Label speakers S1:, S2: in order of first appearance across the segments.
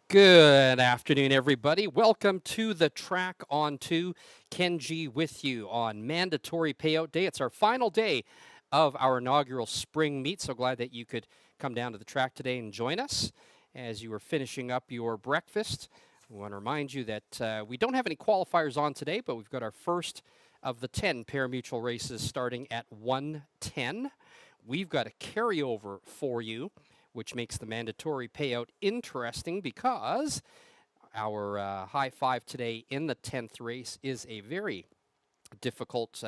S1: Good afternoon, everybody. Welcome to the Track on 2. Kenji with you on Mandatory Payout Day. It's our final day of our inaugural spring meet. So glad that you could come down to the track today and join us as you are finishing up your breakfast. I want to remind you that we don't have any qualifiers on today, but we've got our first of the 10 parimutuel races starting at 1:10. We've got a carryover for you, which makes the mandatory payout interesting because our high five today in the 10th race is a very difficult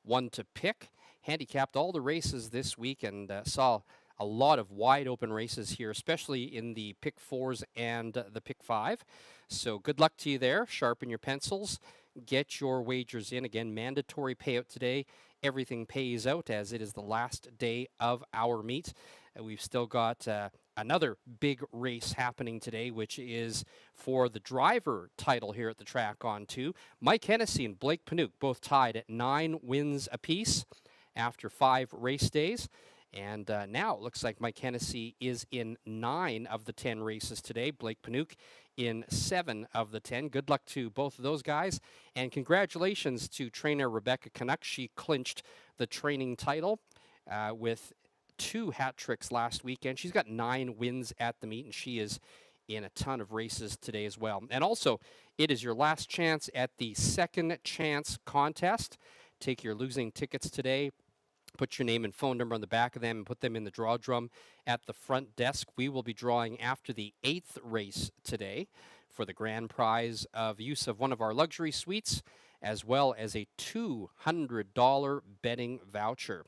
S1: one to pick. Handicapped all the races this week and saw a lot of wide open races here, especially in the pick fours and the pick five. So good luck to you there. Sharpen your pencils. Get your wagers in. Again, mandatory payout today. Everything pays out as it is the last day of our meet. We've still got another big race happening today, which is for the driver title here at the track on 2. Mike Hennessy and Blake Panouk both tied at 9 wins apiece after 5 race days. And now it looks like Mike Hennessy is in 9 of the 10 races today. Blake Panouk in 7 of the 10. Good luck to both of those guys. And congratulations to trainer Rebecca Canuck. She clinched the training title with 2 hat tricks last weekend. She's got 9 wins at the meet, and she is in a ton of races today as well. And also, it is your last chance at the Second Chance contest. Take your losing tickets today. Put your name and phone number on the back of them and put them in the draw drum at the front desk. We will be drawing after the 8th race today for the grand prize of use of one of our luxury suites, as well as a $200 betting voucher.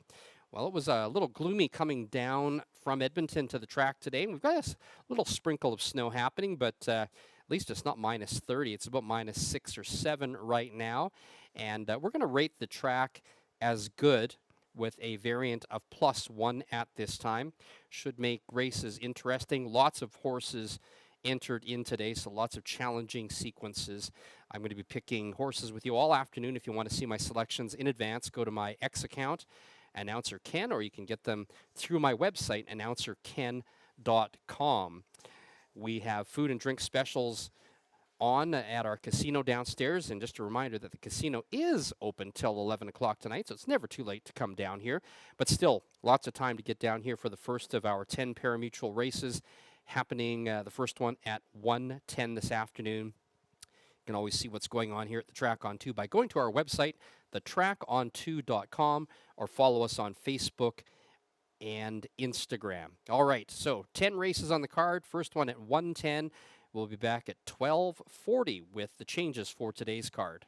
S1: Well, it was a little gloomy coming down from Edmonton to the track today. We've got a little sprinkle of snow happening, but at least it's not minus 30. It's about minus 6 or 7 right now. And we're going to rate the track as good with a variant of +1 at this time. Should make races interesting. Lots of horses entered in today, so lots of challenging sequences. I'm going to be picking horses with you all afternoon. If you want to see my selections in advance, go to my X account, Announcer Ken, or you can get them through my website, announcerken.com. We have food and drink specials on at our casino downstairs. And just a reminder that the casino is open till 11 o'clock tonight, so it's never too late to come down here. But still, lots of time to get down here for the first of our 10 parimutuel races happening, the first one at 1:10 this afternoon. You can always see what's going on here at the Track on 2 by going to our website, thetracon2.com, or follow us on Facebook and Instagram. All right, so 10 races on the card. First one at 1:10. We'll be back at 12:40 with the changes for today's card.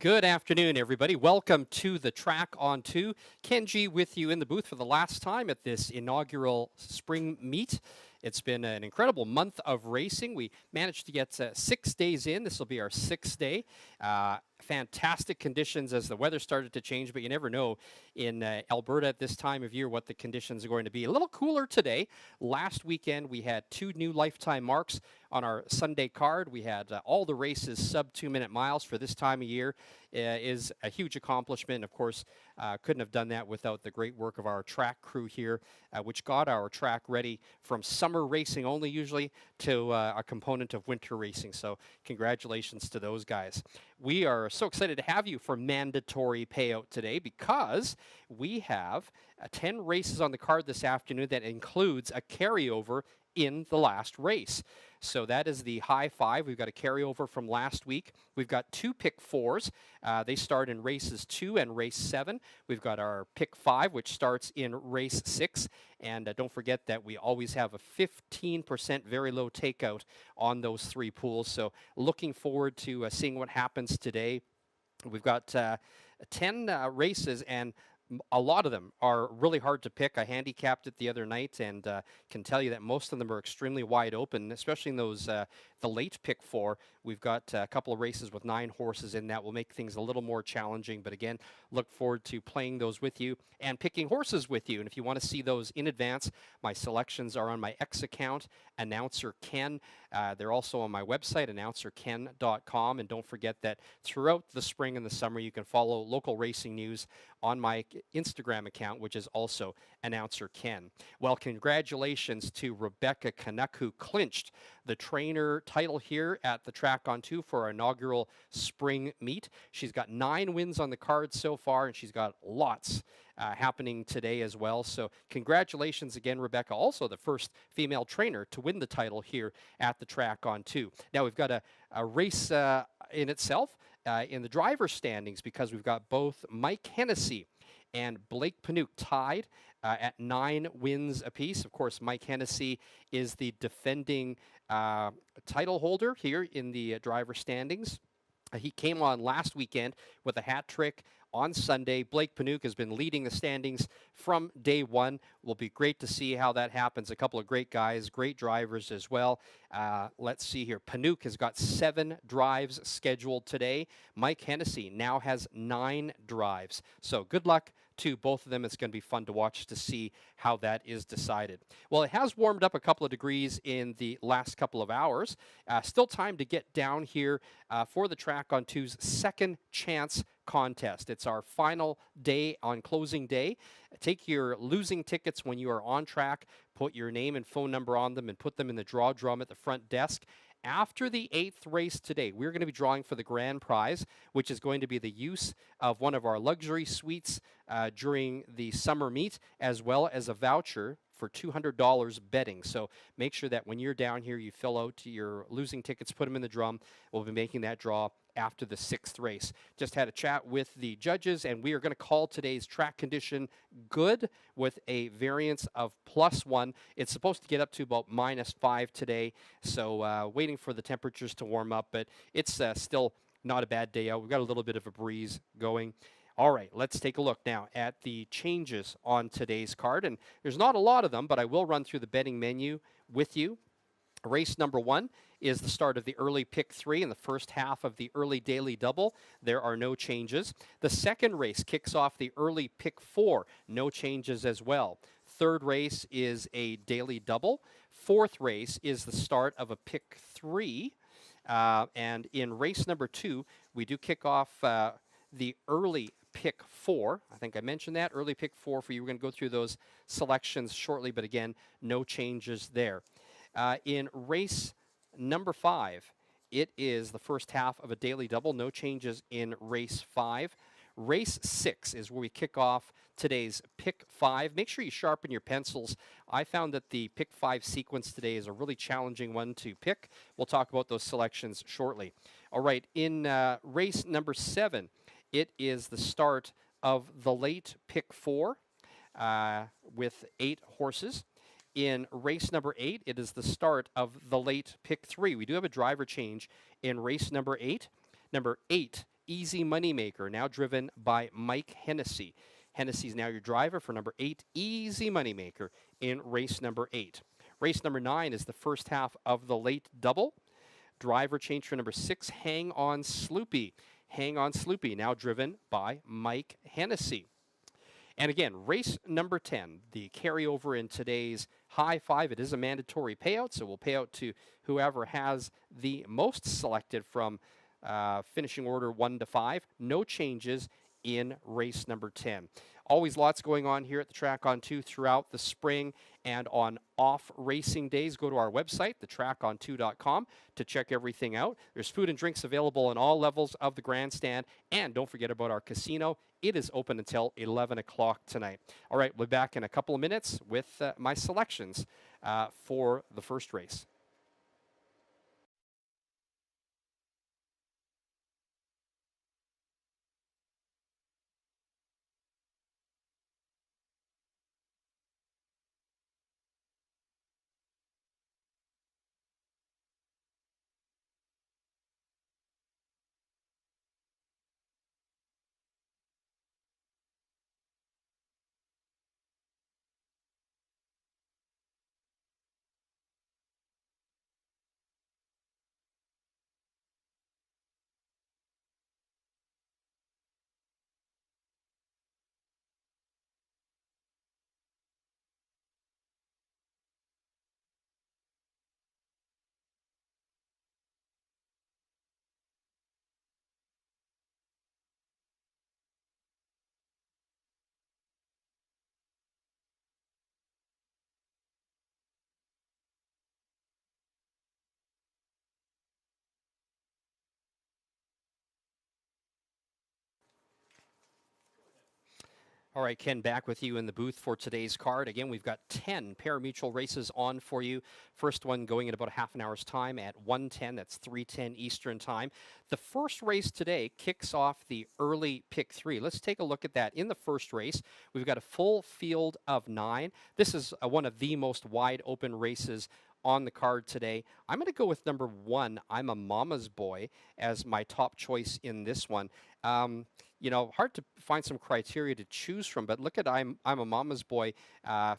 S1: Good afternoon, everybody. Welcome to the Track on 2. Ken G with you in the booth for the last time at this inaugural spring meet. It's been an incredible month of racing. We managed to get 6 days in. This will be our 6th day. Fantastic conditions as the weather started to change, but you never know in Alberta at this time of year what the conditions are going to be. A little cooler today. Last weekend we had 2 new lifetime marks on our Sunday card. We had all the races sub 2-minute miles for this time of year. Is a huge accomplishment. Of course, couldn't have done that without the great work of our track crew here, which got our track ready from summer racing only usually to a component of winter racing. So congratulations to those guys. We are so excited to have you for mandatory payout today because we have 10 races on the card this afternoon that includes a carryover in the last race. So that is the high five. We've got a carryover from last week. We've got 2 pick 4s. They start in races 2 and race 7. We've got our pick 5, which starts in race 6. And don't forget that we always have a 15% very low takeout on those 3 pools. So looking forward to seeing what happens today. We've got 10 races, and a lot of them are really hard to pick. I handicapped it the other night and can tell you that most of them are extremely wide open, especially in those the late pick 4. We've got a couple of races with 9 horses in that will make things a little more challenging. But again, look forward to playing those with you and picking horses with you. And if you want to see those in advance, my selections are on my X account, Announcer Ken. They're also on my website, announcerken.com. And don't forget that throughout the spring and the summer, you can follow local racing news on my Instagram account, which is also Announcer Ken. Well, congratulations to Rebecca Canuck, who clinched the trainer title here at the Track on 2 for our inaugural spring meet. She's got 9 wins on the card so far, and she's got lots happening today as well. So congratulations again, Rebecca. Also the first female trainer to win the title here at the Track on 2. Now we've got a race in itself in the driver's standings because we've got both Mike Hennessy and Blake Panouk tied at 9 wins apiece. Of course, Mike Hennessy is the defending title holder here in the driver standings. He came on last weekend with a hat trick on Sunday. Blake Panouk has been leading the standings from day one. Will be great to see how that happens. A couple of great guys, great drivers as well. Let's see here. Panouk has got 7 drives scheduled today. Mike Hennessy now has 9 drives. So good luck to both of them. It's going to be fun to watch to see how that is decided. Well, it has warmed up a couple of degrees in the last couple of hours. Still time to get down here for the Track on 2's second chance contest. It's our final day on closing day. Take your losing tickets when you are on track, put your name and phone number on them, and put them in the draw drum at the front desk. After the 8th race today, we're going to be drawing for the grand prize, which is going to be the use of one of our luxury suites during the summer meet, as well as a voucher for $200 betting. So make sure that when you're down here, you fill out your losing tickets, put them in the drum. We'll be making that draw after the 6th race. Just had a chat with the judges, and we are going to call today's track condition good with a variance of +1. It's supposed to get up to about -5 today, so waiting for the temperatures to warm up, but it's still not a bad day out. We've got a little bit of a breeze going. All right, let's take a look now at the changes on today's card, and there's not a lot of them, but I will run through the betting menu with you. Race number 1 is the start of the early pick 3 in the first half of the early daily double. There are no changes. The second race kicks off the early pick 4. No changes as well. Third race is a daily double. Fourth race is the start of a pick 3. And in race number 2, we do kick off the early pick 4. I think I mentioned that. Early pick 4 for you. We're going to go through those selections shortly, but again, no changes there. In race number 5, it is the first half of a daily double. No changes in race 5. Race 6 is where we kick off today's pick 5. Make sure you sharpen your pencils. I found that the pick 5 sequence today is a really challenging one to pick. We'll talk about those selections shortly. All right, in race number 7, it is the start of the late pick 4 with 8 horses. In race number 8, it is the start of the late pick 3. We do have a driver change in race number 8. Number 8 Easy Moneymaker, now driven by Mike Hennessy. Hennessy's now your driver for number 8, Easy Moneymaker, in race number 8. Race number 9 is the first half of the late double. Driver change for number 6, Hang On Sloopy. Hang On Sloopy, now driven by Mike Hennessy. And again, race number 10, the carryover in today's high five. It is a mandatory payout, so we'll pay out to whoever has the most selected from finishing order 1 to 5. No changes in race number 10. Always lots going on here at the Track on 2 throughout the spring, and on off racing days, go to our website, thetracon2.com, to check everything out. There's food and drinks available on all levels of the grandstand, and don't forget about our casino. It is open until 11 o'clock tonight. All right, we'll be back in a couple of minutes with my selections for the first race. All right, Ken, back with you in the booth for today's card. Again, we've got 10 pari-mutuel races on for you. First one going in about a half an hour's time at 1:10. That's 3:10 Eastern time. The first race today kicks off the early pick 3. Let's take a look at that. In the first race, we've got a full field of 9. This is one of the most wide open races on the card today. I'm going to go with number 1, I'm a Mama's Boy, as my top choice in this one. You know, hard to find some criteria to choose from, but look at I'm a Mama's Boy.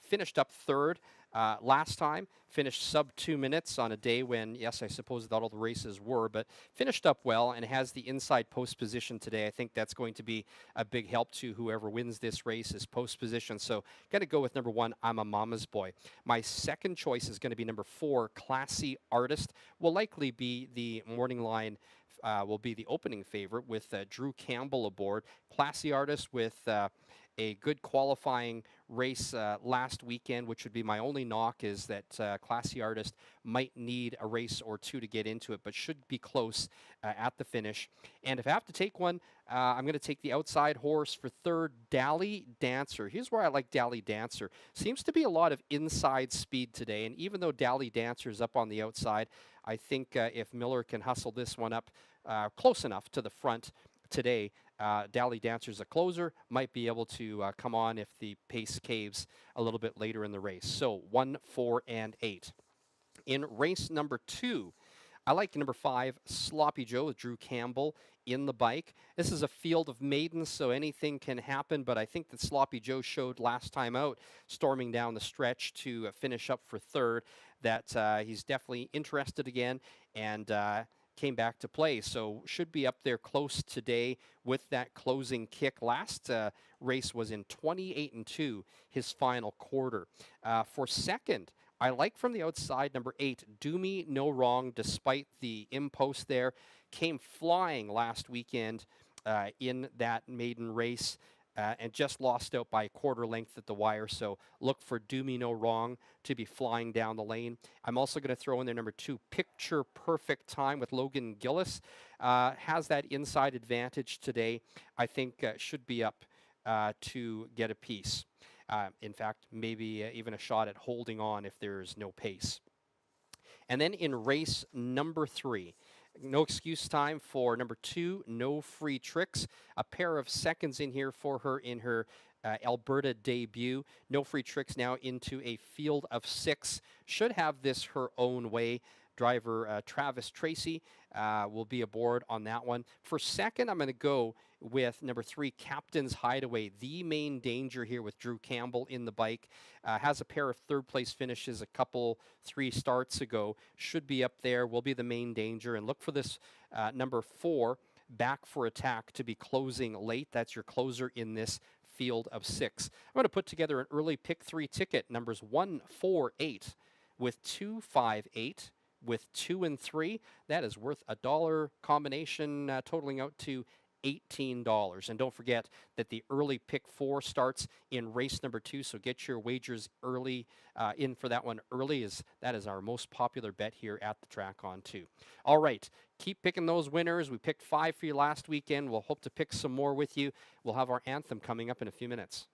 S1: Finished up third last time, finished sub 2 minutes on a day when, yes, I suppose that all the races were, but finished up well and has the inside post position today. I think that's going to be a big help to whoever wins this race is post position. So got to go with number 1, I'm a Mama's Boy. My second choice is going to be number 4, Classy Artist. Will likely be the morning line. Will be the opening favorite with Drew Campbell aboard. Classy Artist with a good qualifying race last weekend, which would be my only knock, is that Classy Artist might need a race or two to get into it, but should be close at the finish. And if I have to take one, I'm going to take the outside horse for third, Dally Dancer. Here's where I like Dally Dancer. Seems to be a lot of inside speed today, and even though Dally Dancer is up on the outside, I think if Miller can hustle this one up close enough to the front today, Dally Dancer's a closer, might be able to come on if the pace caves a little bit later in the race. So 1, 4, and 8. In race number 2, I like number 5, Sloppy Joe, with Drew Campbell in the bike. This is a field of maidens, so anything can happen, but I think that Sloppy Joe showed last time out, storming down the stretch to finish up for third, that he's definitely interested again, and came back to play. So should be up there close today with that closing kick. Last race was in 28-2, his final quarter. For second, I like from the outside, number 8, Do Me No Wrong, despite the impost there. Came flying last weekend in that maiden race. And just lost out by a quarter length at the wire. So look for Do Me No Wrong to be flying down the lane. I'm also going to throw in there number 2, Picture Perfect Time, with Logan Gillis. Has that inside advantage today. I think should be up to get a piece. In fact, maybe even a shot at holding on if there's no pace. And then in race number 3, no excuse time for number 2, No Free Tricks. A pair of seconds in here for her in her Alberta debut. No Free Tricks now into a field of 6. Should have this her own way. driver Travis Tracy will be aboard on that one. For second, I'm going to go with number 3, Captain's Hideaway, the main danger here with Drew Campbell in the bike. Has a pair of third place finishes a couple, 3 starts ago. Should be up there, will be the main danger. And look for this number 4, Back for Attack, to be closing late. That's your closer in this field of 6. I'm going to put together an early pick 3 ticket, numbers 1, 4, 8, with 2, 5, 8, with 2 and 3. That is worth a dollar combination, totaling out to $18. And don't forget that the early pick 4 starts in race number 2, so get your wagers early in for that one early, as that is our most popular bet here at the Track on 2. All right, keep picking those winners. We picked 5 for you last weekend. We'll hope to pick some more with you. We'll have our anthem coming up in a few minutes.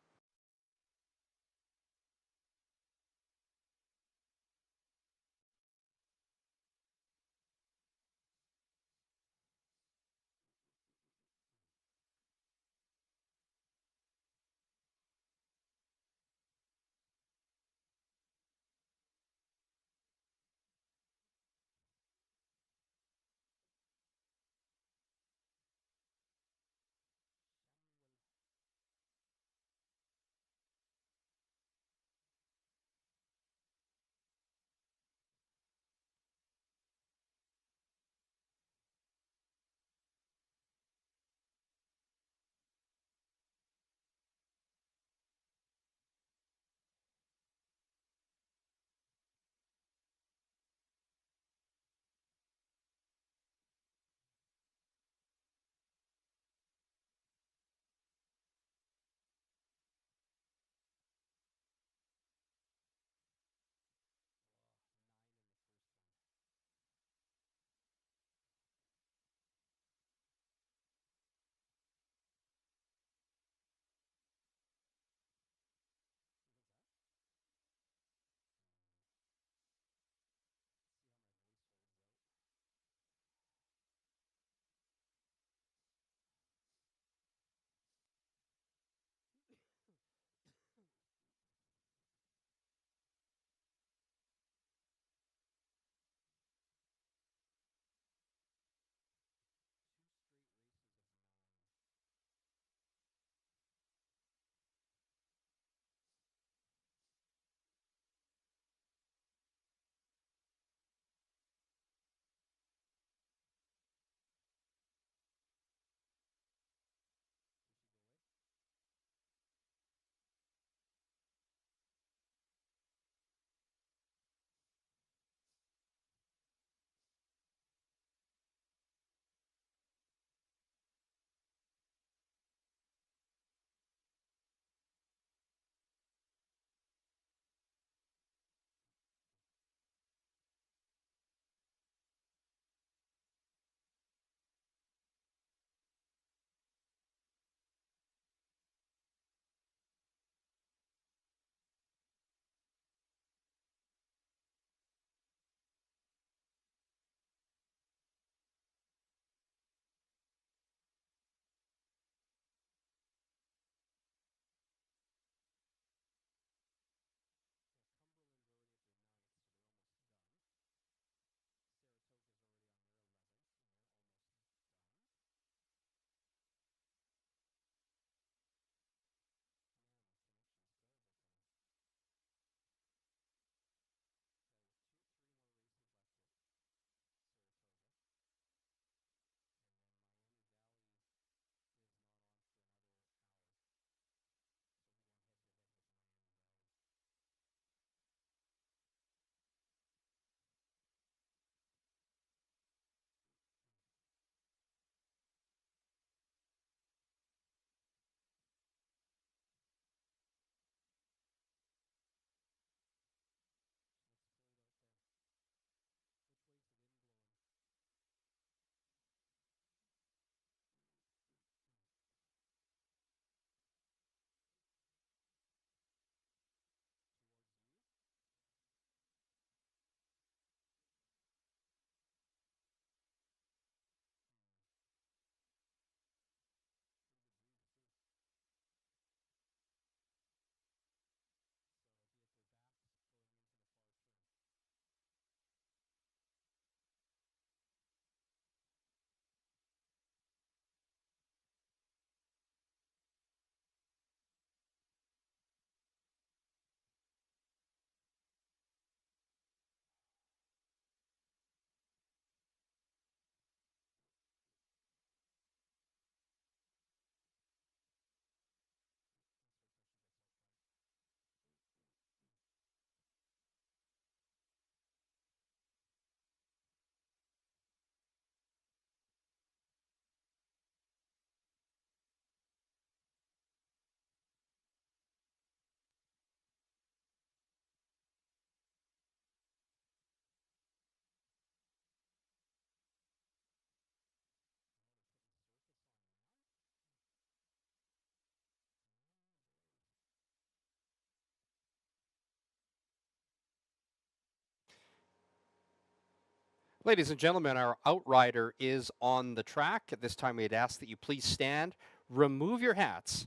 S1: Ladies and gentlemen, our outrider is on the track. At this time, we'd ask that you please stand, remove your hats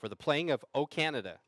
S1: for the playing of O Canada.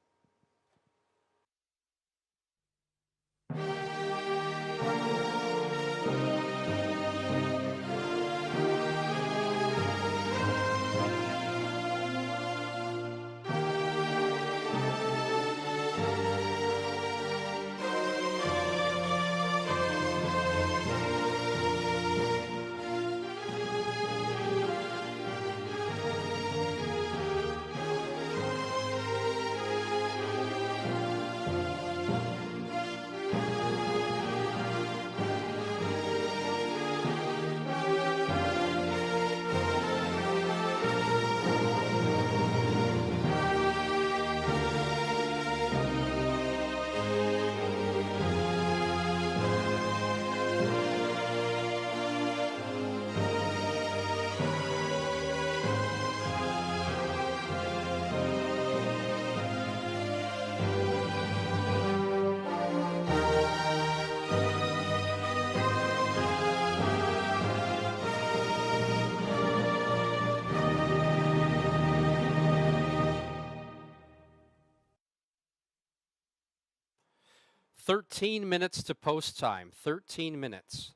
S1: 13 minutes to post time. 13 minutes.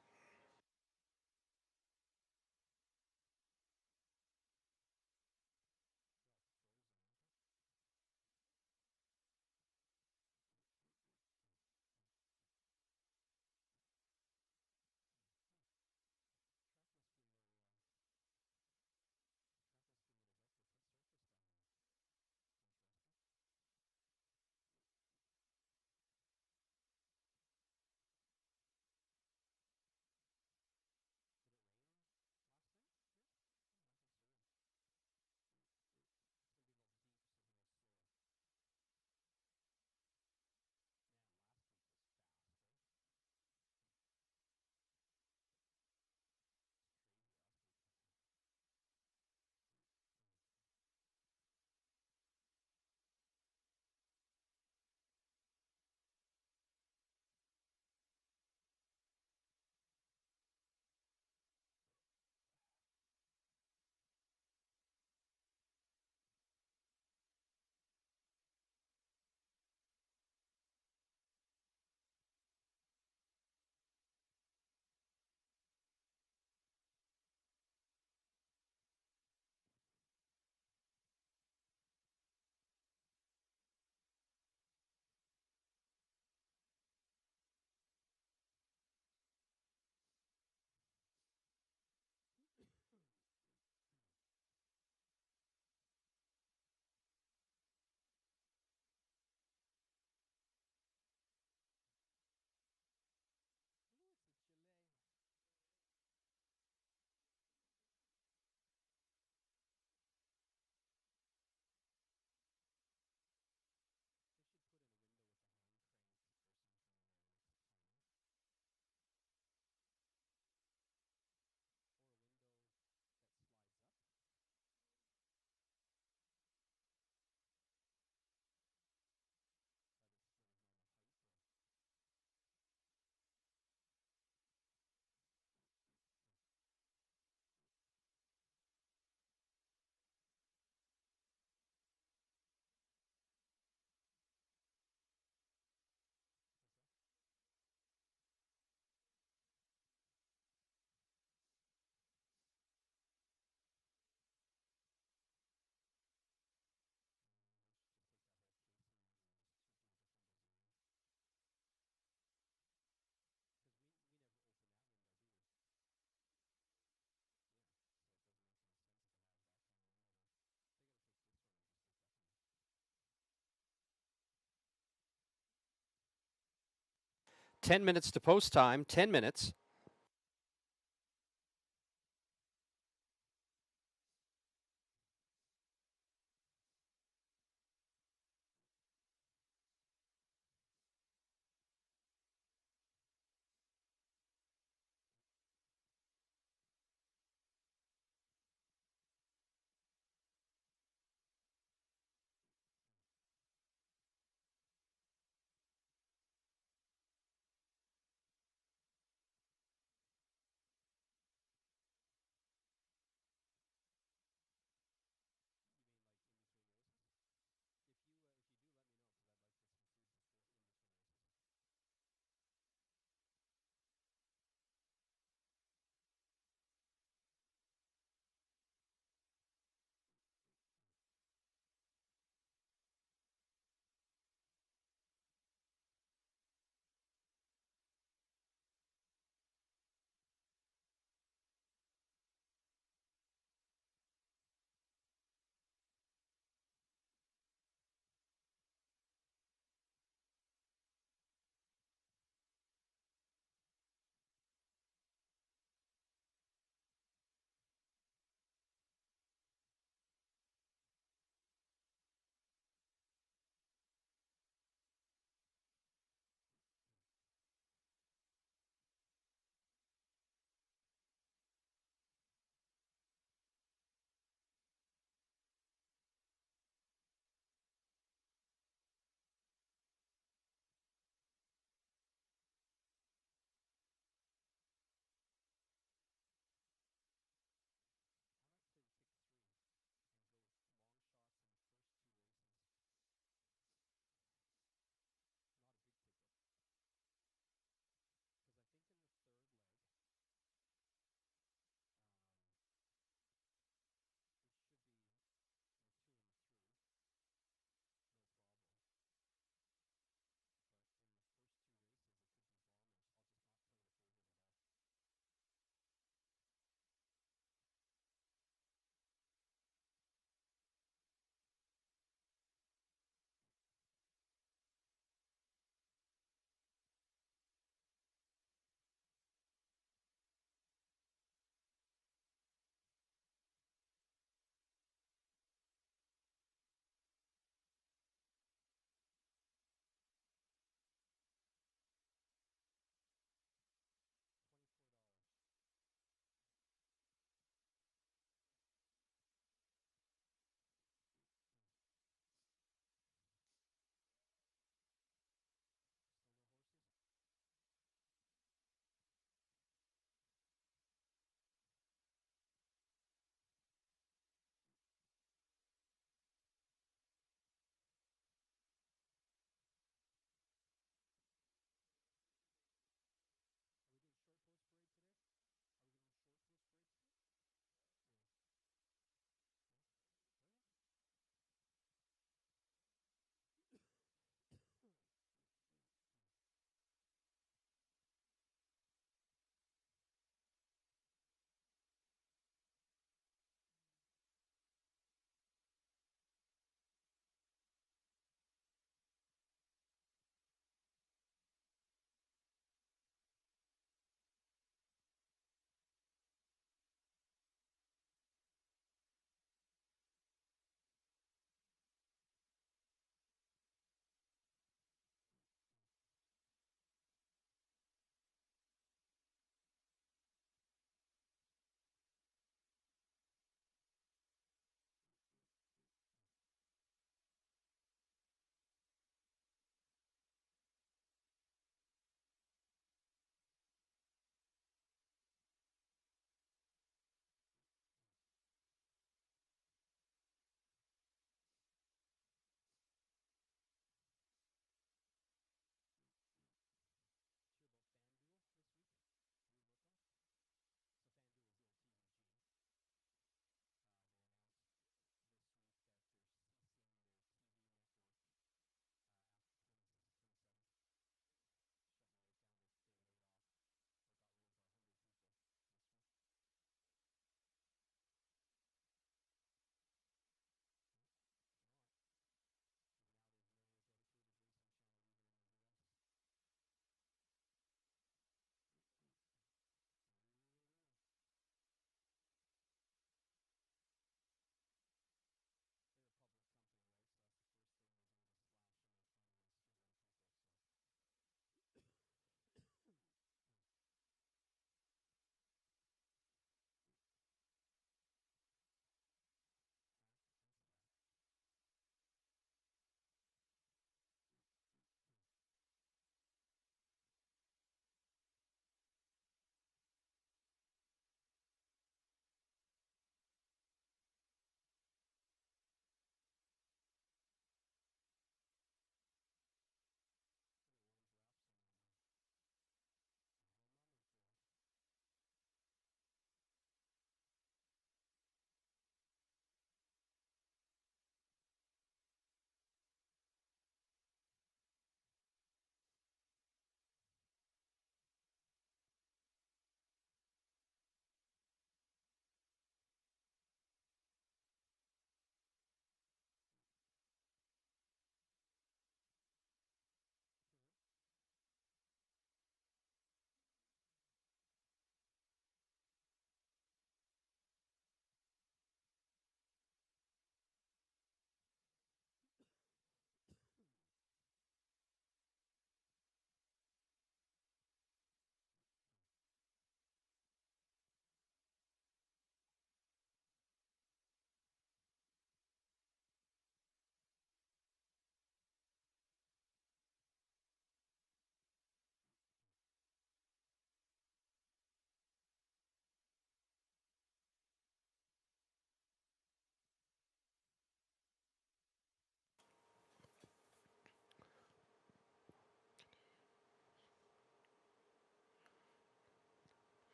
S1: Ten minutes to post time. 10 minutes.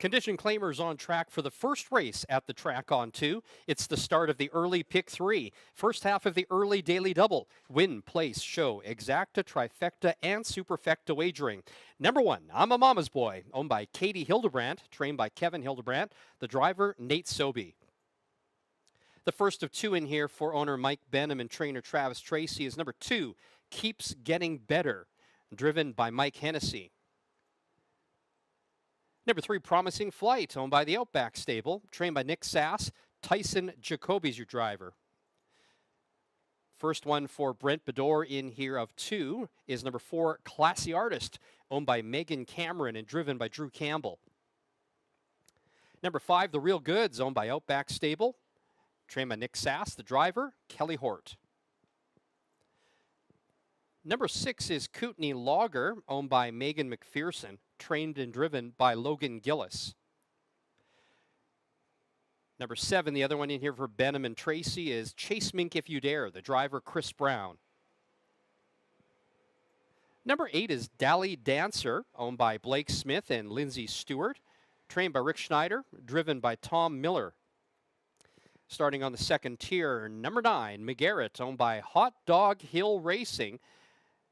S1: Condition claimers on track for the first race at the track on 2. It's the start of the early pick 3. First half of the early daily double. Win, place, show, exacta, trifecta, and superfecta wagering. Number 1, I'm a Mama's Boy, owned by Katie Hildebrandt, trained by Kevin Hildebrandt. The driver, Nate Sobey. The first of 2 in here for owner Mike Benham and trainer Travis Tracy is number 2, Keeps Getting Better, driven by Mike Hennessy. Number 3, Promising Flight, owned by the Outback Stable, trained by Nick Sass. Tyson Jacoby's your driver. First one for Brent Bedore in here of 2 is number 4, Classy Artist, owned by Megan Cameron and driven by Drew Campbell. Number 5, The Real Goods, owned by Outback Stable, trained by Nick Sass. The driver, Kelly Hort. Number 6 is Kootenai Logger, owned by Megan McPherson, trained and driven by Logan Gillis. Number 7, the other one in here for Benham and Tracy, is Chase Mink If You Dare, the driver, Chris Brown. Number 8 is Dally Dancer, owned by Blake Smith and Lindsay Stewart, trained by Rick Schneider, driven by Tom Miller. Starting on the second tier, number 9, McGarrett, owned by Hot Dog Hill Racing,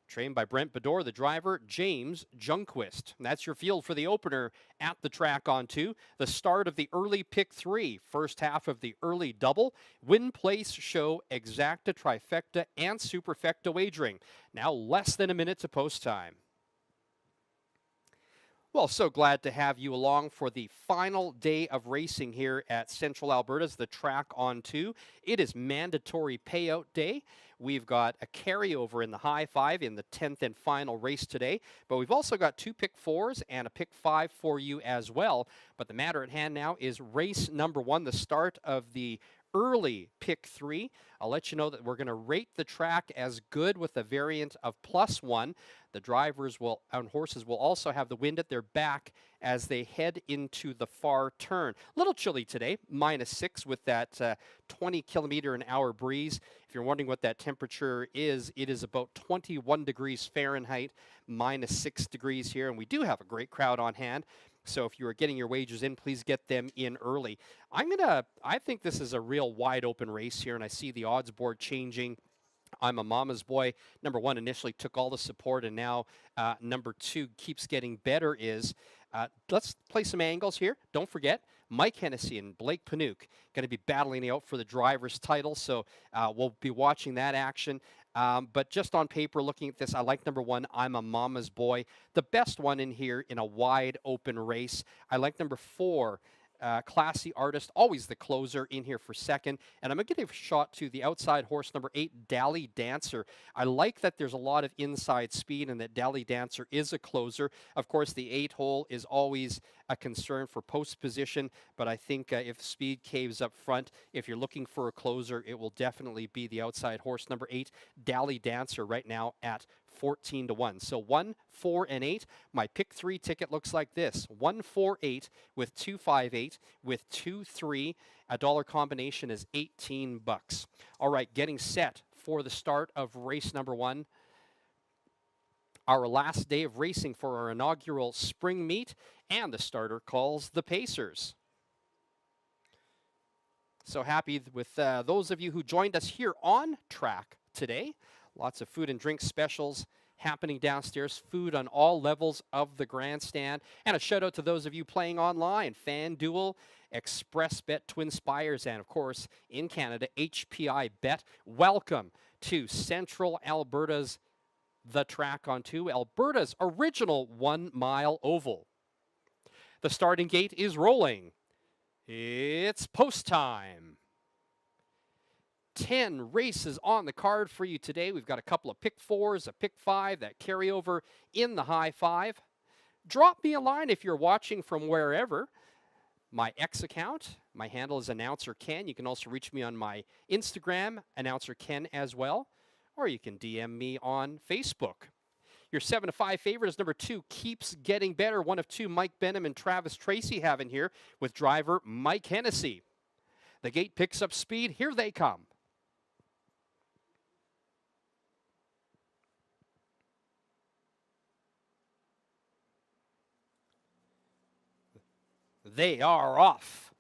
S1: trained by Brent Bedore. The driver, James Junquist. And that's your field for the opener at the track on 2. The start of the early pick 3. First half of the early double. Win, place, show, exacta, trifecta, and superfecta wagering. Now less than a minute to post time. Well, so glad to have you along for the final day of racing here at Central Alberta's The Track on 2. It is mandatory payout day. We've got a carryover in the high 5 in the 10th and final race today, but we've also got 2 pick 4s and a pick 5 for you as well. But the matter at hand now is race number 1, the start of the early pick 3. I'll let you know that we're going to rate the track as good with a variant of +1. The drivers and horses will also have the wind at their back as they head into the far turn. A little chilly today, -6 with that 20 kilometer an hour breeze. If you're wondering what that temperature is, it is about 21 degrees Fahrenheit, -6 degrees here, and we do have a great crowd on hand. So if you are getting your wagers in, please get them in early. I think this is a real wide open race here, and I see the odds board changing. I'm a Mama's Boy. Number 1 initially took all the support, and now number 2 Keeps Getting Better is. Let's play some angles here. Don't forget, Mike Hennessy and Blake Panouk going to be battling out for the driver's title, so we'll be watching that action. But just on paper, looking at this, I like number 1, I'm a Mama's Boy. The best one in here in a wide open race. I like number 4, Classy Artist, always the closer in here for second. And I'm going to give a shot to the outside horse, number 8, Dally Dancer. I like that there's a lot of inside speed and that Dally Dancer is a closer. Of course, the 8 hole is always a concern for post position, but I think if speed caves up front, if you're looking for a closer, it will definitely be the outside horse, number 8, Dally Dancer, right now at 14-1. So 1, 4, and 8. My pick 3 ticket looks like this: 1, 4, 8 with 2, 5, 8 with 2, 3. A dollar combination is $18. All right, getting set for the start of race number 1. Our last day of racing for our inaugural spring meet, and the starter calls the Pacers. So happy with those of you who joined us here on track today. Lots of food and drink specials happening downstairs, food on all levels of the grandstand. And a shout out to those of you playing online, FanDuel, ExpressBet, Twin Spires, and of course in Canada, HPI Bet. Welcome to Central Alberta's The Track on 2, Alberta's original 1-mile oval. The starting gate is rolling. It's post time. 10 races on the card for you today. We've got a couple of pick 4s, a pick 5, that carryover in the high 5. Drop me a line if you're watching from wherever. My X account, my handle is Announcer Ken. You can also reach me on my Instagram, Announcer Ken as well, or you can DM me on Facebook. Your 7 to 5 favorite is number 2, Keeps Getting Better. 1 of 2, Mike Benham and Travis Tracy have in here with driver Mike Hennessy. The gate picks up speed. Here they come. They are off.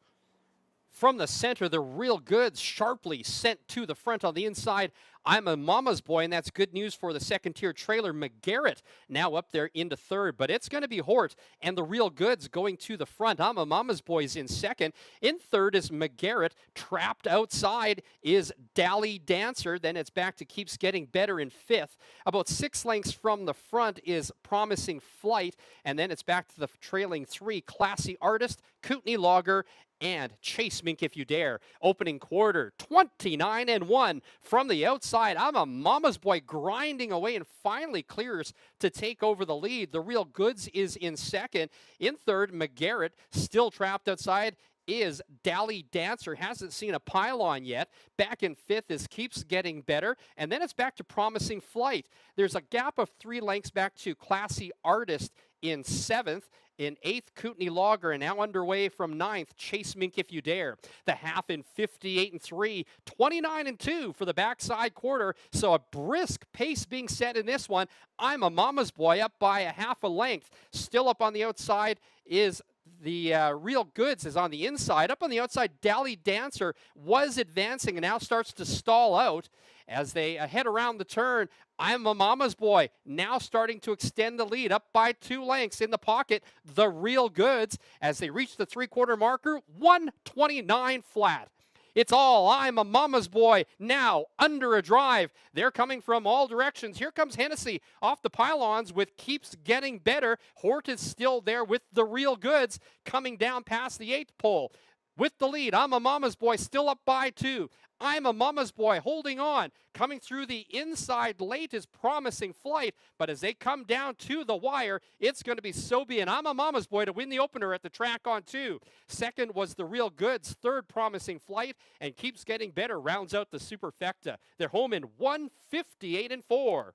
S1: From the center, the Real Goods sharply sent to the front on the inside. I'm a Mama's Boy, and that's good news for the second-tier trailer. McGarrett now up there into third, but it's going to be Hort and the Real Goods going to the front. I'm a Mama's Boy's in second. In third is McGarrett. Trapped outside is Dally Dancer. Then it's back to Keeps Getting Better in fifth. About 6 lengths from the front is Promising Flight, and then it's back to the trailing 3, Classy Artist, Kootenai Logger, and Chase Mink If You Dare. Opening quarter, 29-1 from the outside. I'm a Mama's Boy grinding away and finally clears to take over the lead. The Real Goods is in second. In third, McGarrett still trapped outside is Dally Dancer. Hasn't seen a pylon yet. Back in fifth is Keeps Getting Better. And then it's back to Promising Flight. There's a gap of 3 lengths back to Classy Artist in seventh. In eighth, Kootenai Logger, and now underway from ninth, Chase Mink If You Dare. The half in 58-3, 29-2 for the backside quarter. So a brisk pace being set in this one. I'm a Mama's Boy up by a half a length. Still up on the outside is the Real Goods is on the inside. Up on the outside, Dally Dancer was advancing and now starts to stall out as they head around the turn. I'm a Mama's Boy now starting to extend the lead up by 2 lengths in the pocket. The Real Goods as they reach the 3/4 marker, 129 flat. It's all I'm a Mama's Boy now under a drive. They're coming from all directions. Here comes Hennessy off the pylons with Keeps Getting Better. Hort is still there with the Real Goods coming down past the 8th pole. With the lead, I'm a Mama's Boy still up by 2. I'm a Mama's Boy holding on. Coming through the inside late is Promising Flight, but as they come down to the wire, it's going to be Sobe and I'm a Mama's Boy to win the opener at the track on 2. Second was the Real Goods, third Promising Flight, and Keeps Getting Better rounds out the Superfecta. They're home in 158-4.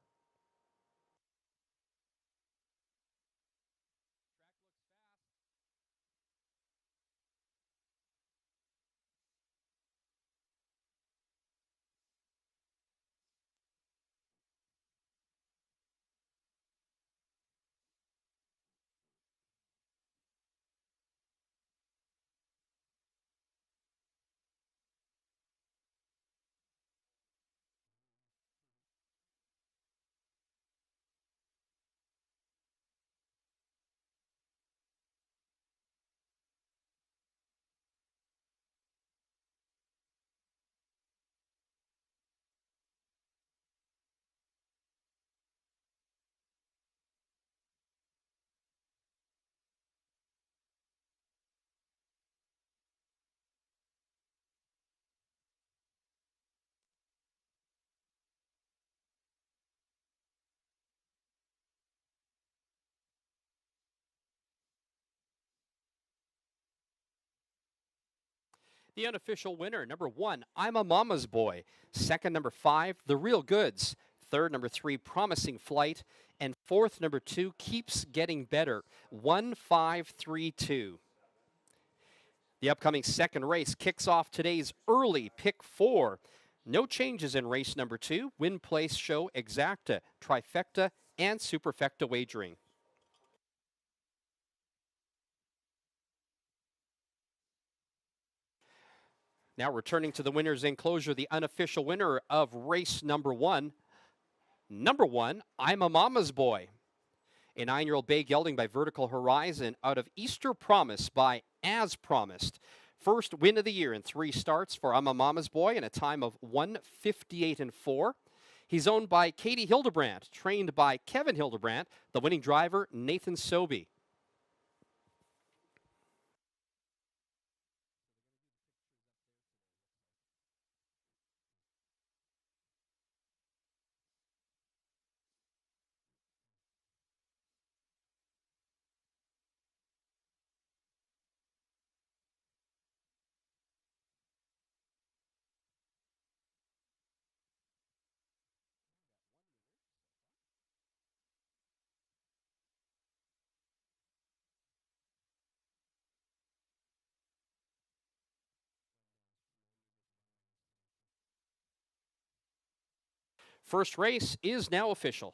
S1: The unofficial winner, number 1, I'm a Mama's Boy. Second, number 5, The Real Goods. Third, number 3, Promising Flight. And fourth, number 2, Keeps Getting Better. 1-5-3-2. The upcoming second race kicks off today's early pick 4. No changes in race number 2. Win, place, show, exacta, trifecta, and superfecta wagering. Now returning to the winner's enclosure, the unofficial winner of race number 1. Number 1, I'm a Mama's Boy. A 9-year-old bay gelding by Vertical Horizon out of Easter Promise by As Promised. First win of the year in 3 starts for I'm a Mama's Boy in a time of 158-4. He's owned by Katie Hildebrandt, trained by Kevin Hildebrandt, the winning driver Nathan Sobe. First race is now official.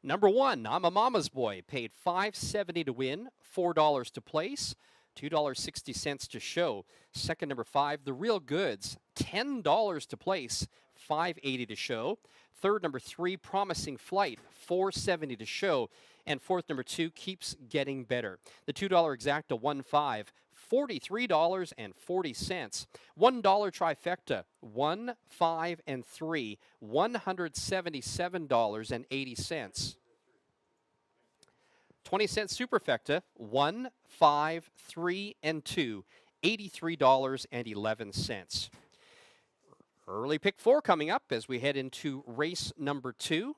S1: Number one, I'm a mama's boy. Paid $5.70 to win, $4 to place, $2.60 to show. Second, number five, The Real Goods, $10 to place, $5.80 to show. Third, number three, Promising Flight, $4.70 to show. And fourth, number two, Keeps Getting Better. The $2 exacta, 1.5, $43.40. $1 trifecta, 1, 5, and 3, $177.80. 20-cent superfecta, 1, 5, 3, and 2, $83.11. Early pick four coming up as we head into race number two. We've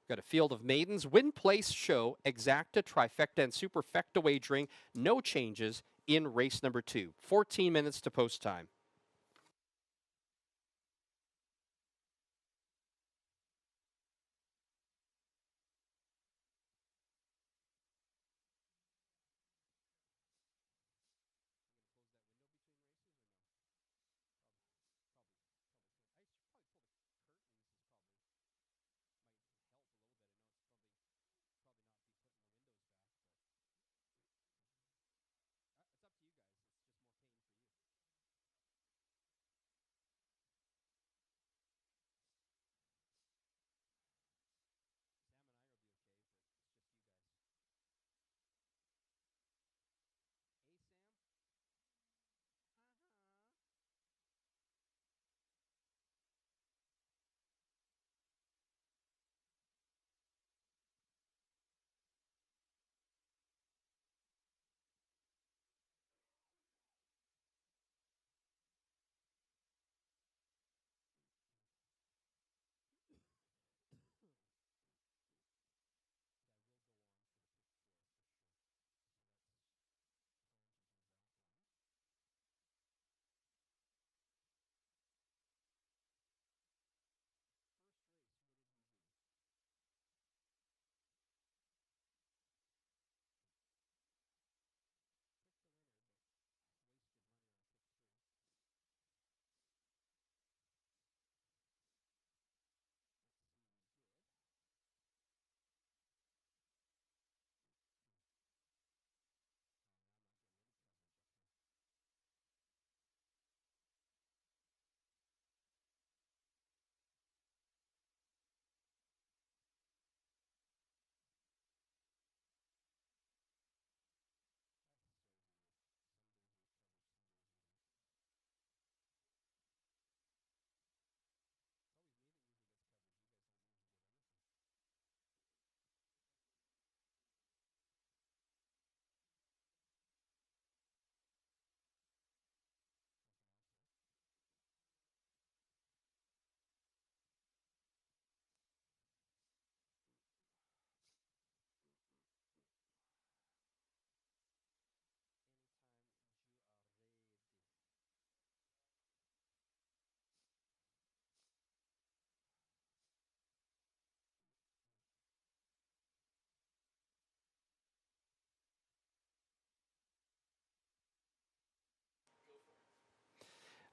S1: got a field of maidens, win, place, show, exacta, trifecta, and superfecta wagering. No changes in race number two. 14 minutes to post time.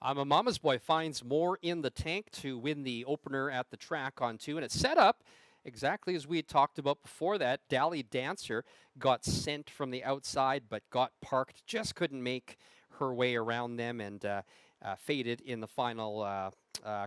S1: I'm a mama's boy finds more in the tank to win the opener at the track on two, and it's set up exactly as we had talked about before that. Dally Dancer got sent from the outside but got parked, just couldn't make her way around them and faded in the final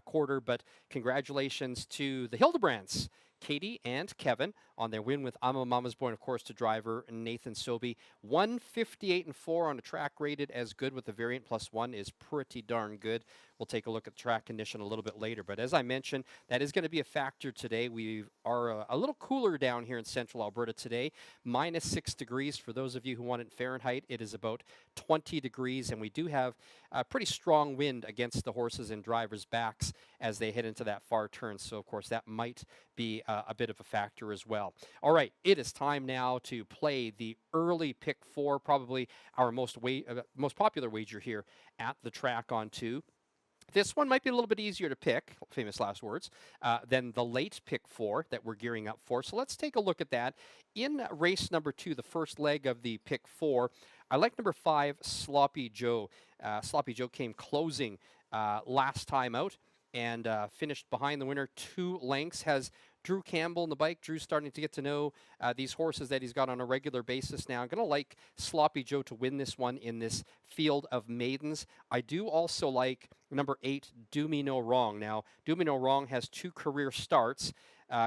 S1: quarter. But congratulations to the Hildebrands, Katie and Kevin, on their win with I'm a Mama's Boy, and of course to driver Nathan Sobey. 158 and 4 on a track rated as good with the variant +1 is pretty darn good. We'll take a look at the track condition a little bit later. But as I mentioned, that is going to be a factor today. We are a little cooler down here in central Alberta today. -6 degrees. For those of you who want it in Fahrenheit, it is about 20 degrees. And we do have a pretty strong wind against the horses and drivers' backs as they head into that far turn. So, of course, that might be a bit of a factor as well. All right, it is time now to play the early pick four, probably our most popular wager here at the track on two. This one might be a little bit easier to pick, famous last words, than the late pick four that we're gearing up for. So let's take a look at that. In race number two, the first leg of the pick four, I like number 5, Sloppy Joe. Sloppy Joe came closing last time out and finished behind the winner 2 lengths, has Drew Campbell in the bike. Drew's starting to get to know these horses that he's got on a regular basis now. I'm going to like Sloppy Joe to win this one in this field of maidens. I do also like number 8, Do Me No Wrong. Now, Do Me No Wrong has 2 career starts.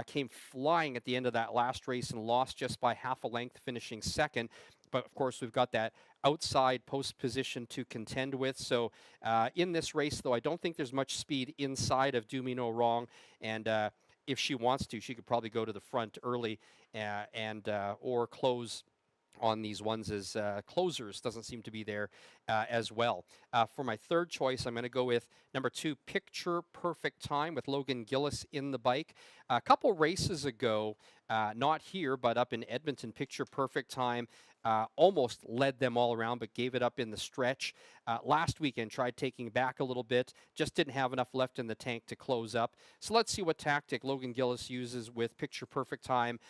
S1: Came flying at the end of that last race and lost just by half a length, finishing second. But of course, we've got that outside post position to contend with. So in this race, though, I don't think there's much speed inside of Do Me No Wrong. And if she wants to, she could probably go to the front early and or close on these ones as closers. Doesn't seem to be there as well. For my third choice, I'm going to go with number 2, Picture Perfect Time, with Logan Gillis in the bike. A couple races ago, not here, but up in Edmonton, Picture Perfect Time almost led them all around, but gave it up in the stretch. Last weekend, tried taking back a little bit, just didn't have enough left in the tank to close up. So let's see what tactic Logan Gillis uses with Picture Perfect Time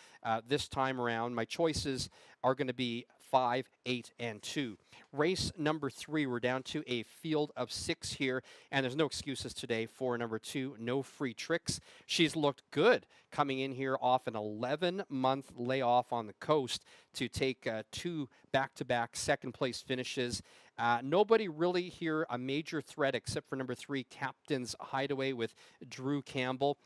S1: this time around. My choices are going to be 5, 8, and 2. Race number 3, we're down to a field of 6 here, and there's no excuses today for number 2, No Free Tricks. She's looked good coming in here off an 11-month layoff on the coast to take 2 back-to-back second-place finishes. Nobody really here a major threat except for number 3, Captain's Hideaway with Drew Campbell.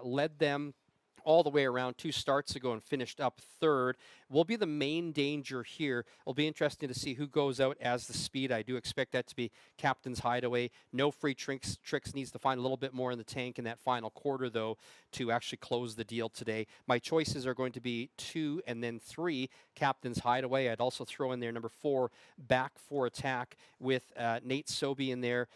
S1: Led them all the way around 2 starts ago and finished up third. Will be the main danger here. It'll be interesting to see who goes out as the speed. I do expect that to be Captain's Hideaway. No Free Tricks needs to find a little bit more in the tank in that final quarter, though, to actually close the deal today. My choices are going to be 2 and then 3, Captain's Hideaway. I'd also throw in there number 4, Back for Attack, with Nate Sobey in there.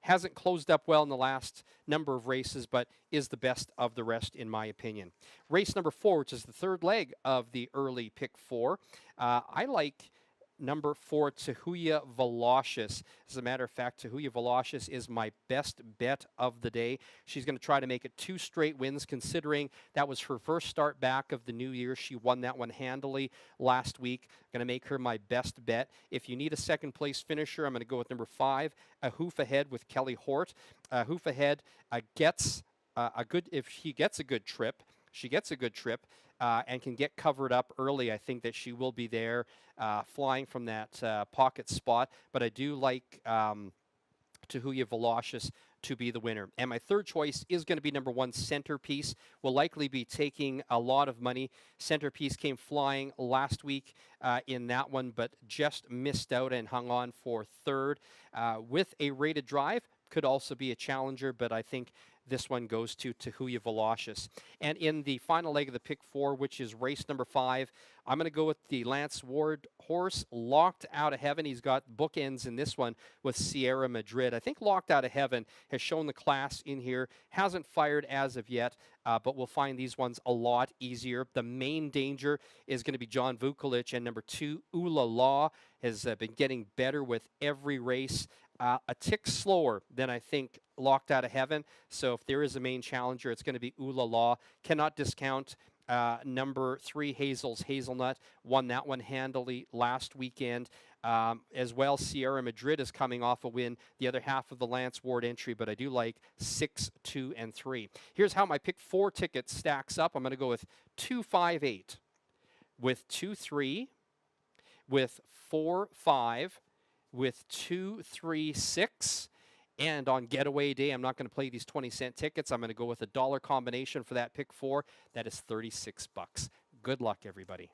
S1: Hasn't closed up well in the last number of races, but is the best of the rest, in my opinion. Race number 4, which is the third leg of the early pick 4. I like number 4, Tahuya Velocious. As a matter of fact, Tahuya Velocious is my best bet of the day. She's going to try to make it 2 straight wins, considering that was her first start back of the new year. She won that one handily last week. Going to make her my best bet. If you need a second place finisher, I'm going to go with number 5, A Hoof Ahead with Kelly Hort. Hoof Ahead gets a good, if she gets a good trip, she gets a good trip and can get covered up early. I think that she will be there flying from that pocket spot. But I do like Tahuya Velocious to be the winner. And my third choice is going to be number 1, Centerpiece. Will likely be taking a lot of money. Centerpiece came flying last week in that one, but just missed out and hung on for third. With a rated drive, could also be a challenger, but I think this one goes to Tahuya Velocious. And in the final leg of the pick 4, which is race number 5, I'm going to go with the Lance Ward horse, Locked Out of Heaven. He's got bookends in this one with Sierra Madrid. I think Locked Out of Heaven has shown the class in here. Hasn't fired as of yet, but we'll find these ones a lot easier. The main danger is going to be John Vukovic, and number 2, Oola Law, has been getting better with every race. A tick slower than I think Locked Out of Heaven. So if there is a main challenger, it's going to be Oola Law. Cannot discount number 3, Hazel's Hazelnut. Won that one handily last weekend. As well, Sierra Madrid is coming off a win, the other half of the Lance Ward entry, but I do like 6, 2, and 3. Here's how my pick 4 ticket stacks up. I'm going to go with 2, 5, 8, with 2, 3, with 4, 5, with 2, 3, 6. And on getaway day, I'm not going to play these 20-cent tickets. I'm going to go with a dollar combination for that pick 4. That is $36. Good luck, everybody.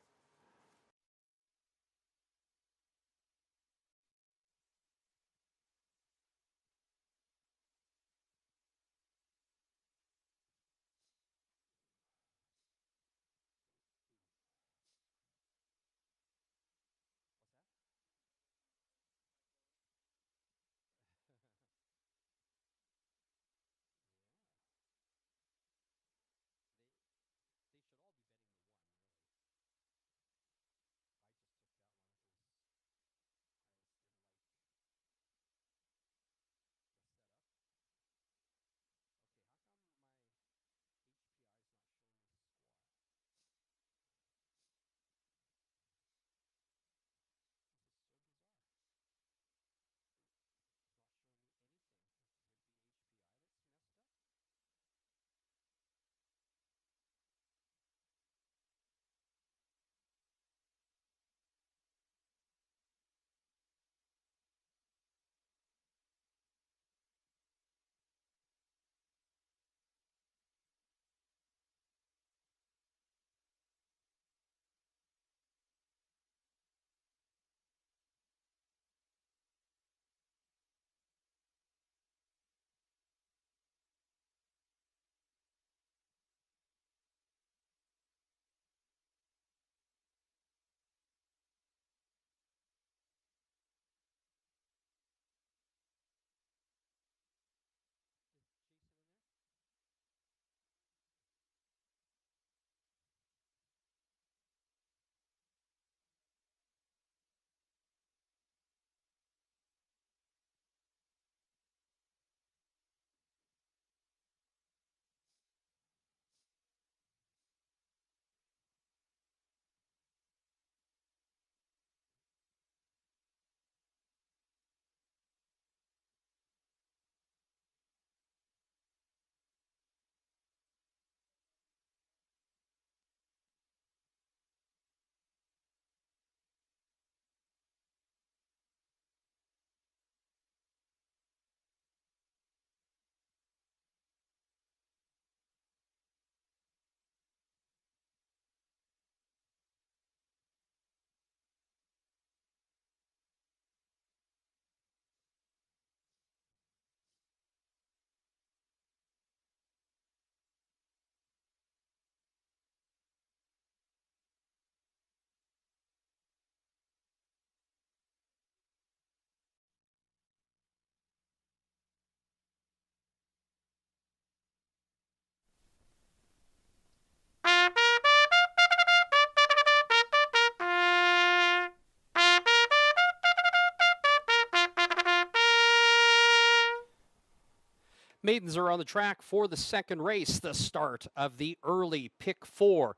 S1: Maidens are on the track for the second race, the start of the early pick four.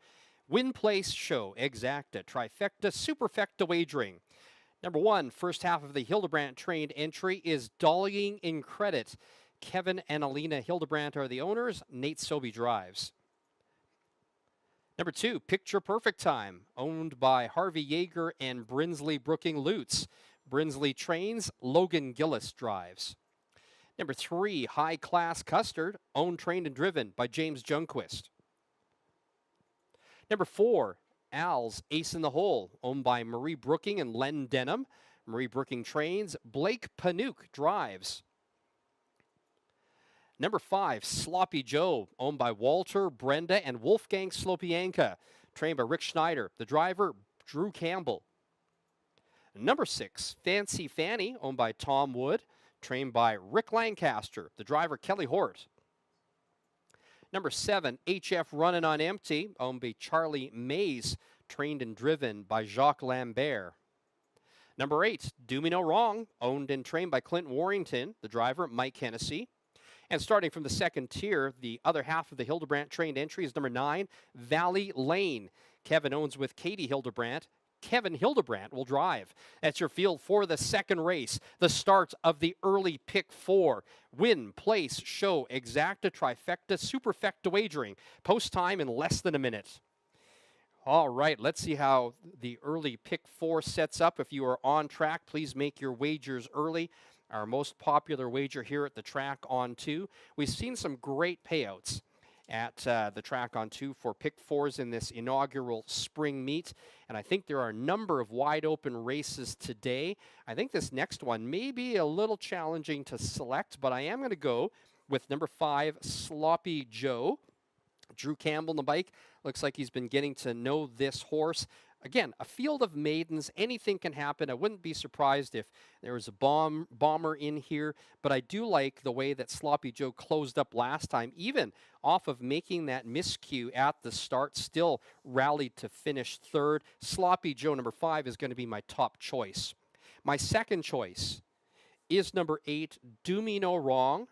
S1: Win, place, show, exacta, trifecta, superfecta wagering. Number one, first half of the Hildebrandt trained entry is Dollying in Credit. Kevin and Alina Hildebrandt are the owners. Nate Sobey drives. Number two, Picture Perfect Time, owned by Harvey Yeager and Brinsley Brooking Lutz. Brinsley trains, Logan Gillis drives. Number three, High Class Custard, owned, trained, and driven by James Junquist. Number four, Al's Ace in the Hole, owned by Marie Brooking and Len Denham. Marie Brooking trains, Blake Panook drives. Number five, Sloppy Joe, owned by Walter, Brenda, and Wolfgang Slopianka, trained by Rick Schneider. The driver, Drew Campbell. Number six, Fancy Fanny, owned by Tom Wood, trained by Rick Lancaster. The driver, Kelly Hort. Number seven, HF Running on Empty, owned by Charlie Mays, trained and driven by Jacques Lambert. Number eight, Do Me No Wrong, owned and trained by Clint Warrington. The driver, Mike Hennessy. And starting from the second tier, the other half of the Hildebrandt trained entry is number 9, Valley Lane. Kevin owns with Katie Hildebrandt. Kevin Hildebrandt will drive. That's your field for the second race, the start of the early pick four. Win, place, show, exacta, trifecta, superfecta wagering. Post time in less than a minute. All right, let's see how the early pick four sets up. If you are on track, please make your wagers early. Our most popular wager here at the Track on 2. We've seen some great payouts at the Track on 2 for pick fours in this inaugural spring meet. And I think there are a number of wide open races today. I think this next one may be a little challenging to select, but I am going to go with number 5, Sloppy Joe. Drew Campbell on the bike. Looks like he's been getting to know this horse. Again, a field of maidens, anything can happen. I wouldn't be surprised if there was a bomber in here, but I do like the way that Sloppy Joe closed up last time, even off of making that miscue at the start, still rallied to finish third. Sloppy Joe, number 5, is going to be my top choice. My second choice is number 8, Do Me No Wrong.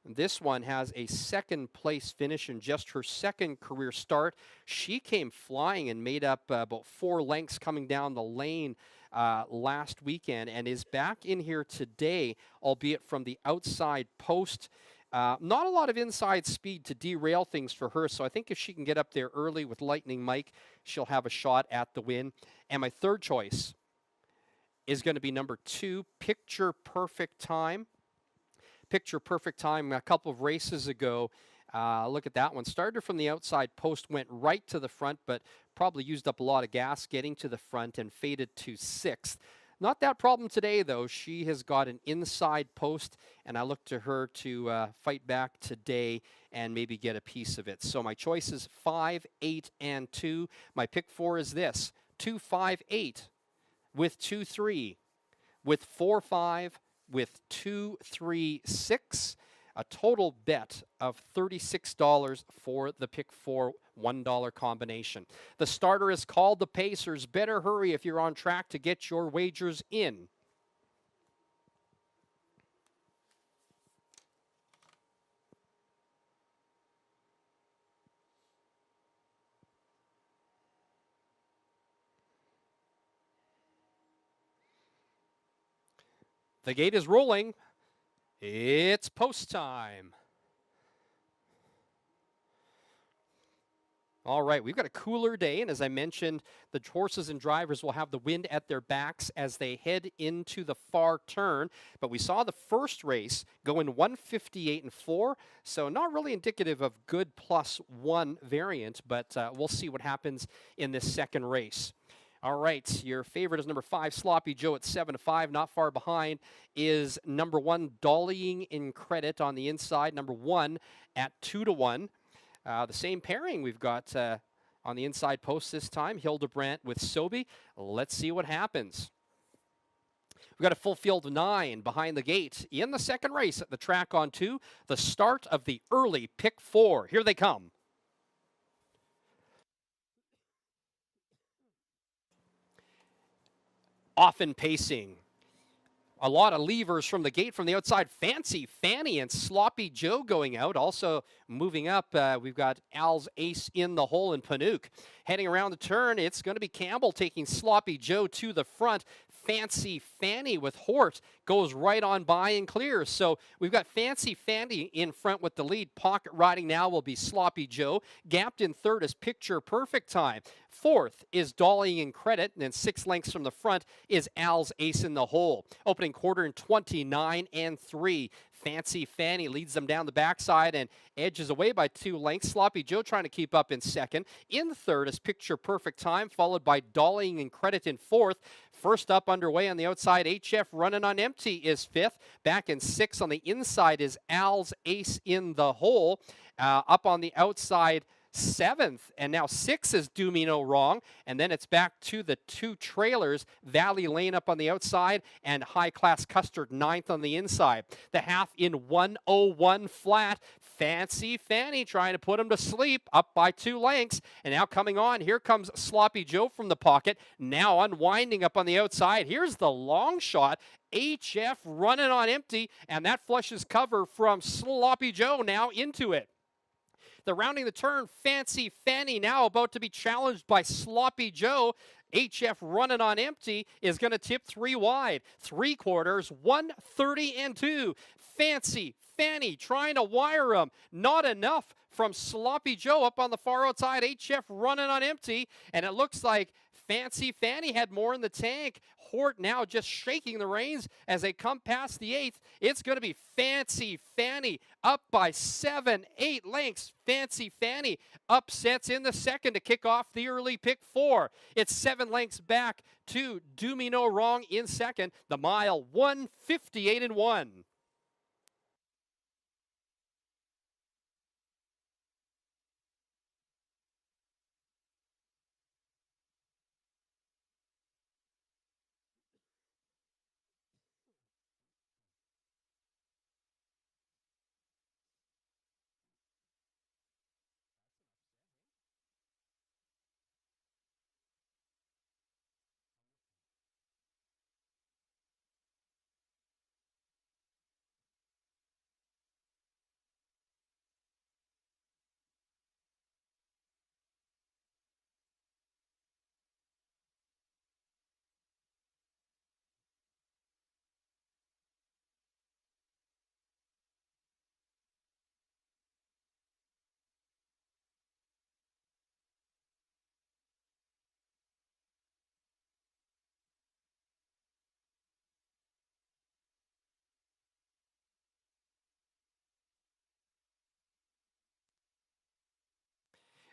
S1: This one has a second place finish in just her second career start. She came flying and made up about 4 lengths coming down the lane last weekend and is back in here today, albeit from the outside post. Not a lot of inside speed to derail things for her, so I think if she can get up there early with Lightning Mike, she'll have a shot at the win. And my third choice is going to be number 2, Picture Perfect Time. Picture Perfect Time a couple of races ago. Look at that one. Started from the outside post, went right to the front, but probably used up a lot of gas getting to the front and faded to 6th. Not that problem today, though. She has got an inside post, and I look to her to fight back today and maybe get a piece of it. So my choice is 5, 8, and 2. My pick 4 is this: 2, 5, 8 with 2, 3 with 4, 5 with 2, 3, 6. A total bet of $36 for the pick 4 $1 combination. The starter is called the Pacers. Better hurry if you're on track to get your wagers in. The gate is rolling. It's post time. All right, we've got a cooler day, and as I mentioned, the horses and drivers will have the wind at their backs as they head into the far turn. But we saw the first race go in 158 and 4, so not really indicative of good +1 variant, but we'll see what happens in this second race. All right, your favorite is number 5, Sloppy Joe at 7-5. Not far behind is number 1, Dollying in Credit on the inside. Number 1 at 2-1. The same pairing we've got on the inside post this time, Hildebrandt with Sobey. Let's see what happens. We've got a full field of 9 behind the gate in the second race at the Track on 2. The start of the early pick 4. Here they come. Often pacing. A lot of levers from the gate from the outside. Fancy Fanny and Sloppy Joe going out. Also moving up, we've got Al's Ace in the hole in Panook. Heading around the turn, it's going to be Campbell taking Sloppy Joe to the front. Fancy Fanny with Hort goes right on by and clears. So we've got Fancy Fanny in front with the lead. Pocket riding now will be Sloppy Joe. Gapped in third is Picture Perfect Time. Fourth is Dolly in Credit, and then 6 lengths from the front is Al's Ace in the hole. Opening quarter in 29 and 3. Fancy Fanny leads them down the backside and edges away by 2 lengths. Sloppy Joe trying to keep up in second. In third is Picture Perfect Time, followed by Dolly and Credit in fourth. First up underway on the outside, HF Running on Empty is fifth. Back in sixth on the inside is Al's Ace in the hole. Up on the outside, seventh, and now 6 is Do Me No Wrong, and then it's back to the 2 trailers, Valley Lane up on the outside and High Class Custard ninth on the inside. The half in 101 flat. Fancy Fanny trying to put him to sleep, up by 2 lengths, and now coming on, here comes Sloppy Joe from the pocket, now unwinding up on the outside. Here's the long shot. HF Running on Empty, and that flushes cover from Sloppy Joe now into it. They're rounding the turn. Fancy Fanny now about to be challenged by Sloppy Joe. HF Running on Empty is going to tip 3 wide. 3/4, 130 and 2. Fancy Fanny trying to wire him. Not enough from Sloppy Joe up on the far outside. HF Running on Empty, and it looks like Fancy Fanny had more in the tank. Hort now just shaking the reins as they come past the 8th. It's going to be Fancy Fanny up by 7, 8 lengths. Fancy Fanny upsets in the second to kick off the early pick 4. It's 7 lengths back to Do Me No Wrong in second. The mile 158 and 1.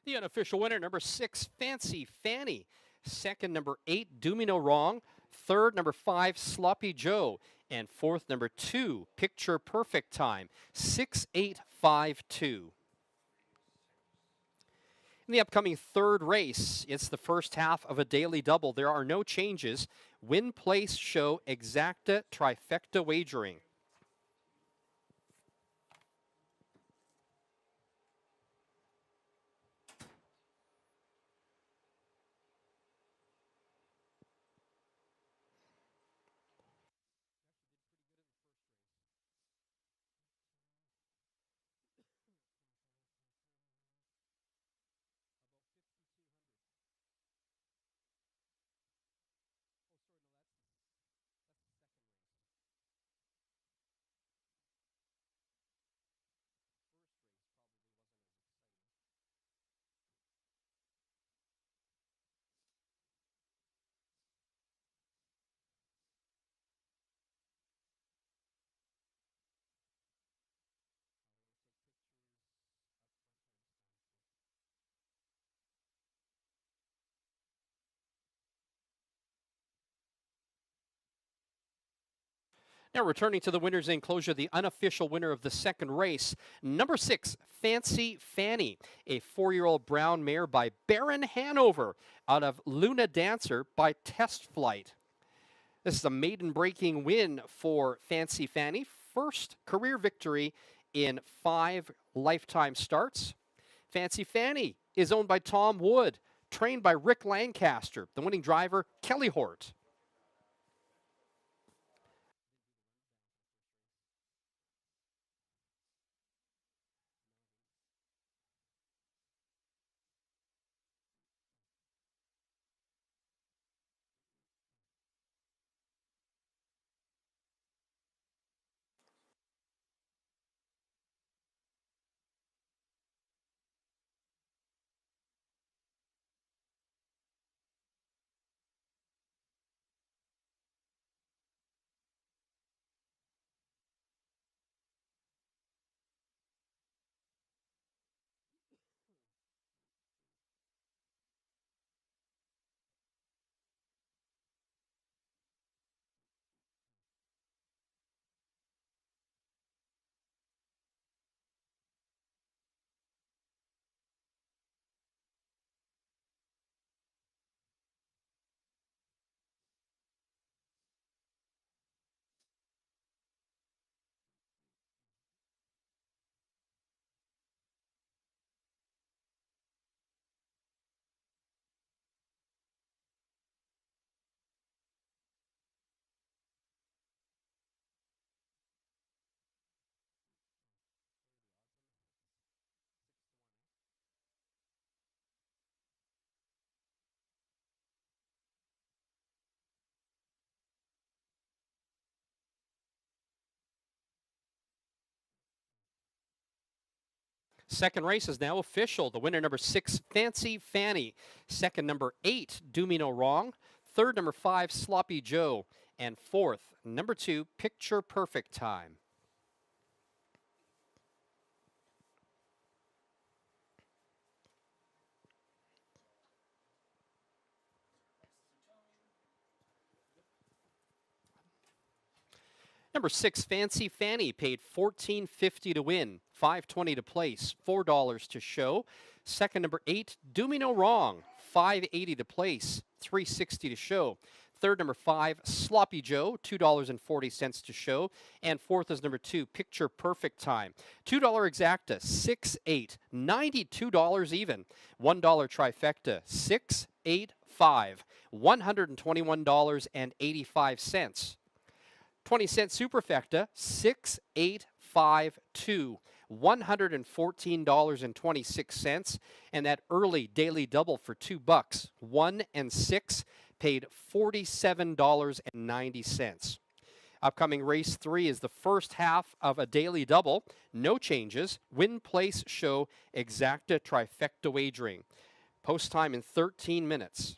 S1: The unofficial winner, number 6, Fancy Fanny. Second, number 8, Do Me No Wrong. Third, number 5, Sloppy Joe. And fourth, number 2, Picture Perfect Time. 6-8-5-2. In the upcoming third race, it's the first half of a daily double. There are no changes. Win, place, show, exacta, trifecta wagering. Now returning to the winner's enclosure, the unofficial winner of the second race, number 6, Fancy Fanny, a 4-year-old brown mare by Baron Hanover out of Luna Dancer by Test Flight. This is a maiden-breaking win for Fancy Fanny. First career victory in 5 lifetime starts. Fancy Fanny is owned by Tom Wood, trained by Rick Lancaster, the winning driver, Kelly Hort. Second race is now official. The winner, number 6, Fancy Fanny. Second, number 8, Do Me No Wrong. Third, number 5, Sloppy Joe. And fourth, number 2, Picture Perfect Time. Number 6, Fancy Fanny, paid $14.50 to win, $5.20 to place, $4 to show. Second, number 8, Do Me No Wrong, $5.80 to place, $3.60 to show. Third, number 5, Sloppy Joe, $2.40 to show. And fourth is number 2, Picture Perfect Time, $2 exacta, 6.8, $92 even. $1 trifecta, 6.85, $121.85. 20-cent superfecta, 6852, $114.26, and that early daily double for $2, 1 and 6, paid $47.90. Upcoming race 3 is the first half of a daily double, no changes, win, place, show, exacta, trifecta wagering. Post time in 13 minutes.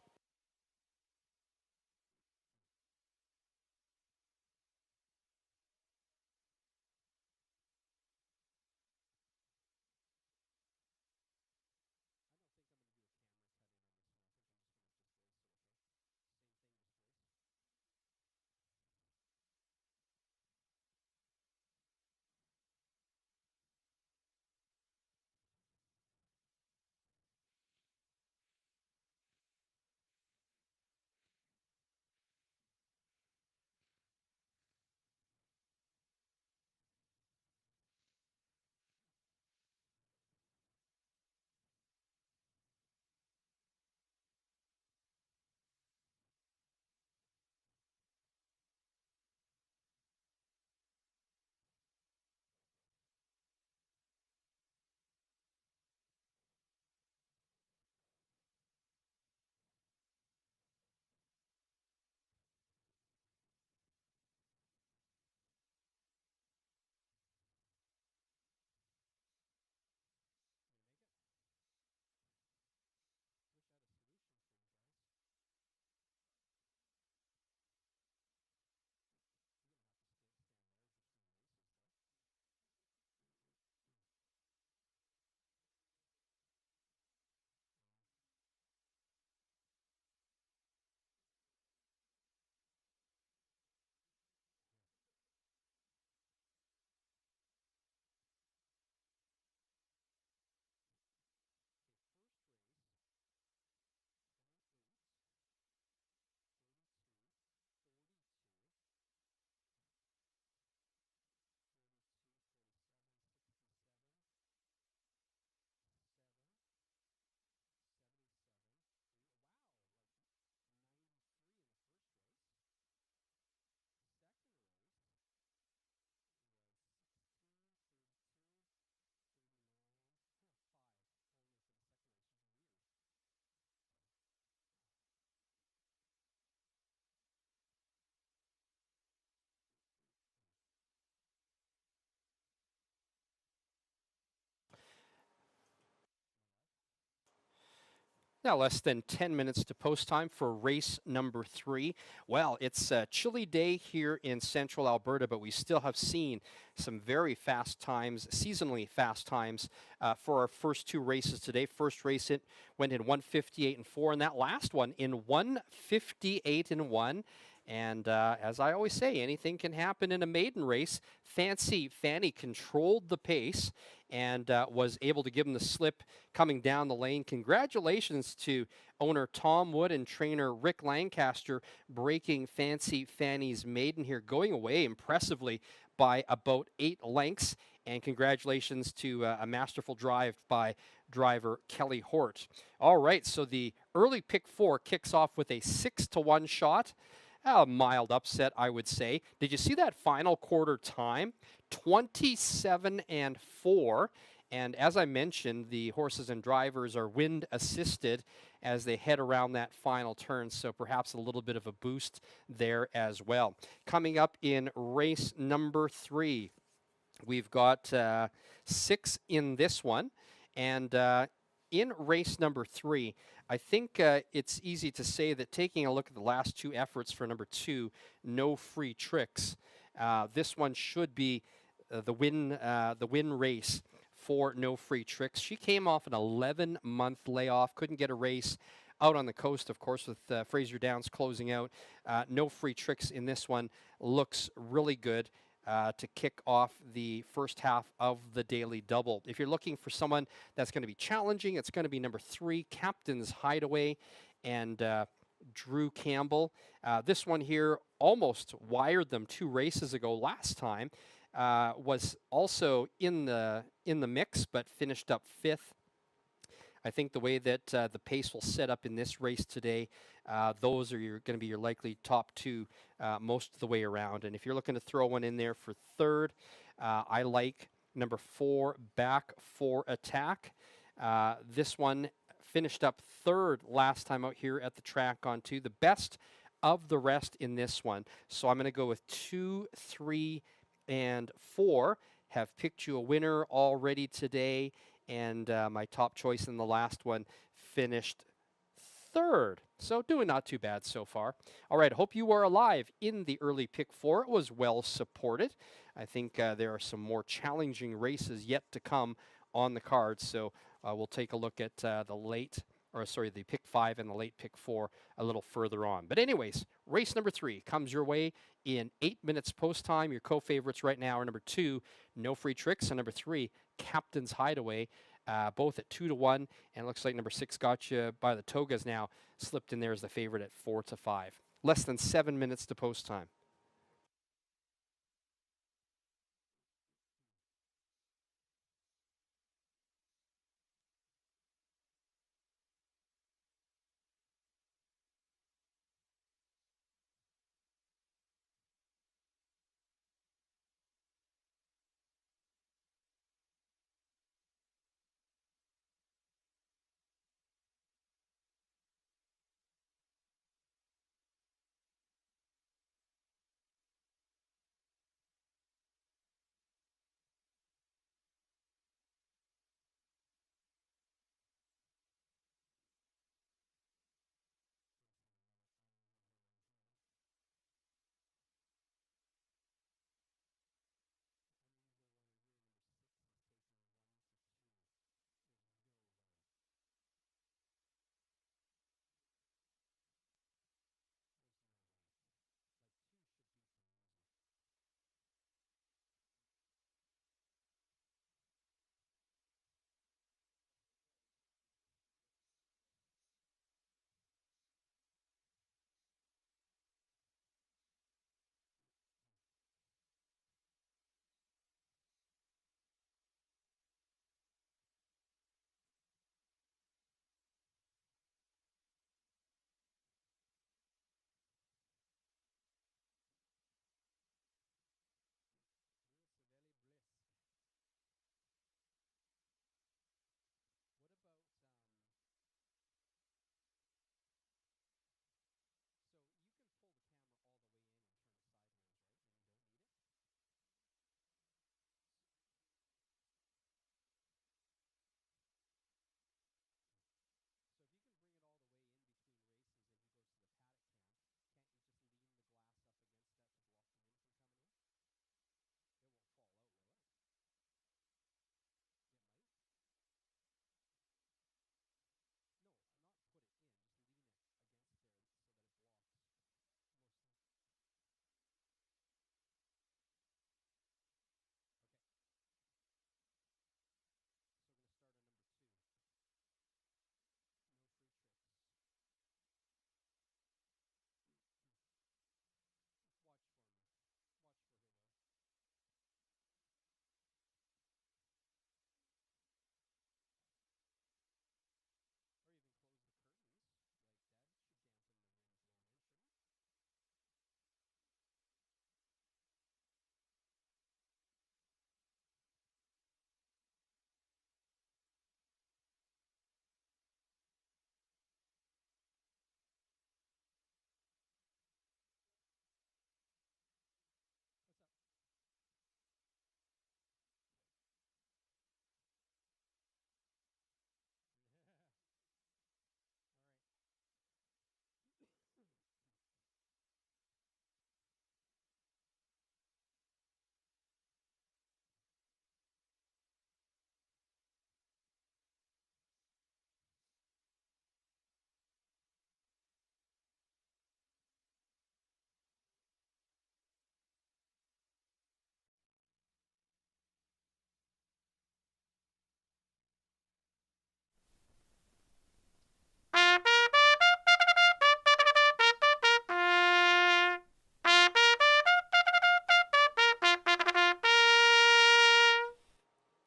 S1: Now, less than 10 minutes to post time for race number 3. Well, it's a chilly day here in central Alberta, but we still have seen some very fast times, seasonally fast times for our first 2 races today. First race it went in 1:58 and 4, and that last one in 1:58 and 1. And as I always say, anything can happen in a maiden race. Fancy Fanny controlled the pace and was able to give him the slip coming down the lane. Congratulations to owner Tom Wood and trainer Rick Lancaster breaking Fancy Fanny's maiden here, going away impressively by about 8 lengths. And congratulations to a masterful drive by driver Kelly Hort. All right, so the early pick 4 kicks off with a 6-1 shot. A mild upset, I would say. Did you see that final quarter time? 27 and 4. And as I mentioned, the horses and drivers are wind assisted as they head around that final turn. So perhaps a little bit of a boost there as well. Coming up in race number 3. We've got 6 in this one. And in race number 3, I think it's easy to say that taking a look at the last 2 efforts for number 2, No Free Tricks, this one should be the win race for No Free Tricks. She came off an 11-month layoff, couldn't get a race out on the coast, of course, with Fraser Downs closing out. No Free Tricks in this one looks really good to kick off the first half of the daily double. If you're looking for someone that's going to be challenging, it's going to be number 3, Captain's Hideaway, and Drew Campbell. This one here almost wired them 2 races ago last time. Was also in the mix, but finished up 5th. I think the way that the pace will set up in this race today, those are going to be your likely top 2 most of the way around. And if you're looking to throw one in there for 3rd, I like number 4, Back for Attack. This one finished up 3rd last time out here at the track on 2, the best of the rest in this one. So I'm going to go with 2, 3, and 4. Have picked you a winner already today, and my top choice in the last one finished 3rd. So doing not too bad so far. All right, hope you are alive in the early pick 4. It was well supported. I think there are some more challenging races yet to come on the cards, so we'll take a look at the pick 5 and the late pick 4 a little further on. But anyways, race number 3 comes your way in 8 minutes post time. Your co-favorites right now are number 2, No Free Tricks, and number 3, Captain's Hideaway, both at 2-1. And it looks like number 6, Gotcha by the Togas now, slipped in there as the favorite at 4-5. Less than 7 minutes to post time.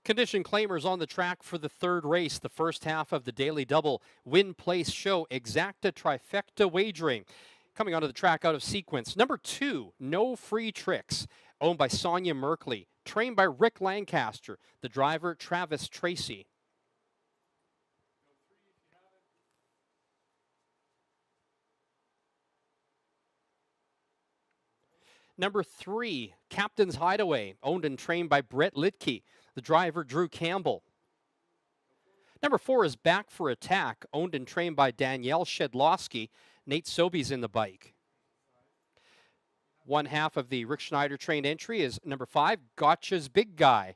S1: Condition claimers on the track for the third race, the first half of the Daily Double Win Place Show Exacta Trifecta Wagering. Coming onto the track out of sequence, number 2, No Free Tricks, owned by Sonia Merkley, trained by Rick Lancaster, the driver Travis Tracy. Number 3, Captain's Hideaway, owned and trained by Brett Litke, the driver Drew Campbell. Number 4 is Back for Attack, owned and trained by Danielle Shedlowski. Nate Sobey's in the bike. One half of the Rick Schneider trained entry is number 5, Gotcha's Big Guy,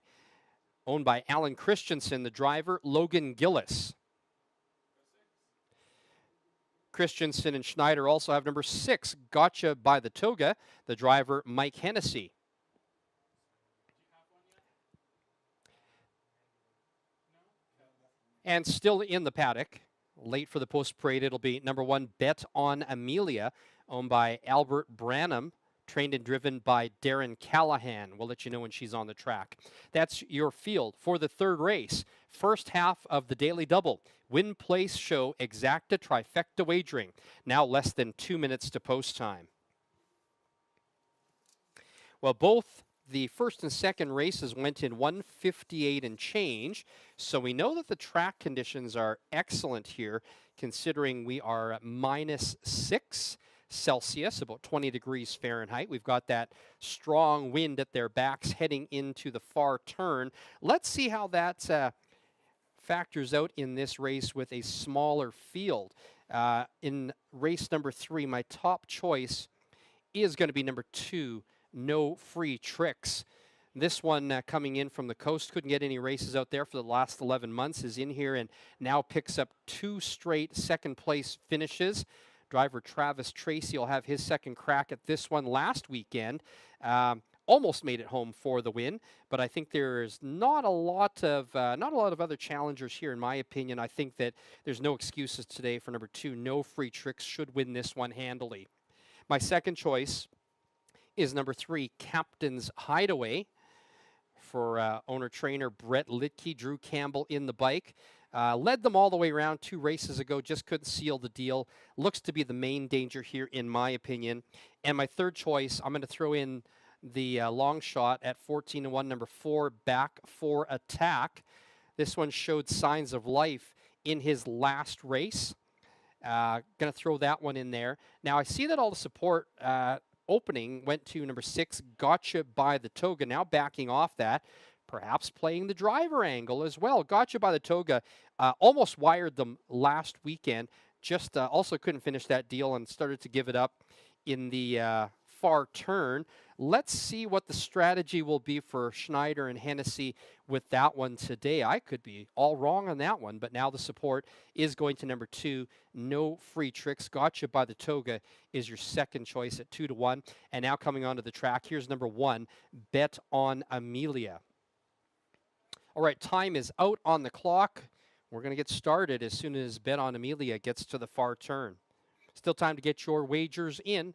S1: owned by Alan Christensen, the driver Logan Gillis. Christensen and Schneider also have number 6, Gotcha by the Toga, the driver Mike Hennessy. And still in the paddock, late for the post parade, it'll be number 1, Bet on Amelia, owned by Albert Branham, trained and driven by Darren Callahan. We'll let you know when she's on the track. That's your field for the third race. First half of the Daily Double Win Place Show Exacta Trifecta Wagering. Now less than 2 minutes to post time. Well, both the first and second races went in 158 and change, so we know that the track conditions are excellent here, considering we are at -6 Celsius, about 20 degrees Fahrenheit. We've got that strong wind at their backs heading into the far turn. Let's see how that factors out in this race with a smaller field. In race number 3, my top choice is going to be number 2, No Free Tricks. This one coming in from the coast, couldn't get any races out there for the last 11 months, is in here and now picks up 2 straight second place finishes. Driver Travis Tracy will have his second crack at this one last weekend. Almost made it home for the win, but I think there's not a lot of other challengers here, in my opinion. I think that there's no excuses today for number 2, No Free Tricks. Should win this one handily. My second choice is number 3, Captain's Hideaway, for owner-trainer Brett Litke. Drew Campbell in the bike. Led them all the way around 2 races ago, just couldn't seal the deal. Looks to be the main danger here, in my opinion. And my third choice, I'm going to throw in the long shot at 14-1, number 4, Back for Attack. This one showed signs of life in his last race. Going to throw that one in there. Now, I see that all the support opening went to number 6, Gotcha by the Toga. Now backing off that, perhaps playing the driver angle as well. Gotcha by the Toga almost wired them last weekend. Just also couldn't finish that deal and started to give it up in the far turn. Let's see what the strategy will be for Schneider and Hennessy with that one today. I could be all wrong on that one, but now the support is going to number 2, No Free Tricks. Gotcha by the Toga is your second choice at 2-1. And now coming onto the track, here's number 1, Bet on Amelia. All right, time is out on the clock. We're going to get started as soon as Bet on Amelia gets to the far turn. Still time to get your wagers in.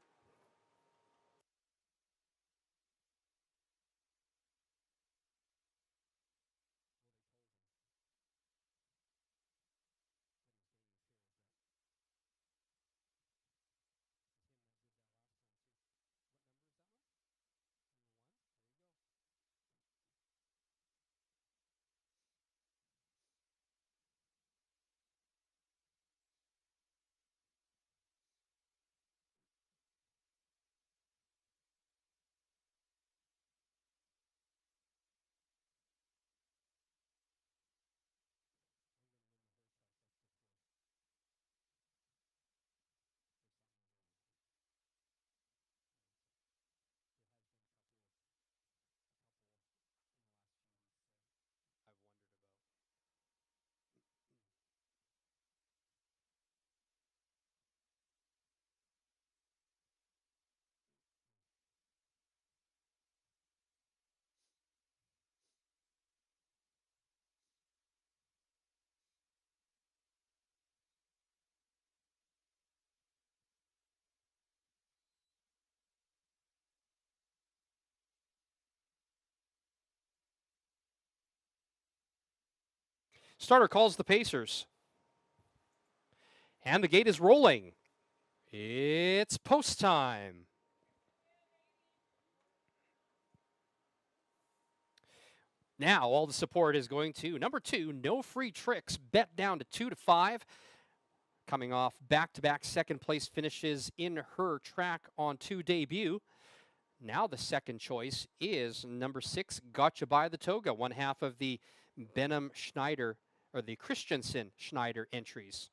S1: Starter calls the Pacers. And the gate is rolling. It's post time. Now all the support is going to number 2, No Free Tricks, bet down to 2-5. Coming off back-to-back second place finishes in her track on 2 debut. Now the second choice is number 6, Gotcha by the Toga, one half of the Benham Schneider, or the Christensen Schneider entries.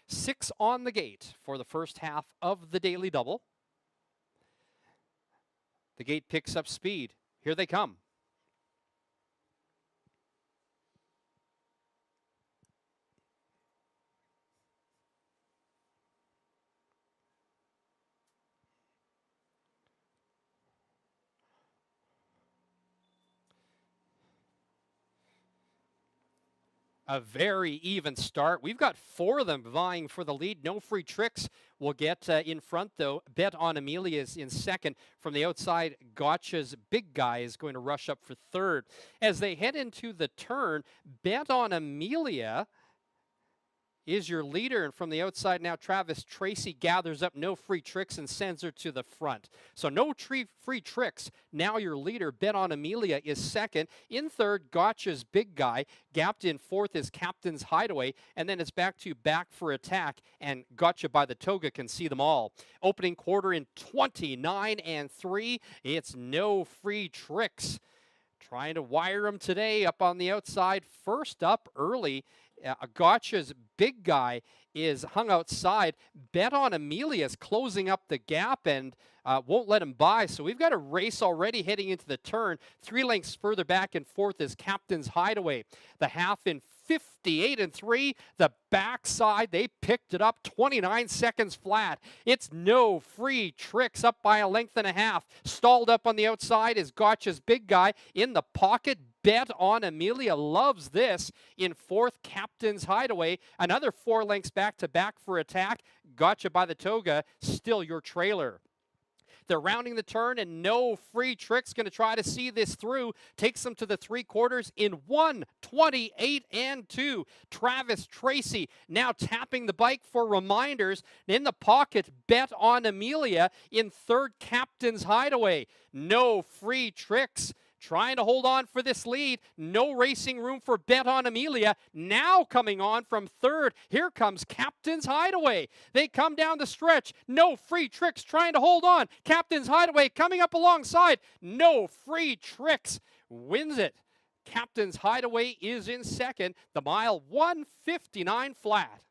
S1: 6 on the gate for the first half of the daily double. The gate picks up speed. Here they come. A very even start. We've got 4 of them vying for the lead. No Free Tricks will get in front, though. Bet on Amelia is in second. From the outside, Gotcha's Big Guy is going to rush up for third. As they head into the turn, Bet on Amelia is your leader, and from the outside now, Travis Tracy gathers up No Free Tricks and sends her to the front. So No Free Tricks, now your leader. Bet on Amelia is second. In third, Gotcha's Big Guy. Gapped in fourth is Captain's Hideaway, and then it's back for attack, and Gotcha by the Toga can see them all. Opening quarter in 29-3. It's No Free Tricks. Trying to wire them today up on the outside. First up early, Gotcha's Big Guy is hung outside. Bet on Amelia's closing up the gap and won't let him by. So we've got a race already heading into the turn. 3 lengths further back and forth is Captain's Hideaway. The half in 58-3. The backside, they picked it up 29 seconds flat. It's No Free Tricks up by a length and a half. Stalled up on the outside is Gotcha's Big Guy. In the pocket, Bet on Amelia loves this. In fourth, Captain's Hideaway. Another 4 lengths back for attack. Gotcha by the Toga, still your trailer. They're rounding the turn, and No Free Tricks going to try to see this through. Takes them to the 3/4 in 1:28-2. Travis Tracy now tapping the bike for reminders. In the pocket, Bet on Amelia. In third, Captain's Hideaway. No Free Tricks trying to hold on for this lead. No racing room for Bet on Amelia. Now coming on from third. Here comes Captain's Hideaway. They come down the stretch. No Free Tricks trying to hold on. Captain's Hideaway coming up alongside. No Free Tricks wins it. Captain's Hideaway is in second. The mile 1:59 flat.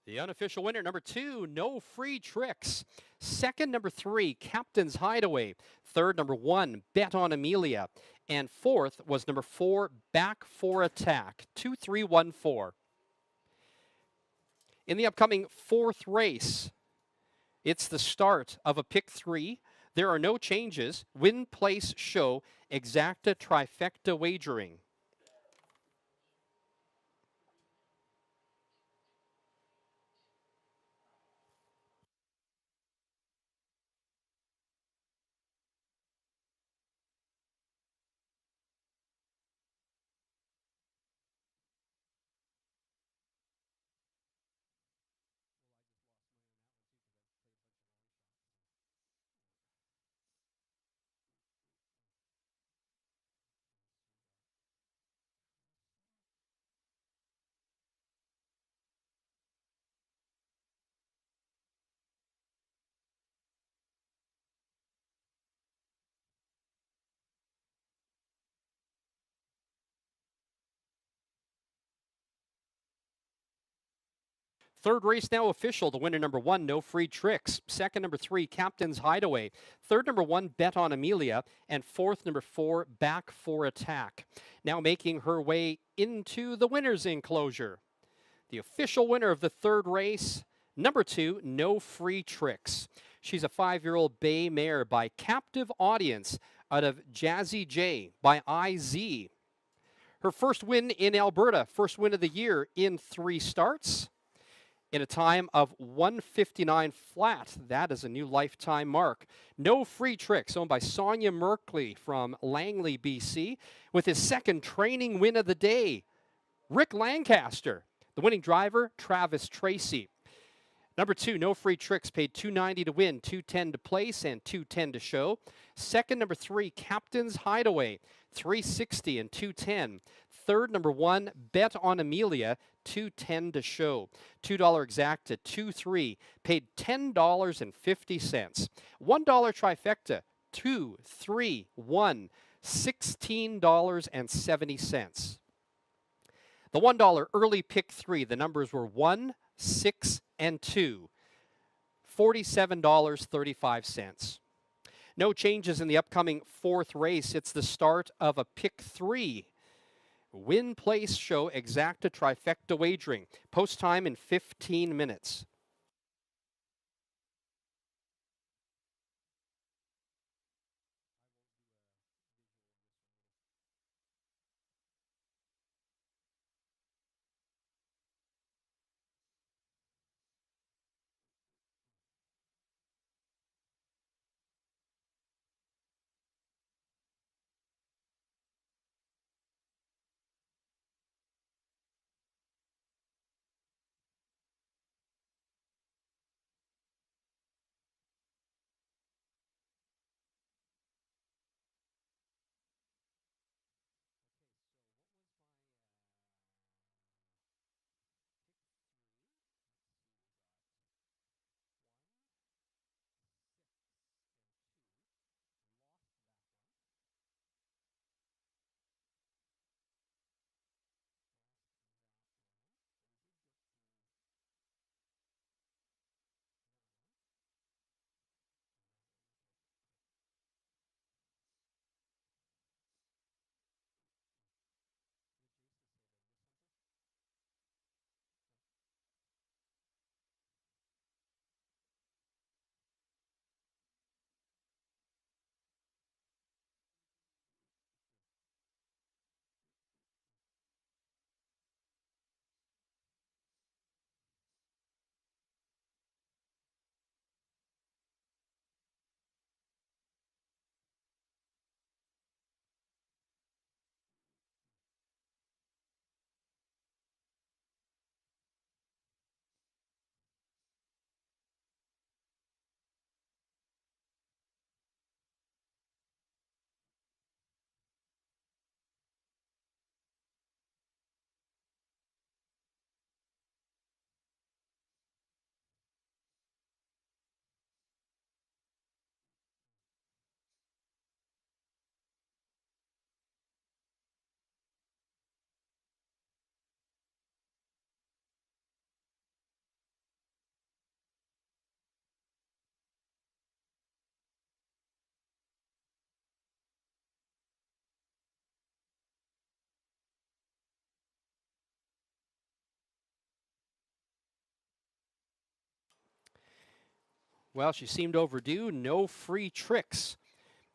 S1: The unofficial winner, number 2, No Free Tricks. Second, number 3, Captain's Hideaway. Third, number 1, Bet on Amelia. And fourth was number 4, Back for Attack, 2-3-1-4. In the upcoming fourth race, it's the start of a pick 3. There are no changes. Win, place, show, exacta trifecta wagering. Third race now official. The winner, number 1, No Free Tricks. Second, number 3, Captain's Hideaway. Third, number 1, Bet on Amelia. And fourth, number 4, Back for Attack. Now making her way into the winner's enclosure. The official winner of the third race, number 2, No Free Tricks. She's a 5-year-old bay mare by Captive Audience out of Jazzy J by IZ. Her first win in Alberta, first win of the year in 3 starts. In a time of 1:59 flat. That is a new lifetime mark. No Free Tricks, owned by Sonia Merkley from Langley, BC, with his second training win of the day. Rick Lancaster. The winning driver, Travis Tracy. Number 2, No Free Tricks, paid $2.90 to win, $2.10 to place, and $2.10 to show. Second, number 3, Captain's Hideaway, $3.60 and $2.10. Third, number 1, Bet on Amelia, $2.10 to show. $2 exacta, 2-3, paid $10.50. $1 trifecta, 2, 3, 1, $16.70. The $1 early pick 3, the numbers were 1, 6, and 2, $47.35. No changes in the upcoming fourth race. It's the start of a pick 3. Win, place, show, exacta, trifecta wagering. Post time in 15 minutes. Well, she seemed overdue. No Free Tricks.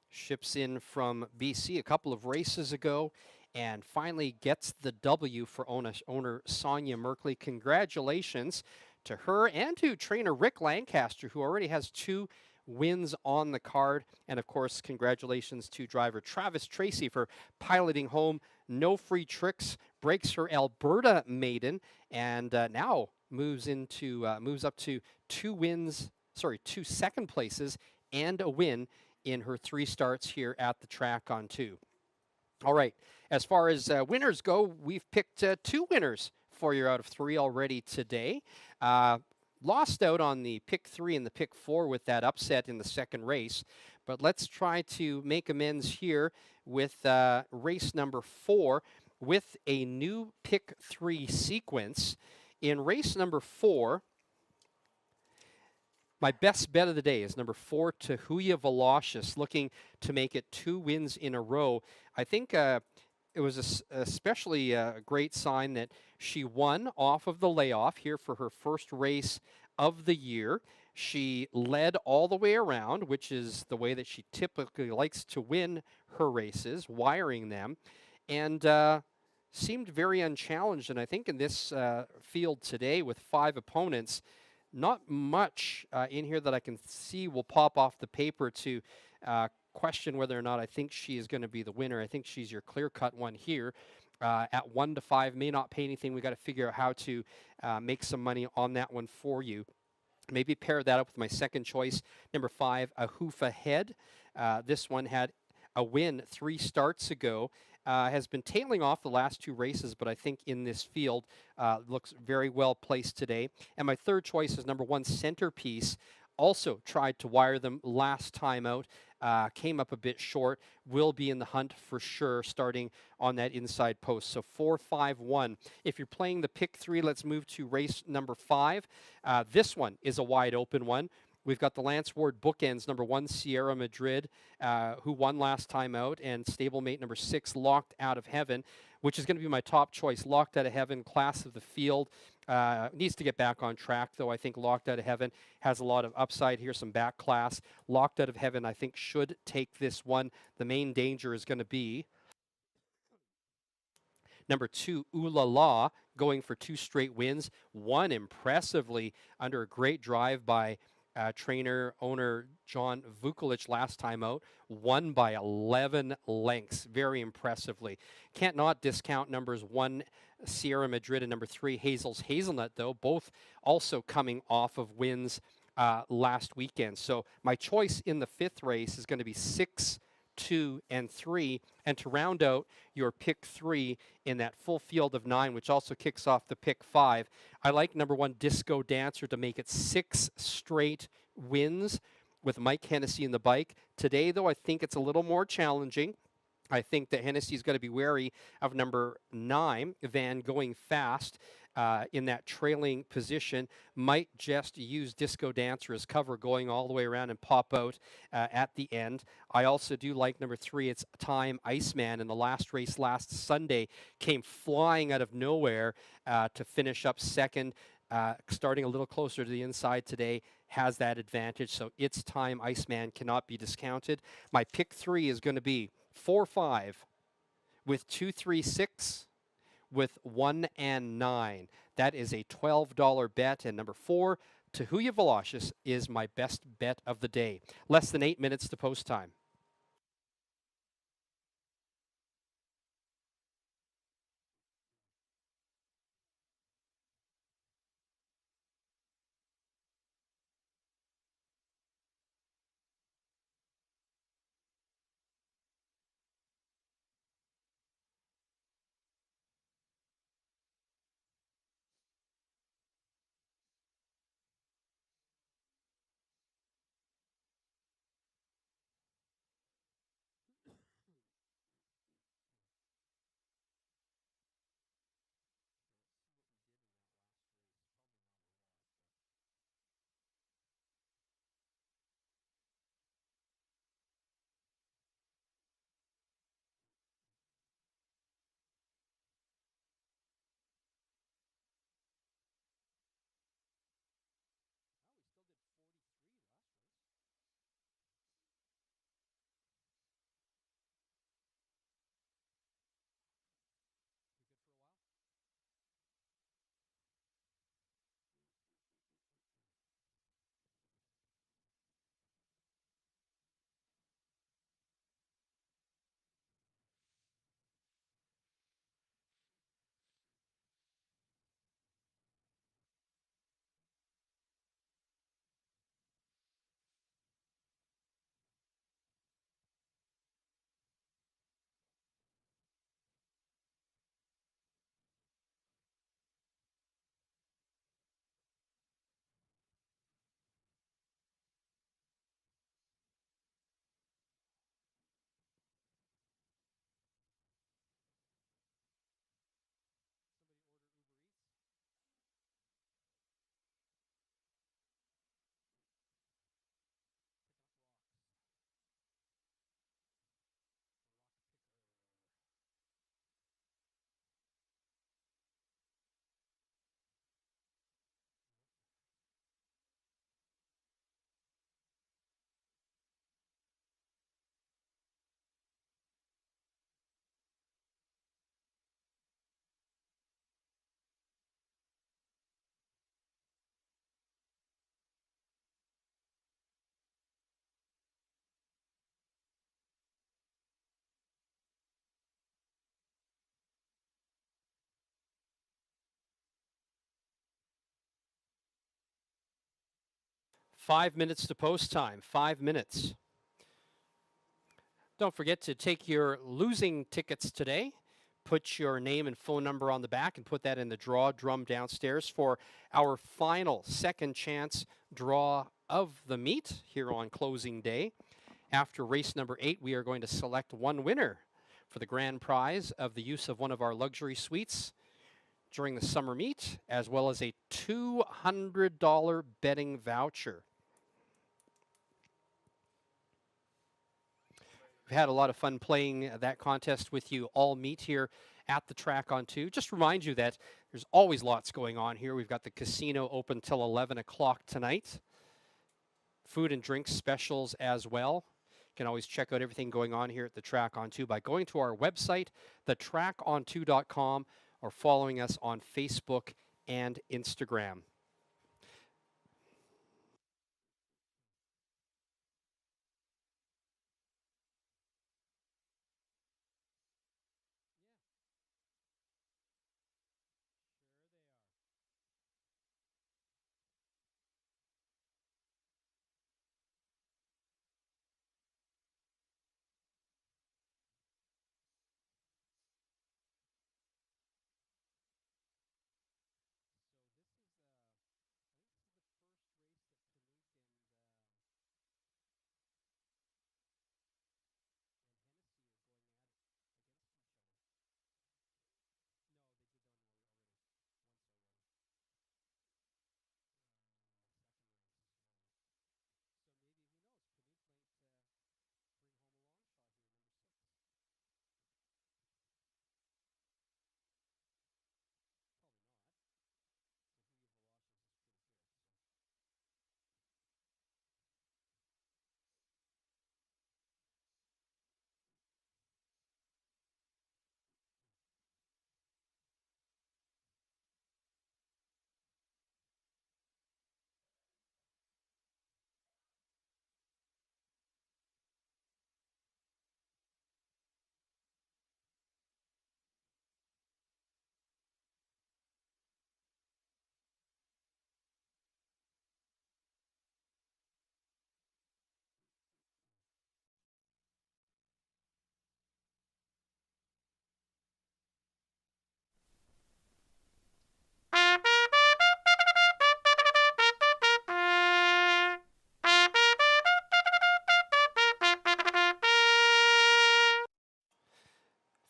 S1: Ships in from BC a couple of races ago and finally gets the W for owner Sonia Merkley. Congratulations to her and to trainer Rick Lancaster, who already has 2 wins on the card. And of course, congratulations to driver Travis Tracy for piloting home No Free Tricks, breaks her Alberta maiden, and now moves up to 2 second places and a win in her 3 starts here at the track on 2. All right, as far as winners go, we've picked 2 winners for you out of 3 already today. Lost out on the pick 3 and the pick 4 with that upset in the second race, but let's try to make amends here with race number 4 with a new pick 3 sequence. In race number 4, my best bet of the day is number 4, Tahuya Velocious, looking to make it 2 wins in a row. I think it was especially a great sign that she won off of the layoff here for her first race of the year. She led all the way around, which is the way that she typically likes to win her races, wiring them, and seemed very unchallenged. And I think in this field today with 5 opponents, not much in here that I can see will pop off the paper to question whether or not I think she is going to be the winner. I think she's your clear-cut one here. At 1 to 5, may not pay anything. We got to figure out how to make some money on that one for you. Maybe pair that up with my second choice, number 5, a hoof ahead. This one had a win 3 starts ago. Has been tailing off the last 2 races, but I think in this field looks very well placed today. And my third choice is number 1, Centerpiece. Also tried to wire them last time out, came up a bit short, will be in the hunt for sure starting on that inside post. So 4, 5, 1. If you're playing the pick 3, let's move to race number 5. This one is a wide open one. We've got the Lance Ward bookends, number 1, Sierra Madrid, who won last time out, and stablemate number 6, Locked Out of Heaven, which is going to be my top choice. Locked Out of Heaven, class of the field. Needs to get back on track, though. I think Locked Out of Heaven has a lot of upside here, some back class. Locked Out of Heaven, I think, should take this one. The main danger is going to be number 2, Ooh La La, going for 2 straight wins. One impressively under a great drive by trainer, owner John Vukolich last time out, won by 11 lengths, very impressively. Can't not discount numbers 1, Sierra Madrid, and number 3, Hazel's Hazelnut, though, both also coming off of wins last weekend. So my choice in the 5th race is going to be 6, 2, and 3. And to round out your pick 3 in that full field of 9, which also kicks off the pick 5, I like number 1, Disco Dancer, to make it 6 straight wins with Mike Hennessy in the bike. Today, though, I think it's a little more challenging. I think that Hennessy's got to be wary of number 9, Van Going Fast, in that trailing position. Might just use Disco Dancer as cover going all the way around and pop out at the end. I also do like number 3, it's Time Iceman. In the last race last Sunday, came flying out of nowhere to finish up second. Starting a little closer to the inside today, has that advantage. So It's Time Iceman cannot be discounted. My pick 3 is going to be 4, 5 with 2, 3, 6 with 1 and 9. That is a $12 bet. And number 4, Tahuya Velocious, is my best bet of the day. Less than 8 minutes to post time. 5 minutes to post time. 5 minutes. Don't forget to take your losing tickets today. Put your name and phone number on the back and put that in the draw drum downstairs for our final second chance draw of the meet here on closing day. After race number 8, we are going to select one winner for the grand prize of the use of one of our luxury suites during the summer meet, as well as a $200 betting voucher. We've had a lot of fun playing that contest with you all meet here at the track on 2. Just remind you that there's always lots going on here. We've got the casino open till 11 o'clock tonight. Food and drink specials as well. You can always check out everything going on here at the track on 2 by going to our website, thetracon2.com, or following us on Facebook and Instagram.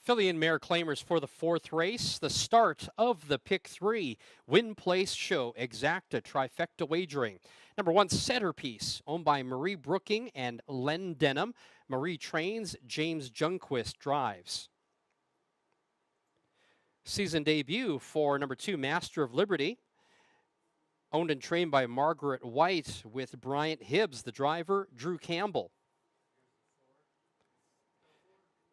S1: Filly and Mare claimers for the 4th race, the start of the Pick 3 Win Place Show Exacta Trifecta Wagering. Number 1, Centerpiece, owned by Marie Brooking and Len Denham. Marie trains, James Junquist drives. Season debut for number 2, Master of Liberty, owned and trained by Margaret White with Bryant Hibbs, the driver, Drew Campbell.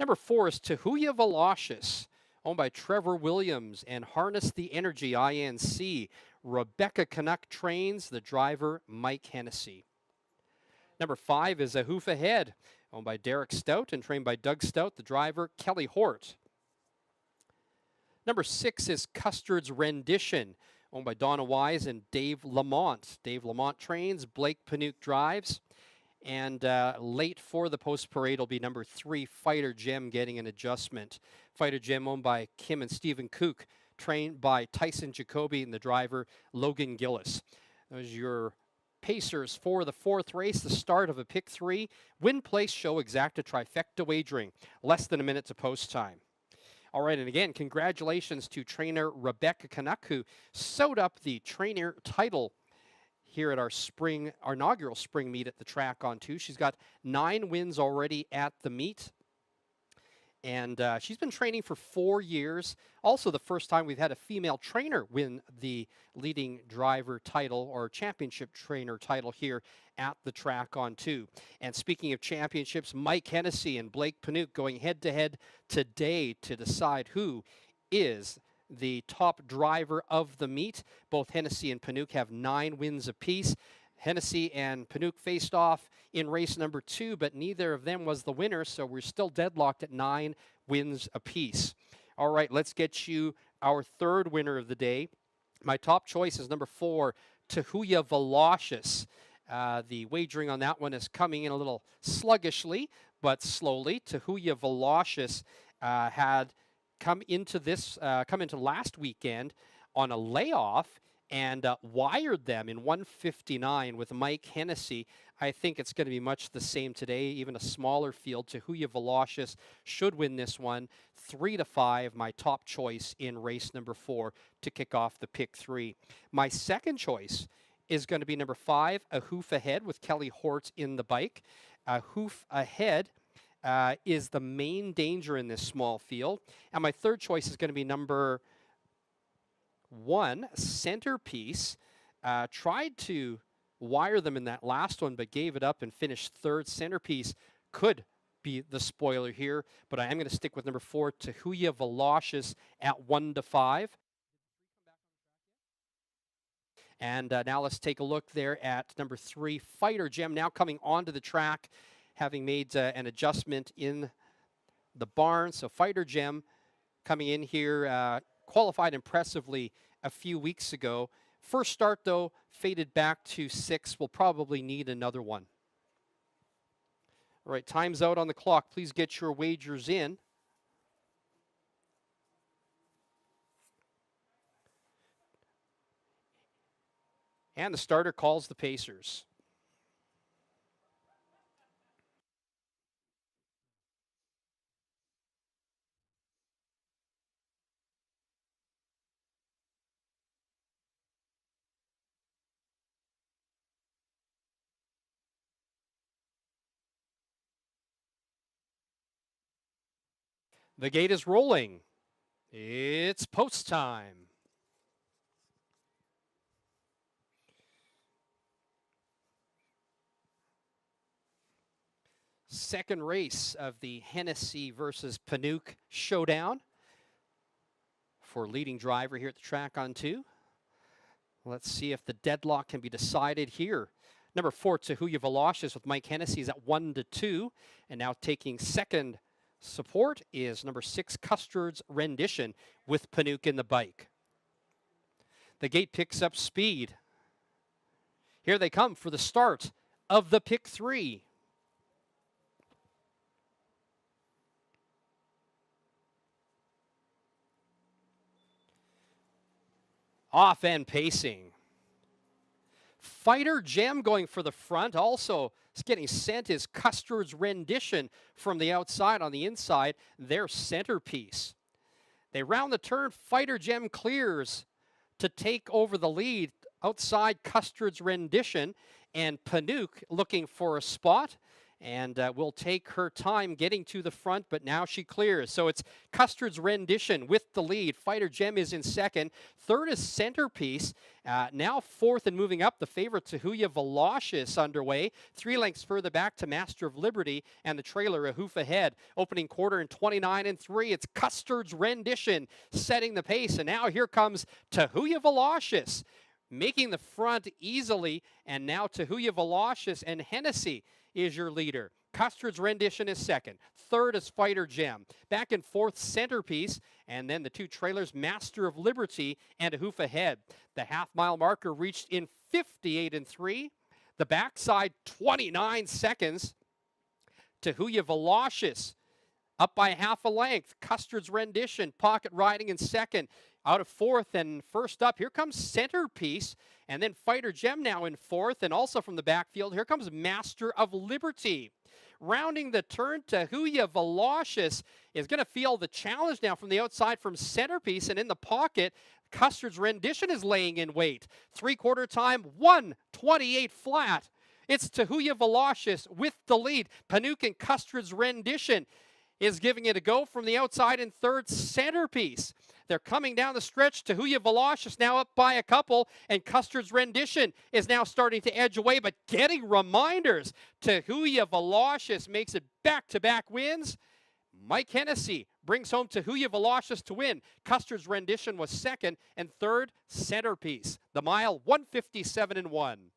S1: Number 4 is Tahuya Velocious, owned by Trevor Williams and Harness the Energy INC. Rebecca Canuck trains, the driver, Mike Hennessy. Number 5 is A Hoof Ahead, owned by Derek Stout and trained by Doug Stout, the driver, Kelly Hort. Number 6 is Custard's Rendition, owned by Donna Wise and Dave Lamont. Dave Lamont trains, Blake Panuke drives. And late for the post parade will be number 3, Fighter Gem, getting an adjustment. Fighter Gem, owned by Kim and Stephen Kook, trained by Tyson Jacoby and the driver, Logan Gillis. Those are your pacers for the 4th race, the start of a Pick 3 Win Place Show Exacta Trifecta Wagering. Less than a minute to post time. All right, and again, congratulations to trainer Rebecca Canuck, who sewed up the trainer title here at our inaugural spring meet at the track on 2. She's got 9 wins already at the meet. And she's been training for 4 years. Also the first time we've had a female trainer win the leading driver title or championship trainer title here at the track on 2. And speaking of championships, Mike Hennessy and Blake Panuke going head-to-head today to decide who is the top driver of the meet. Both Hennessy and Panuke have 9 wins apiece. Hennessy and Panuke faced off in race number 2, but neither of them was the winner, so we're still deadlocked at 9 wins apiece. All right, let's get you our 3rd winner of the day. My top choice is number 4, Tahuya Velocious. The wagering on that one is coming in a little sluggishly, but slowly. Tahuya Velocious had come into last weekend on a layoff and wired them in 159 with Mike Hennessy. I think it's going to be much the same today, even a smaller field. Tahuya Velocious should win this one 3-5, my top choice in race number 4 to kick off the pick 3. My second choice is going to be number 5, A Hoof Ahead, with Kelly Hort in the bike. A Hoof Ahead is the main danger in this small field. And my third choice is going to be number 1, Centerpiece. Tried to wire them in that last one, but gave it up and finished third. Centerpiece could be the spoiler here, but I am going to stick with number 4, Tahuya Velocious, at 1-5. And now let's take a look there at number 3, Fighter Gem, now coming onto the track, having made an adjustment in the barn. So Fighter Gem coming in here, qualified impressively a few weeks ago. First start, though, faded back to 6. We'll probably need another one. All right, time's out on the clock. Please get your wagers in. And the starter calls the Pacers. The gate is rolling. It's post time. Second race of the Hennessy versus Panook showdown for leading driver here at the track on 2. Let's see if the deadlock can be decided here. Number 4, Tahuya Velocious with Mike Hennessy is at 1-2. And now taking second support is number 6, Custard's Rendition with Panook in the bike. The gate picks up speed. Here they come for the start of the pick 3. Off end pacing. Fighter Gem going for the front. Also getting sent is Custard's Rendition from the outside. On the inside, their Centerpiece. They round the turn. Fighter Gem clears to take over the lead. Outside, Custard's Rendition, and Panook looking for a spot. And will take her time getting to the front, but now she clears. So it's Custard's Rendition with the lead. Fighter Gem is in second. Third is Centerpiece. Now fourth and moving up, the favorite Tahuya Velocious underway. 3 lengths further back to Master of Liberty and the trailer A Hoof Ahead. Opening quarter in 29-3. It's Custard's Rendition setting the pace. And now here comes Tahuya Velocious, making the front easily. And now Tahuya Velocious and Hennessy is your leader. Custard's Rendition is second. Third is Fighter Gem. Back in fourth, Centerpiece. And then the 2 trailers, Master of Liberty and A Hoof Ahead. The half-mile marker reached in 58-3. The backside, 29 seconds. Tahuya Velocious up by half a length. Custard's Rendition, pocket riding in second. Out of fourth, and first up, here comes Centerpiece, and then Fighter Gem now in fourth, and also from the backfield, here comes Master of Liberty. Rounding the turn, Tahuya Velocious is going to feel the challenge now from the outside from Centerpiece, and in the pocket, Custard's Rendition is laying in wait. 3/4 time, 1:28 flat. It's Tahuya Velocious with the lead. Panook and Custard's Rendition is giving it a go from the outside in third, Centerpiece. They're coming down the stretch. Tahuya Velocious now up by a couple, and Custard's Rendition is now starting to edge away, but getting reminders. Tahuya Velocious makes it back-to-back wins. Mike Hennessy brings home Tahuya Velocious to win. Custard's Rendition was second, and third, Centerpiece. The mile, 1:57-1.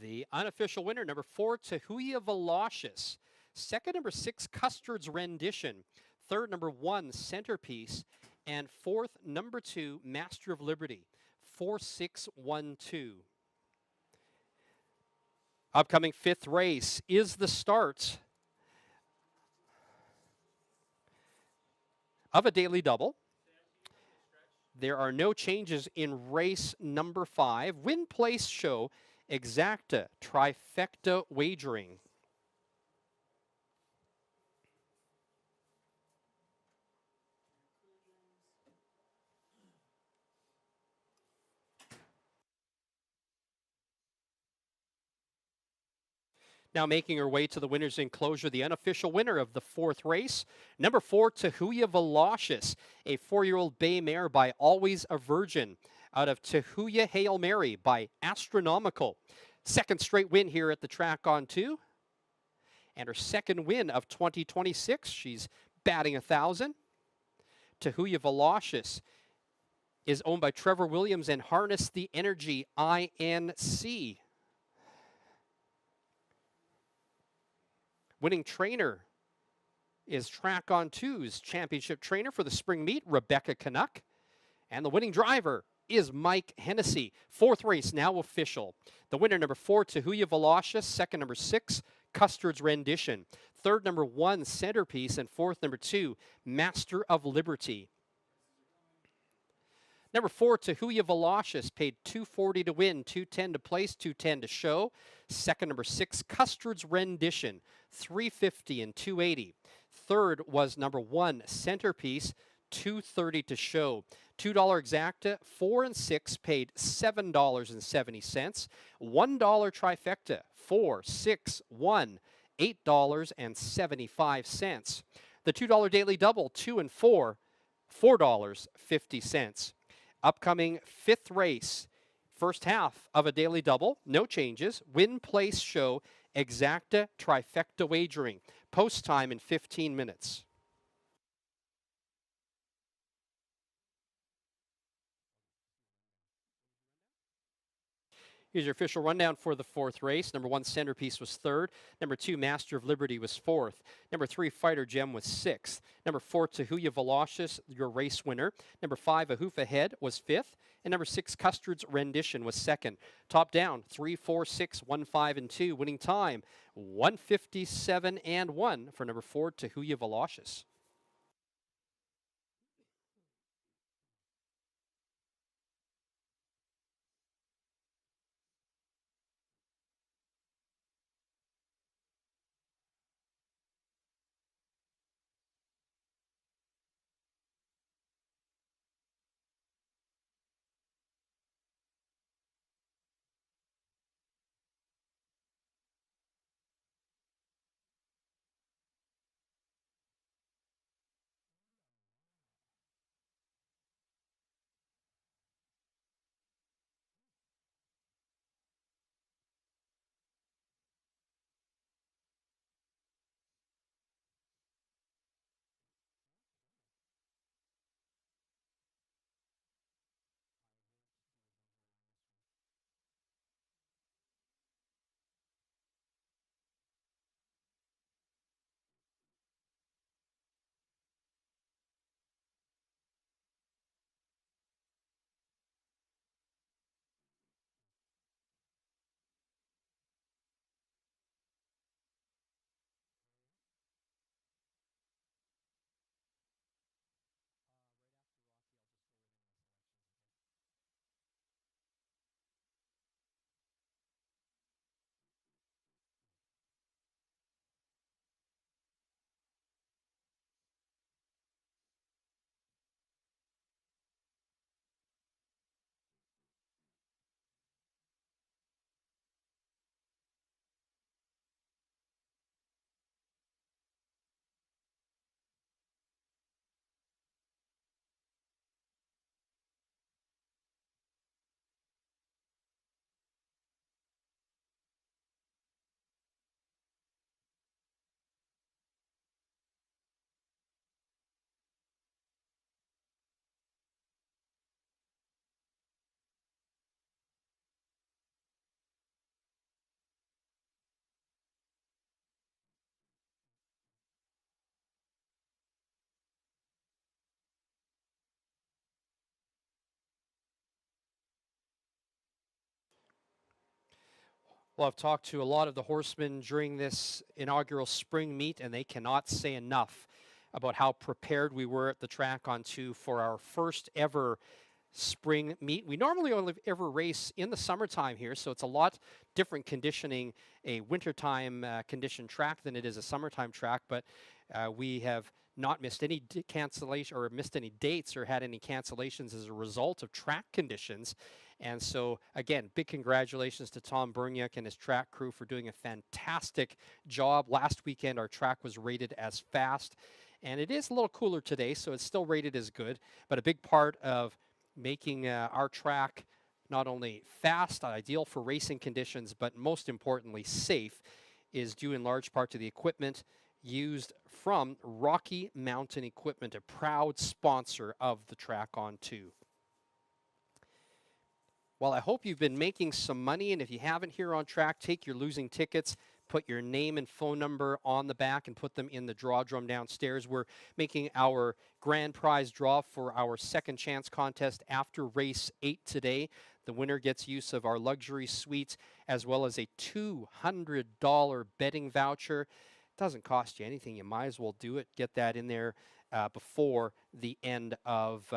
S1: The unofficial winner, number 4, Tahuya Velocious. Second, number 6, Custard's Rendition. Third, number 1, Centerpiece. And fourth, number 2, Master of Liberty. 4612. Upcoming fifth race is the start of a daily double. There are no changes in race number 5. Win place show, exacta, trifecta wagering. Now making her way to the winner's enclosure, the unofficial winner of the fourth race, number 4, Tahuya Velocious, a 4-year-old bay mare by Always a Virgin, out of Tahuya Hail Mary by Astronomical. Second straight win here at the track on 2. And her second win of 2026. She's batting 1,000. Tahuya Velocious is owned by Trevor Williams and Harness the Energy INC. Winning trainer is Track on 2's championship trainer for the spring meet, Rebecca Canuck. And the winning driver is Mike Hennessy. Fourth race now official. The winner, number 4, Tahuya Velocious. Second, number 6, Custard's Rendition. Third, number 1, Centerpiece. And fourth, number 2, Master of Liberty. Number 4, Tahuya Velocious, paid $240 to win, $210 to place, $210 to show. Second, number 6, Custard's Rendition, $350 and $280. Third was number 1, Centerpiece, $230 to show. $2 exacta, 4 and 6 paid $7.70. $1 trifecta, 4, 6, 1, $8.75. The $2 daily double, 2 and 4, $4.50. Upcoming fifth race, first half of a daily double, no changes. Win place show, exacta trifecta wagering. Post time in 15 minutes. Here's your official rundown for the fourth race. Number 1, Centerpiece was third. Number 2, Master of Liberty was fourth. Number 3, Fighter Gem was sixth. Number 4, Tahuya Velocious, your race winner. Number 5, A Hoof Ahead was fifth. And number 6, Custard's Rendition was second. Top down, 3, 4, 6, 1, 5, and 2. Winning time, 157 and 1 for number 4, Tahuya Velocious. Well, I've talked to a lot of the horsemen during this inaugural spring meet, and they cannot say enough about how prepared we were at the track on two for our first ever spring meet. We normally only ever race in the summertime here, so it's a lot different conditioning a wintertime conditioned track than it is a summertime track. But we have not missed any cancellation or missed any dates or had any cancellations as a result of track conditions. And so, again, big congratulations to Tom Berniak and his track crew for doing a fantastic job. Last weekend, our track was rated as fast, and it is a little cooler today, so it's still rated as good. But a big part of making our track not only fast, ideal for racing conditions, but most importantly, safe, is due in large part to the equipment used from Rocky Mountain Equipment, a proud sponsor of the Track on 2. Well, I hope you've been making some money, and if you haven't here on track, take your losing tickets, put your name and phone number on the back, and put them in the draw drum downstairs. We're making our grand prize draw for our second chance contest after race 8 today. The winner gets use of our luxury suites as well as a $200 betting voucher. It doesn't cost you anything. You might as well do it. Get that in there before the end of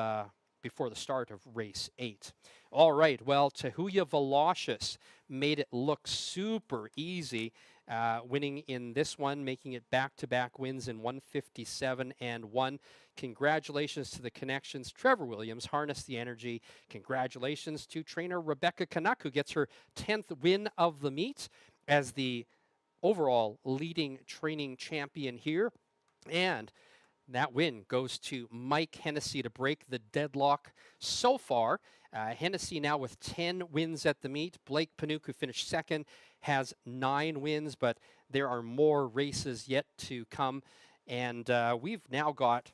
S1: before the start of race 8. All right, well, Tahuya Velocious made it look super easy, winning in this one, making it back-to-back wins in 157 and 1. Congratulations to the connections. Trevor Williams, Harness the Energy. Congratulations to trainer Rebecca Canuck, who gets her 10th win of the meet as the overall leading training champion here. And that win goes to Mike Hennessy to break the deadlock so far. Hennessy now with 10 wins at the meet. Blake Panouk, who finished second, has 9 wins, but there are more races yet to come. And we've now got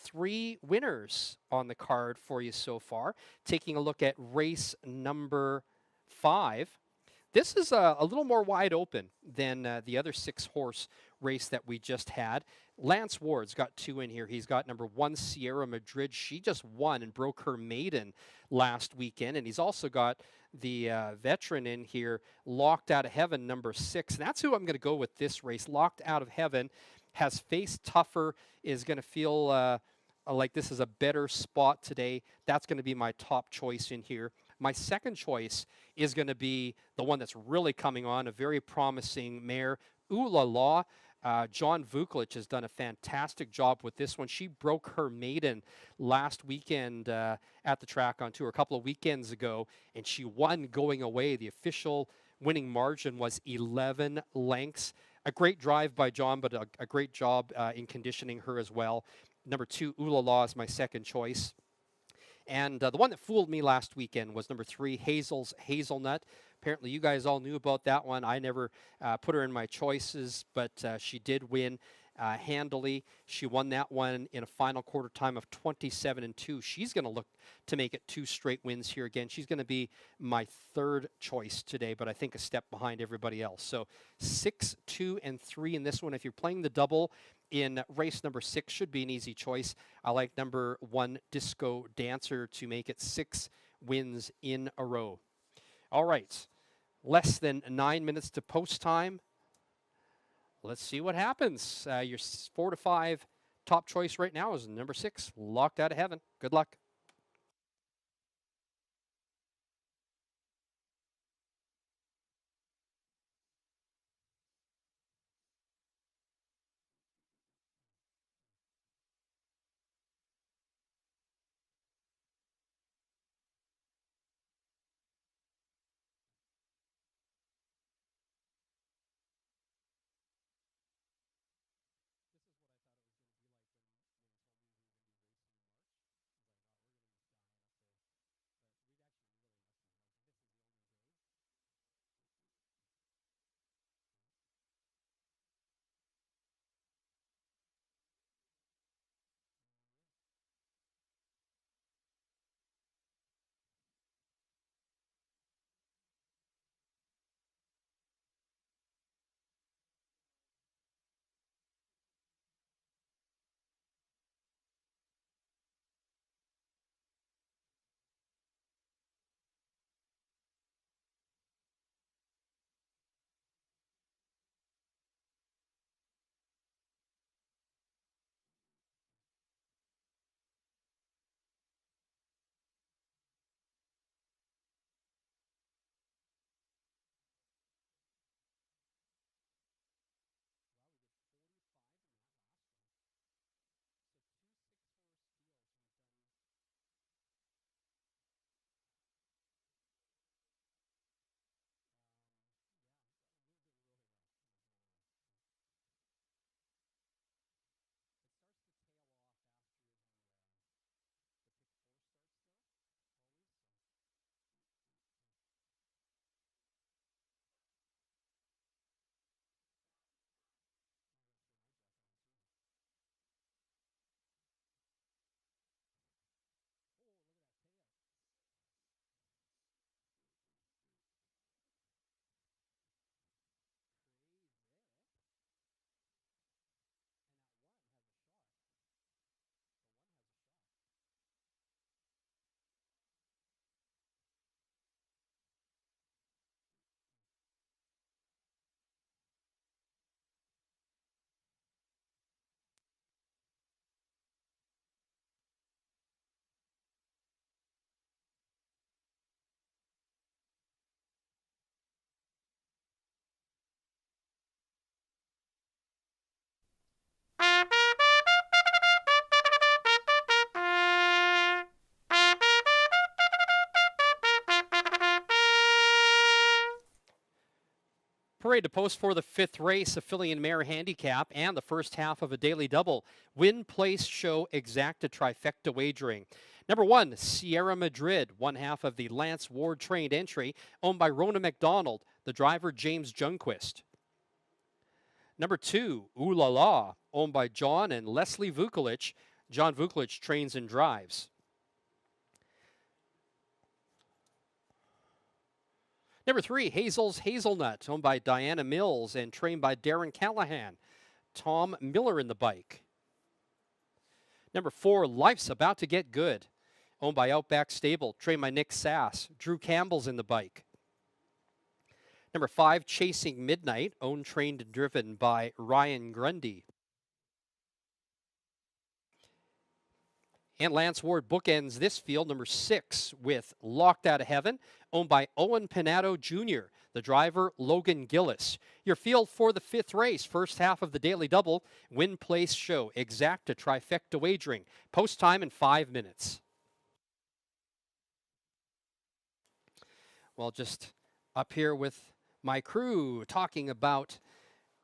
S1: 3 winners on the card for you so far. Taking a look at race number 5. This is a little more wide open than the other 6-horse race that we just had. Lance Ward's got 2 in here. He's got number 1, Sierra Madrid. She just won and broke her maiden last weekend. And he's also got the veteran in here, Locked Out of Heaven, number 6. And that's who I'm going to go with this race. Locked Out of Heaven has faced tougher, is going to feel like this is a better spot today. That's going to be my top choice in here. My second choice is going to be the one that's really coming on, a very promising mare, Ooh La La. John Vuklich has done a fantastic job with this one. She broke her maiden last weekend at the track on tour a couple of weekends ago, and she won going away. The official winning margin was 11 lengths. A great drive by John, but a great job in conditioning her as well. Number 2, Ooh La La is my second choice. And the one that fooled me last weekend was number 3, Hazel's Hazelnut. Apparently, you guys all knew about that one. I never put her in my choices, but she did win handily. She won that one in a final quarter time of 27 and 2. She's going to look to make it 2 straight wins here again. She's going to be my third choice today, but I think a step behind everybody else. So 6, 2, and 3 in this one. If you're playing the double in race number 6, should be an easy choice. I like number 1, Disco Dancer, to make it 6 wins in a row. All right, less than 9 minutes to post time. Let's see what happens. Your 4 to 5 top choice right now is number 6, Locked Out of Heaven. Good luck. Parade to post for the fifth race, a filly and mare handicap, and the first half of a daily double. Win, place, show, exacta trifecta wagering. Number 1, Sierra Madrid, one half of the Lance Ward trained entry, owned by Rona McDonald, the driver James Junquist. Number 2, Ooh La La, owned by John and Leslie Vukolich. John Vukolich trains and drives. Number 3, Hazel's Hazelnut, owned by Diana Mills and trained by Darren Callahan. Tom Miller in the bike. Number 4, Life's About to Get Good, owned by Outback Stable, trained by Nick Sass. Drew Campbell's in the bike. Number 5, Chasing Midnight, owned, trained, and driven by Ryan Grundy. And Lance Ward bookends this field, number 6, with Locked Out of Heaven, owned by Owen Pinato Jr., the driver Logan Gillis. Your field for the fifth race, first half of the daily double, win, place, show, exacta trifecta wagering. Post time in 5 minutes. Well, just up here with my crew talking about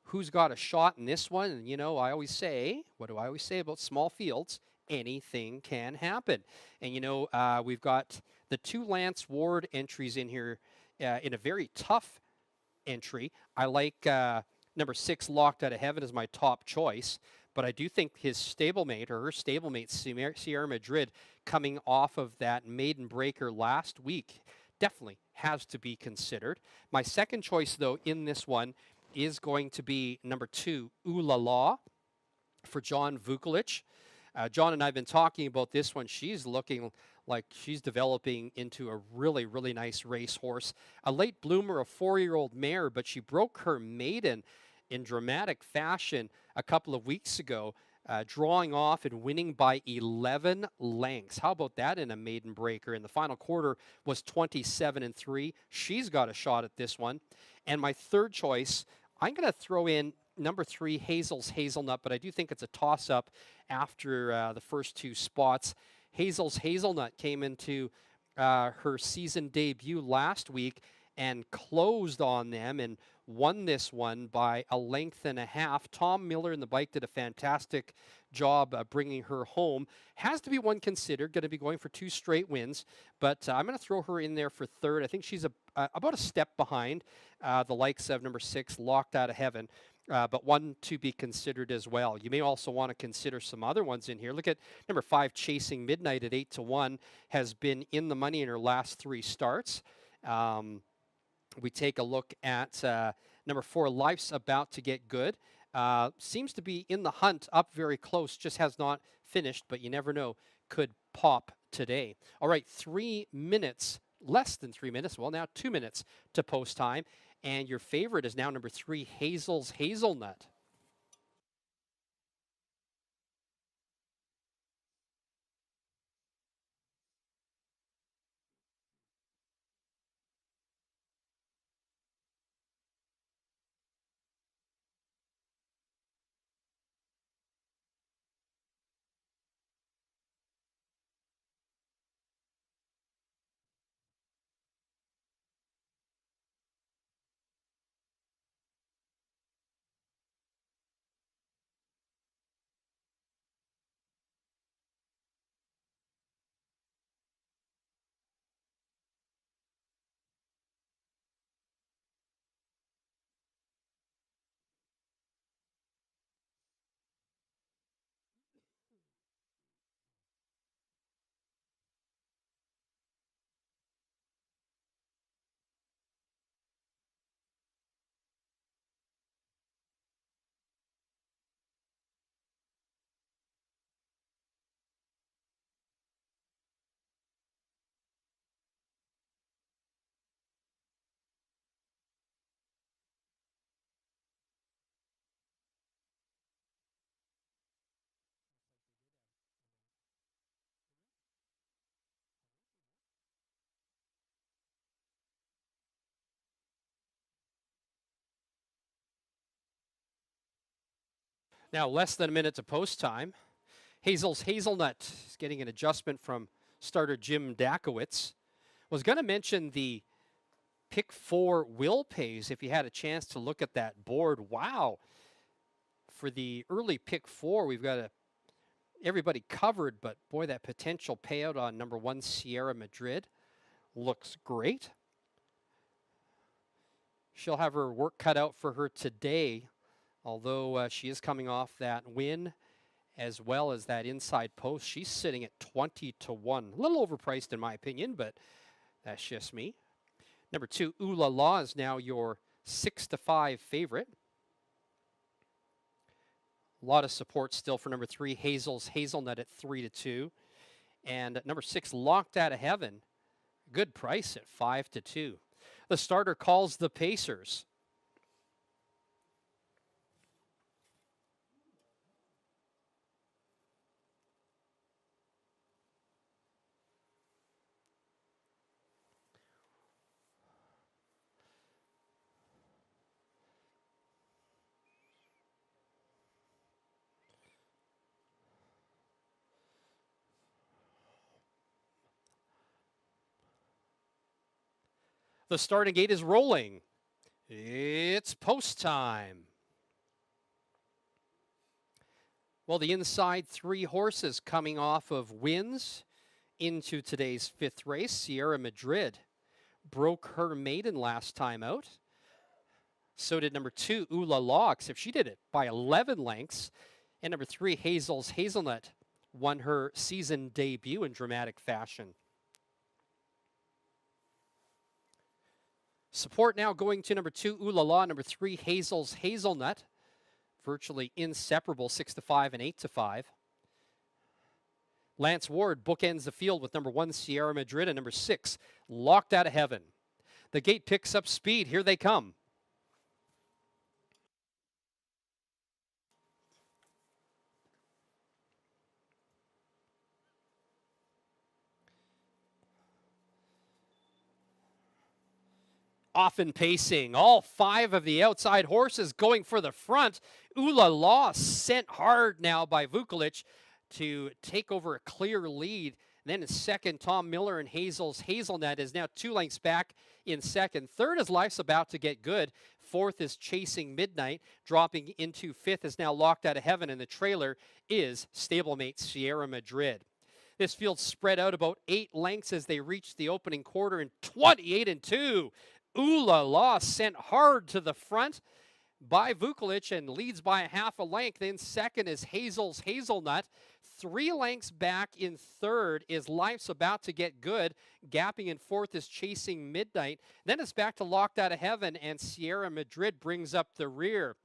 S1: who's got a shot in this one. And, you know, I always say, what do I always say about small fields? Anything can happen. And, you know, we've got the 2 Lance Ward entries in here in a very tough entry. I like number 6, Locked Out of Heaven, as my top choice. But I do think his stablemate, or her stablemate, Sierra Madrid, coming off of that maiden breaker last week, definitely has to be considered. My second choice, though, in this one is going to be number 2, Ooh La La, for John Vukolich. John and I have been talking about this one. She's looking like she's developing into a really, really nice racehorse. A late bloomer, a 4-year-old mare, but she broke her maiden in dramatic fashion a couple of weeks ago, drawing off and winning by 11 lengths. How about that in a maiden breaker? And the final quarter was 27-3. She's got a shot at this one. And my third choice, I'm going to throw in number 3, Hazel's Hazelnut, but I do think it's a toss-up after the first 2 spots. Hazel's Hazelnut came into her season debut last week and closed on them and won this one by a length and a half. Tom Miller in the bike did a fantastic job bringing her home. Has to be one considered, going to be going for 2 straight wins, but I'm going to throw her in there for third. I think she's about a step behind the likes of number 6, Locked Out of Heaven. But one to be considered as well. You may also want to consider some other ones in here. Look at number 5, Chasing Midnight at 8-1, has been in the money in her last 3 starts. We take a look at number 4, Life's About to Get Good. Seems to be in the hunt, up very close, just has not finished, but you never know, could pop today. All right, 3 minutes, less than 3 minutes, well, now 2 minutes to post time. And your favorite is now number 3, Hazel's Hazelnut. Now less than a minute to post time. Hazel's Hazelnut is getting an adjustment from starter Jim Dakowitz. Was going to mention the Pick 4 will pays. If you had a chance to look at that board, wow. For the early pick 4, we've got everybody covered, but boy, that potential payout on number 1, Sierra Madrid, looks great. She'll have her work cut out for her today, although she is coming off that win as well as that inside post. She's sitting at 20-1. A little overpriced in my opinion, but that's just me. Number 2, Ooh La La is now your 6-5 favorite. A lot of support still for number 3, Hazel's Hazelnut at 3-2. And number 6, Locked Out of Heaven, good price at 5-2. The starter calls the Pacers. The starting gate is rolling. It's post time. Well, the inside 3 horses coming off of wins into today's 5th race. Sierra Madrid broke her maiden last time out. So did number 2, Ooh La La, except she did it by 11 lengths. And number 3, Hazel's Hazelnut, won her season debut in dramatic fashion. Support now going to number 2, Ooh La La, number 3, Hazel's Hazelnut. Virtually inseparable, 6-5 and 8-5. Lance Ward bookends the field with number 1, Sierra Madrid, and number 6, Locked Out of Heaven. The gate picks up speed. Here they come. Often pacing, all 5 of the outside horses going for the front. Ooh La La sent hard now by Vukovic to take over a clear lead. And then in second, Tom Miller and Hazel's Hazelnut is now 2 lengths back in second. Third is Life's About to Get Good. Fourth is Chasing Midnight. Dropping into 5th is now Locked Out of Heaven, and the trailer is stablemate Sierra Madrid. This field spread out about 8 lengths as they reached the opening quarter in 28-2. Ooh La La sent hard to the front by Vukovic and leads by a half a length. In second is Hazel's Hazelnut. 3 lengths back in third is Life's About to Get Good. Gapping in fourth is Chasing Midnight. Then it's back to Locked Out of Heaven, and Sierra Madrid brings up the rear.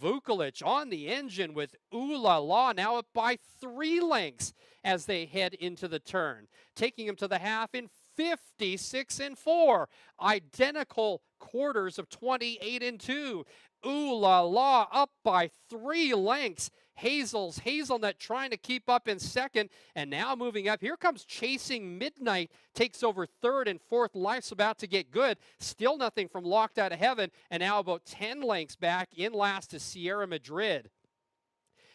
S1: Vukovic on the engine with Ooh La La, now up by 3 lengths as they head into the turn. Taking him to the half in 56-4. Identical quarters of 28-2. Ooh La La up by 3 lengths. Hazel's Hazelnut trying to keep up in second, and now moving up. Here comes Chasing Midnight, takes over third, and fourth, Life's About to Get Good. Still nothing from Locked Out of Heaven, and now about 10 lengths back. In last is Sierra Madrid.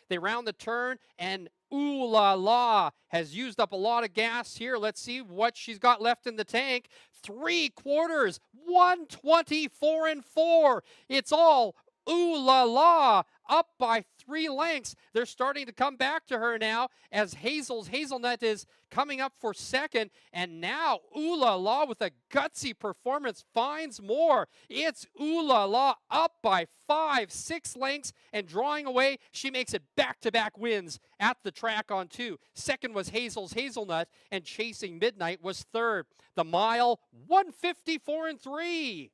S1: They round the turn, and Ooh La La has used up a lot of gas here. Let's see what she's got left in the tank. 3 quarters, 124-4. It's all Ooh La La up by 3 lengths. They're starting to come back to her now as Hazel's Hazelnut is coming up for second. And now Ooh La La with a gutsy performance finds more. It's Ooh La La up by 5-6 lengths and drawing away. She makes it back-to-back wins at the track on 2. Second was Hazel's Hazelnut, and Chasing Midnight was third. The mile, 154-3.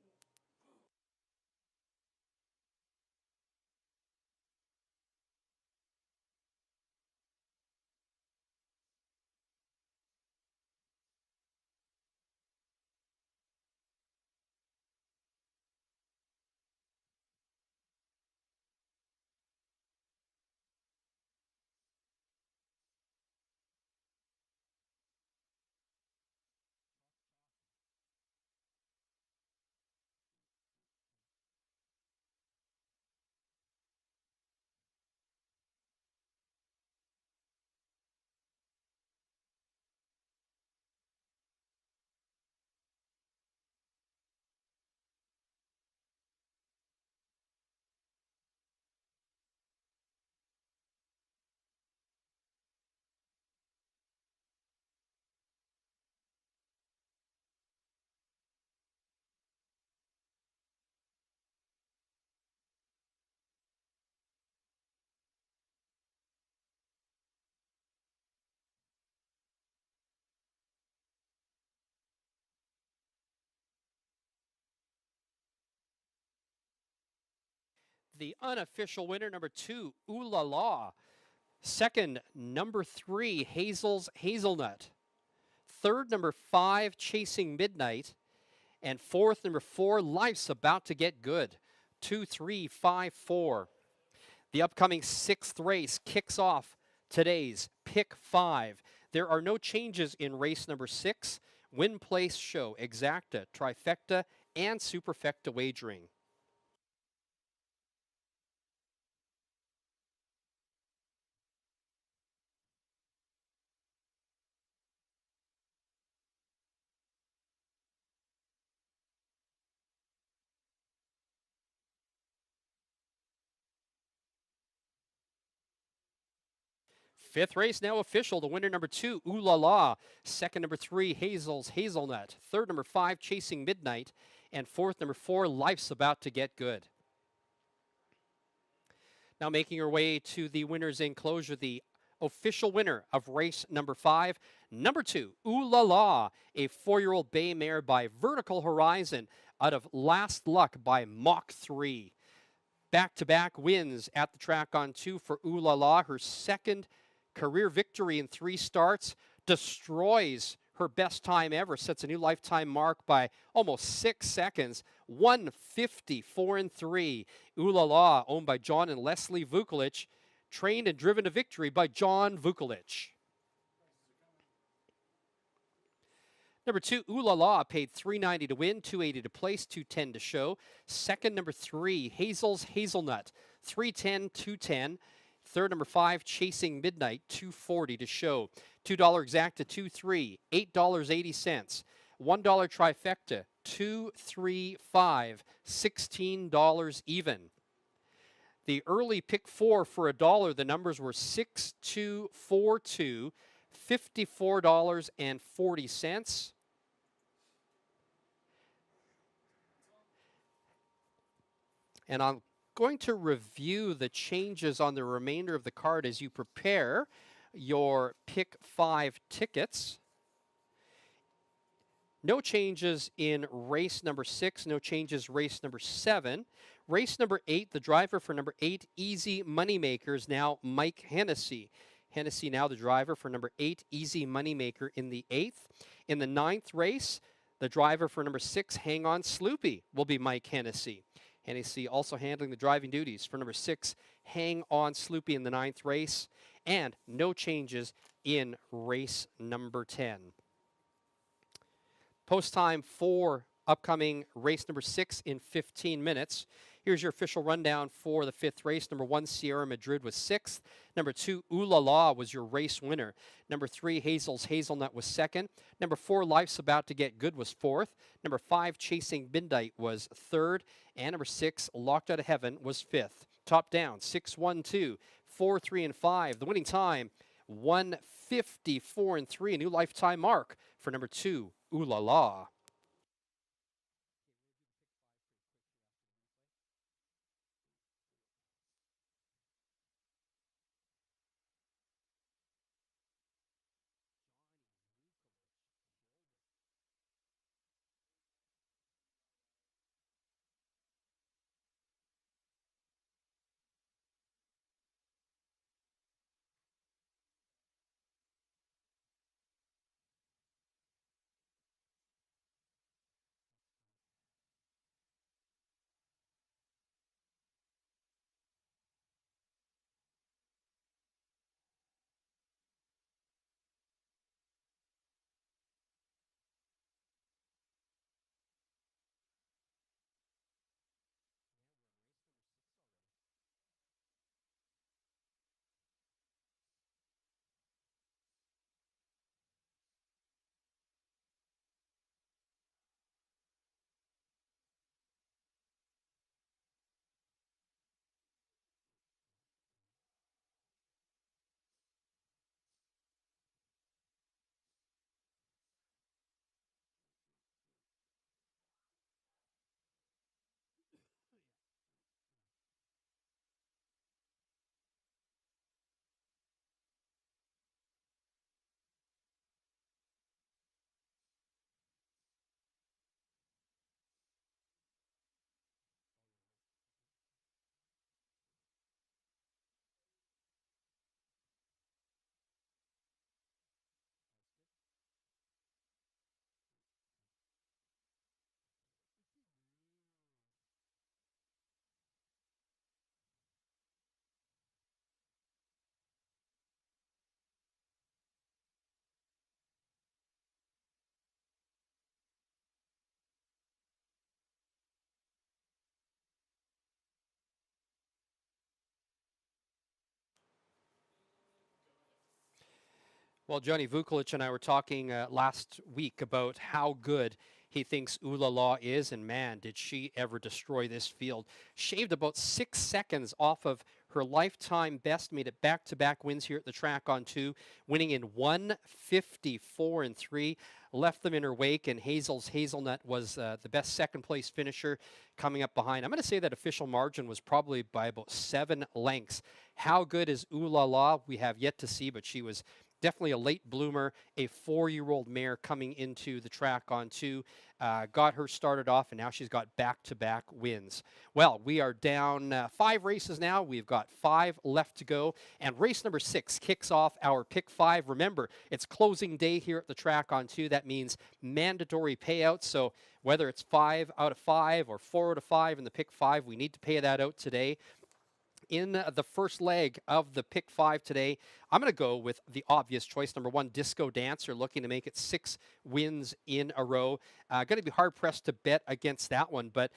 S1: The unofficial winner, number 2, Ooh La La. Second, number 3, Hazel's Hazelnut. Third, number 5, Chasing Midnight. And fourth, number 4, Life's About to Get Good. 2, 3, 5, 4. The upcoming sixth race kicks off today's Pick 5. There are no changes in race number 6. Win, place, show, exacta, trifecta, and superfecta wagering. Fifth race now official. The winner, number 2, Ooh La La. Second, number 3, Hazel's Hazelnut. Third, number 5, Chasing Midnight. And fourth, number 4, Life's About to Get Good. Now making her way to the winner's enclosure, the official winner of race number 5, number 2, Ooh La La, a 4-year-old bay mare by Vertical Horizon out of Last Luck by Mach 3. Back-to-back wins at the track on 2 for Ooh La La. Her second career victory in 3 starts, destroys her best time ever, sets a new lifetime mark by almost 6 seconds, 1:54.3. Ooh La La, owned by John and Leslie Vukolich, trained and driven to victory by John Vukolich. Number 2, Ooh La La, paid $3.90 to win, $2.80 to place, $2.10 to show. Second, number 3, Hazel's Hazelnut, $3.10, $2.10. Third, number 5, Chasing Midnight, $2.40 to show. $2 exacta, $2.3, $8.80. $1 trifecta, $2, $3, $5, $16 even. The early pick 4 for $1, the numbers were 6, 2, 4, 2, $54.40. And I'm going to review the changes on the remainder of the card as you prepare your pick 5 tickets. No changes in race number 6, no changes race number 7. Race number 8, the driver for number 8, Easy Moneymaker, is now Mike Hennessy. Hennessy now the driver for number 8, Easy Moneymaker in the 8th. In the 9th race, the driver for number 6, Hang On Sloopy, will be Mike Hennessy. Hennessy also handling the driving duties for number 6, Hang On Sloopy in the 9th race. And no changes in race number 10. Post time for upcoming race number 6 in 15 minutes. Here's your official rundown for the 5th race. Number 1, Sierra Madrid was 6th. Number 2, Ooh La La was your race winner. Number 3, Hazel's Hazelnut was 2nd. Number 4, Life's About to Get Good was 4th. Number 5, Chasing Midnight was 3rd. And number 6, Locked Out of Heaven was 5th. Top down, 6, 1, 2, 4, 3, and 5. The winning time, 1:54.3, a new lifetime mark for number 2, Ooh La La. Well, Johnny Vukovic and I were talking last week about how good he thinks Ooh La La is, and man, did she ever destroy this field. Shaved about 6 seconds off of her lifetime best, made it back-to-back wins here at the track on two, winning in 154 and 3. Left them in her wake, and Hazel's Hazelnut was the best second-place finisher coming up behind. I'm going to say that official margin was probably by about 7 lengths. How good is Ooh La La? We have yet to see, but she was definitely a late bloomer, a 4-year-old mare coming into the track on two. Got her started off, and now she's got back-to-back wins. Well, we are down 5 races now. We've got 5 left to go, and race number 6 kicks off our pick 5. Remember, it's closing day here at the track on two. That means mandatory payouts. So whether it's 5 out of 5 or 4 out of 5 in the pick 5, we need to pay that out today. In the first leg of the pick 5 today, I'm going to go with the obvious choice. Number 1, Disco Dancer, looking to make it 6 wins in a row. Going to be hard pressed to bet against that one, but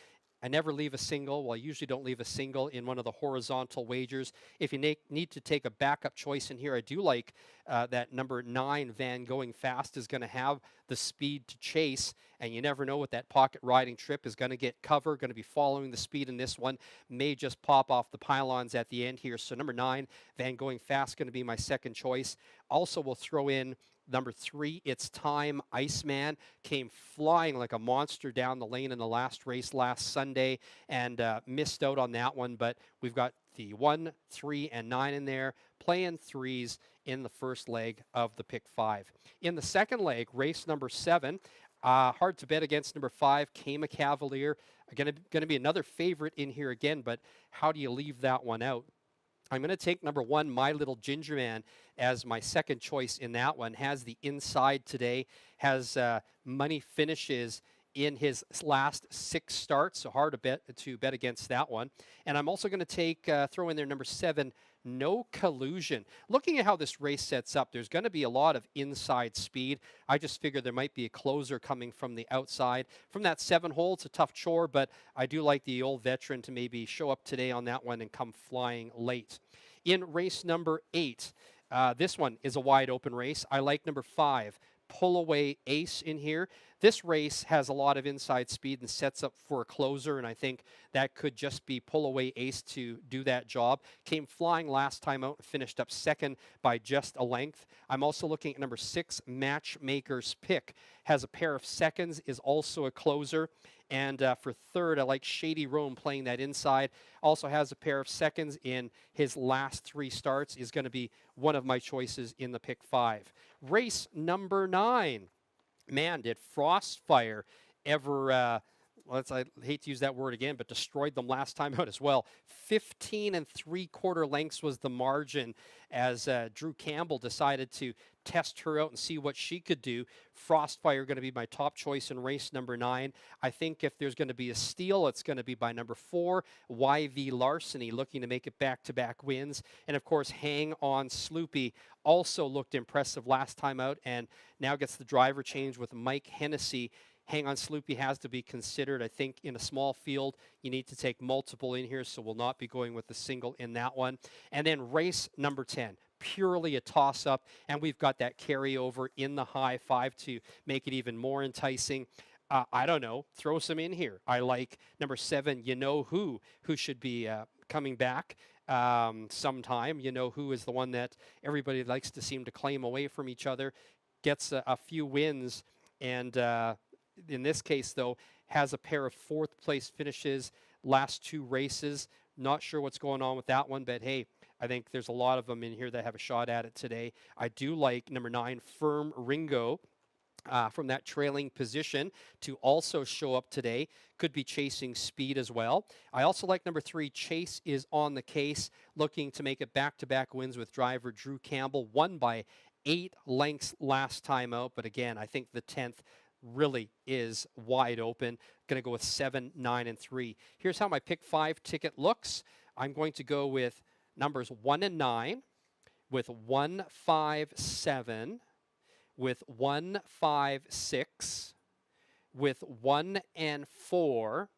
S1: I never leave a single. Well, I usually don't leave a single in one of the horizontal wagers. If you need to take a backup choice in here, I do like that number 9, Van Going Fast, is going to have the speed to chase, and you never know what that pocket riding trip is going to get cover, going to be following the speed in this one, may just pop off the pylons at the end here. So number 9, Van Going Fast, going to be my second choice. Also, we'll throw in number 3, It's Time, Iceman, came flying like a monster down the lane in the last race last Sunday and missed out on that one. But we've got the 1, 3, and 9 in there, playing threes in the first leg of the pick 5. In the second leg, race number 7, hard to bet against number 5, Came a Cavalier. Going to be another favorite in here again, but how do you leave that one out? I'm going to take number 1, My Little Ginger Man, as my second choice in that one. Has the inside today, has money finishes in his last 6 starts, so hard to bet against that one. And I'm also going to throw in there number 7, No Collusion. Looking at how this race sets up, there's going to be a lot of inside speed. I just figured there might be a closer coming from the outside. From that 7 hole, it's a tough chore, but I do like the old veteran to maybe show up today on that one and come flying late. In race number 8, this one is a wide open race. I like number 5, Pull Away Ace in here. This race has a lot of inside speed and sets up for a closer, and I think that could just be Pull Away Ace to do that job. Came flying last time out and finished up second by just a length. I'm also looking at number 6, Matchmaker's Pick. Has a pair of seconds, is also a closer. And for third, I like Shady Rome playing that inside. Also has a pair of seconds in his last 3 starts. Is going to be one of my choices in the pick 5. Race number 9. Man, did Frostfire ever, I hate to use that word again, but destroyed them last time out as well. 15 3/4 lengths was the margin as Drew Campbell decided to test her out and see what she could do. Frostfire going to be my top choice in race number 9. I think if there's going to be a steal, it's going to be by number 4, YV Larceny, looking to make it back-to-back wins. And of course, Hang On Sloopy also looked impressive last time out and now gets the driver change with Mike Hennessy. Hang On Sloopy has to be considered. I think in a small field, you need to take multiple in here, so we'll not be going with the single in that one. And then race number 10, purely a toss-up, and we've got that carryover in the high 5 to make it even more enticing. I don't know, throw some in here. I like number 7, You Know Who should be coming back sometime. You Know Who is the one that everybody likes to seem to claim away from each other, gets a few wins, and in this case, though, has a pair of 4th place finishes last 2 races. Not sure what's going on with that one, but hey, I think there's a lot of them in here that have a shot at it today. I do like number 9, Firm Ringo. From that trailing position to also show up today. Could be chasing speed as well. I also like number 3, Chase Is On the Case, looking to make it back-to-back wins with driver Drew Campbell. Won by 8 lengths last time out, but again, I think the 10th really is wide open. Going to go with 7, 9, and 3. Here's how my pick 5 ticket looks. I'm going to go with numbers 1 and 9, with 1, 5, 7, with 1, 5, 6, with 1 and 4,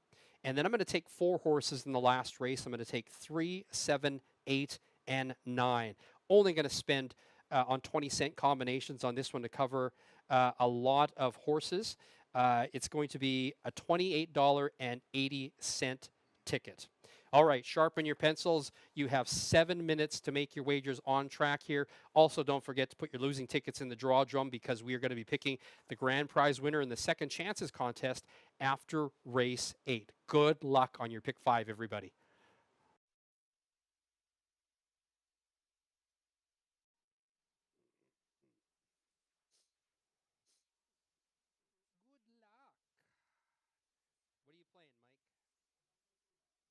S1: and then I'm going to take 4 horses in the last race. I'm going to take 3, 7, 8, and 9. Only going to spend on 20-cent combinations on this one to cover a lot of horses. It's going to be a $28.80 ticket. All right, sharpen your pencils. You have 7 minutes to make your wagers on track here. Also, don't forget to put your losing tickets in the draw drum because we are going to be picking the grand prize winner in the second chances contest after race 8. Good luck on your pick 5, everybody. Good luck. What are you playing, Mike? Remember, it's mandatory payouts,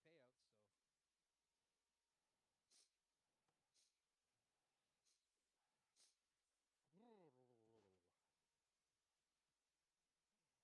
S1: so. You are, are you? How much you spend?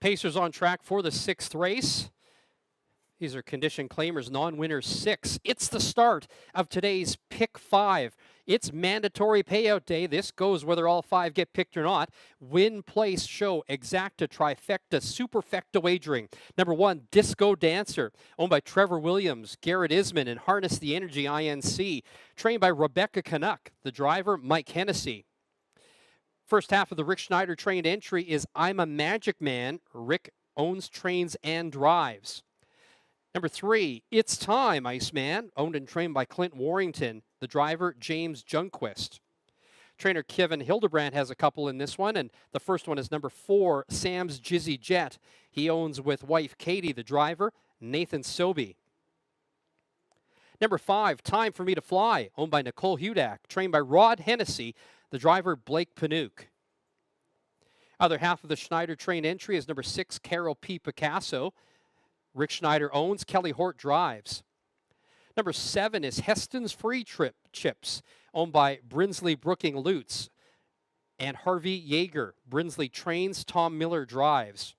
S1: Pacers on track for the 6th race. These are condition claimers, non-winners 6. It's the start of today's Pick 5. It's mandatory payout day. This goes whether all 5 get picked or not. Win, place, show, exacta, trifecta, superfecta wagering. Number 1, Disco Dancer, owned by Trevor Williams, Garrett Isman, and Harness the Energy INC. Trained by Rebecca Canuck. The driver, Mike Hennessy. First half of the Rick Schneider trained entry is I'm a Magic Man. Rick owns, trains, and drives. Number 3, It's Time, Iceman, owned and trained by Clint Warrington. The driver, James Junquist. Trainer Kevin Hildebrand has a couple in this one, and the first one is number 4, Sam's Jizzy Jet. He owns with wife Katie, the driver, Nathan Sobey. Number 5, Time for Me to Fly, owned by Nicole Hudak, trained by Rod Hennessy, the driver, Blake Panook. Other half of the Schneider train entry is number 6, Carol P. Picasso. Rick Schneider owns, Kelly Hort drives. Number 7 is Heston's Free Trip Chips, owned by Brinsley Brooking Lutz and Harvey Yeager. Brinsley trains, Tom Miller drives.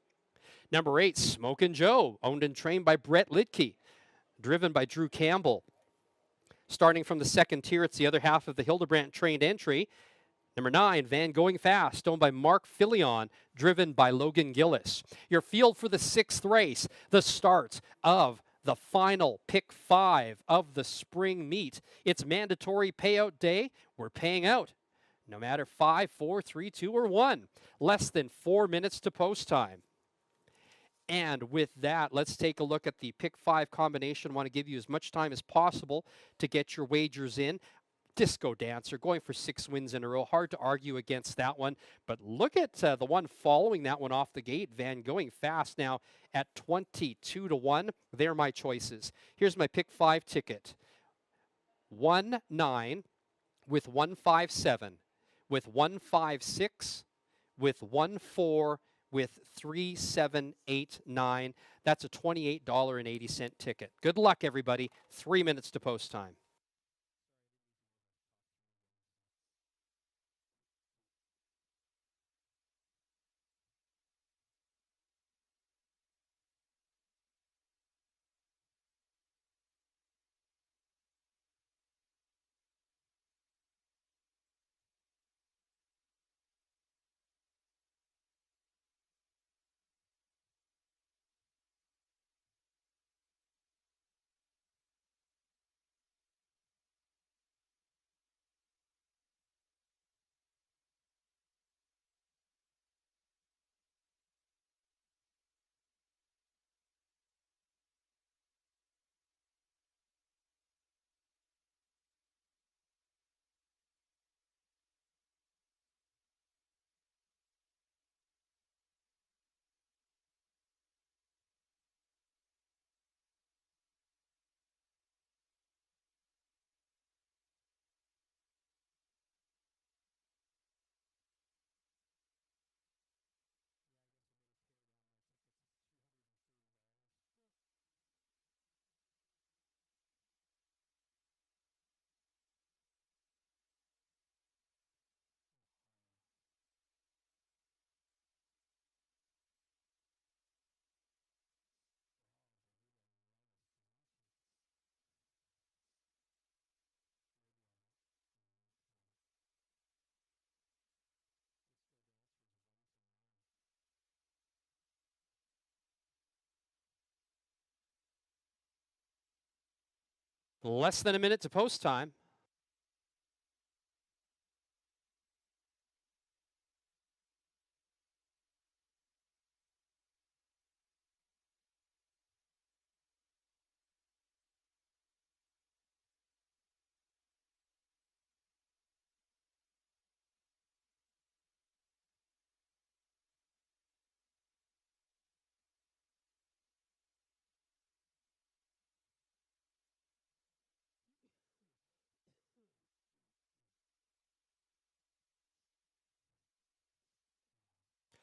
S1: Number 8, Smokin' Joe, owned and trained by Brett Litke, driven by Drew Campbell. Starting from the second tier, it's the other half of the Hildebrandt trained entry. Number 9, Van Going Fast, owned by Mark Filion, driven by Logan Gillis. Your field for the 6th race, the start of the final pick 5 of the spring meet. It's mandatory payout day. We're paying out no matter 5, 4, 3, 2, or 1. Less than 4 minutes to post time. And with that, let's take a look at the pick 5 combination. I want to give you as much time as possible to get your wagers in. Disco Dancer going for 6 wins in a row. Hard to argue against that one. But look at the one following that one off the gate. Van Going Fast now at 22 to 1. They're my choices. Here's my pick 5 ticket. 1-9 with 1-5-7 with 1-5-6 with 1-4 with 3-7-8-9. That's a $28.80 ticket. Good luck, everybody. 3 minutes to post time. Less than a minute to post time.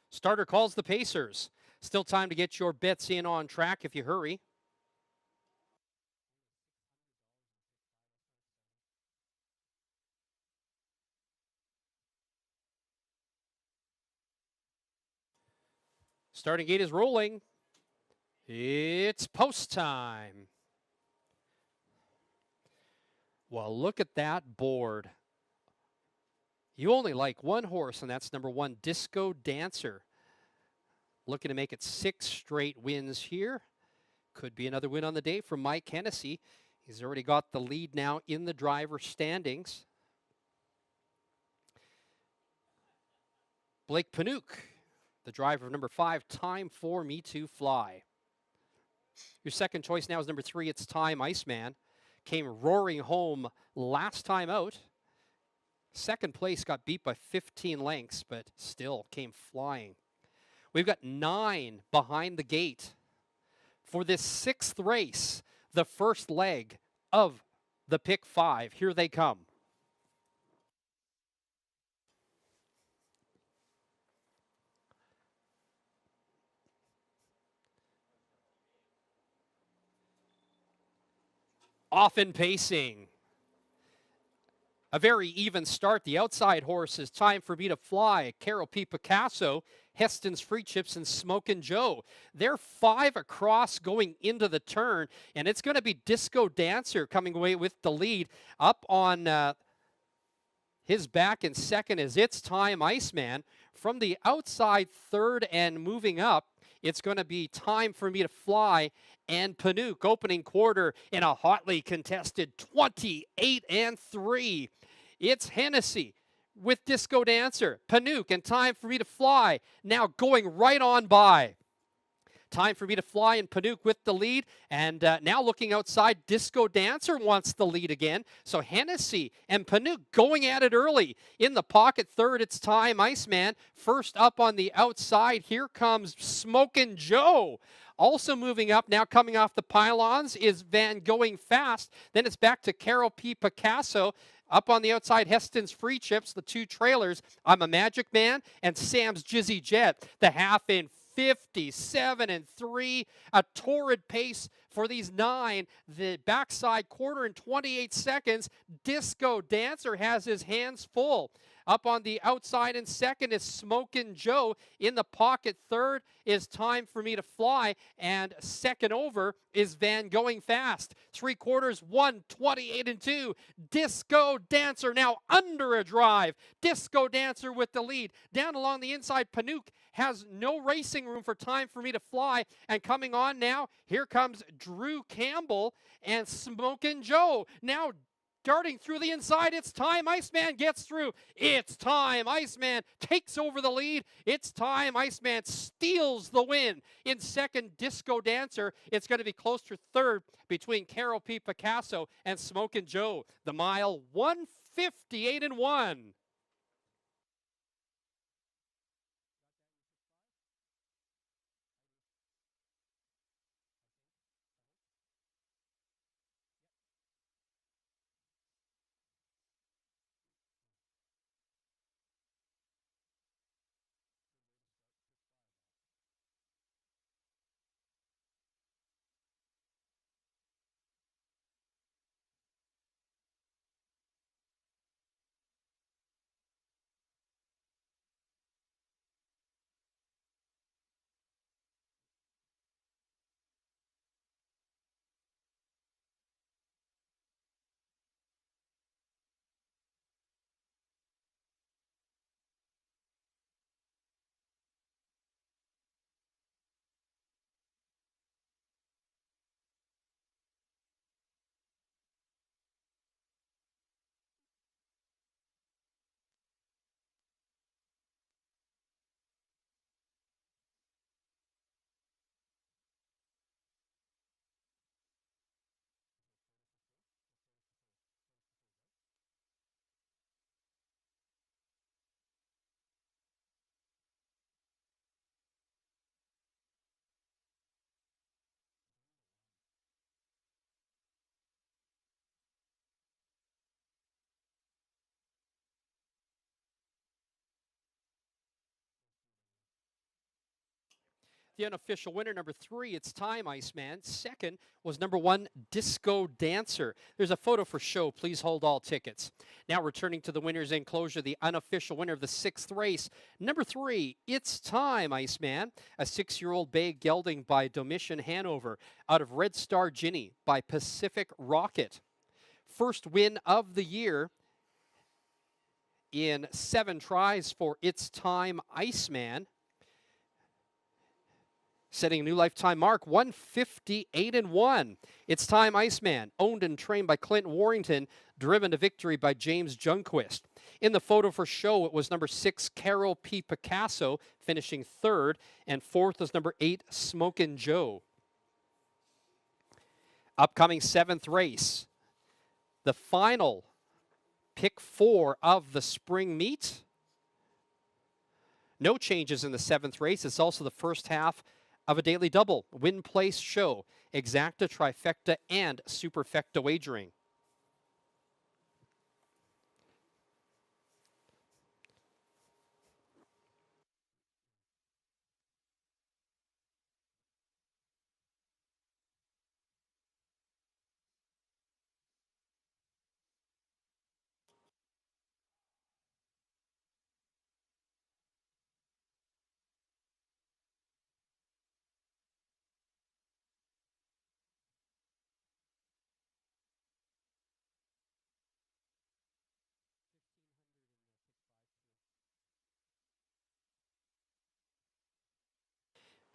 S1: Starter calls the Pacers. Still time to get your bets in on track if you hurry. Starting gate is rolling. It's post time. Well, look at that board. You only like one horse, and that's number 1, Disco Dancer. Looking to make it 6 straight wins here. Could be another win on the day for Mike Hennessy. He's already got the lead now in the driver's standings. Blake Panouk, the driver of number 5, Time for Me to Fly. Your second choice now is number 3, It's Time, Iceman. Came roaring home last time out. Second place got beat by 15 lengths, but still came flying. We've got 9 behind the gate for this 6th race, the first leg of the pick 5. Here they come. Off in pacing. A very even start. The outside horse is Time for Me to Fly. Carol P. Picasso, Heston's Free Chips, and Smokin' Joe. They're 5 across going into the turn, and it's going to be Disco Dancer coming away with the lead. Up on his back in second is It's Time, Iceman. From the outside third and moving up, it's going to be Time for Me to Fly and Panouk opening quarter in a hotly contested 28-3. It's Hennessy with Disco Dancer, Panouk, and Time for Me to Fly now going right on by. Time for Me to Fly and Panouk with the lead. And now looking outside, Disco Dancer wants the lead again. So Hennessy and Panouk going at it early. In the pocket third, It's Time, Iceman. First up on the outside, here comes Smokin' Joe. Also moving up now, coming off the pylons, is Van Going Fast. Then it's back to Carol P. Picasso. Up on the outside, Heston's Free Chips, the 2 trailers. I'm a Magic Man and Sam's Jizzy Jet. The half in 57-3, a torrid pace for these 9. The backside quarter in 28 seconds. Disco Dancer has his hands full. Up on the outside in second is Smokin' Joe. In the pocket third is Time for Me to Fly. And second over is Van Going Fast. 3/4, 1:28-2. Disco Dancer now under a drive. Disco Dancer with the lead. Down along the inside, Panouk has no racing room for Time for Me to Fly. And coming on now, here comes Drew Campbell and Smokin' Joe. Now darting through the inside, It's Time, Iceman gets through. It's Time, Iceman takes over the lead. It's Time, Iceman steals the win. In second, Disco Dancer. It's going to be close to third between Carol P. Picasso and Smokin' Joe. The mile, 158-1. The unofficial winner, number 3, It's Time, Iceman. Second was number 1, Disco Dancer. There's a photo for show. Please hold all tickets. Now returning to the winner's enclosure, the unofficial winner of the 6th race, number 3, It's Time, Iceman. A 6-year-old bay gelding by Domitian Hanover out of Red Star Ginny by Pacific Rocket. First win of the year in 7 tries for It's Time, Iceman. Setting a new lifetime mark, 158-1. It's Time, Iceman, owned and trained by Clint Warrington, driven to victory by James Junquist. In the photo for show, it was number 6, Carol P. Picasso, finishing 3rd, and 4th was number 8, Smokin' Joe. Upcoming 7th race, the final pick 4 of the spring meet. No changes in the 7th race. It's also the first half of a daily double, win, place, show, exacta, trifecta, and superfecta wagering.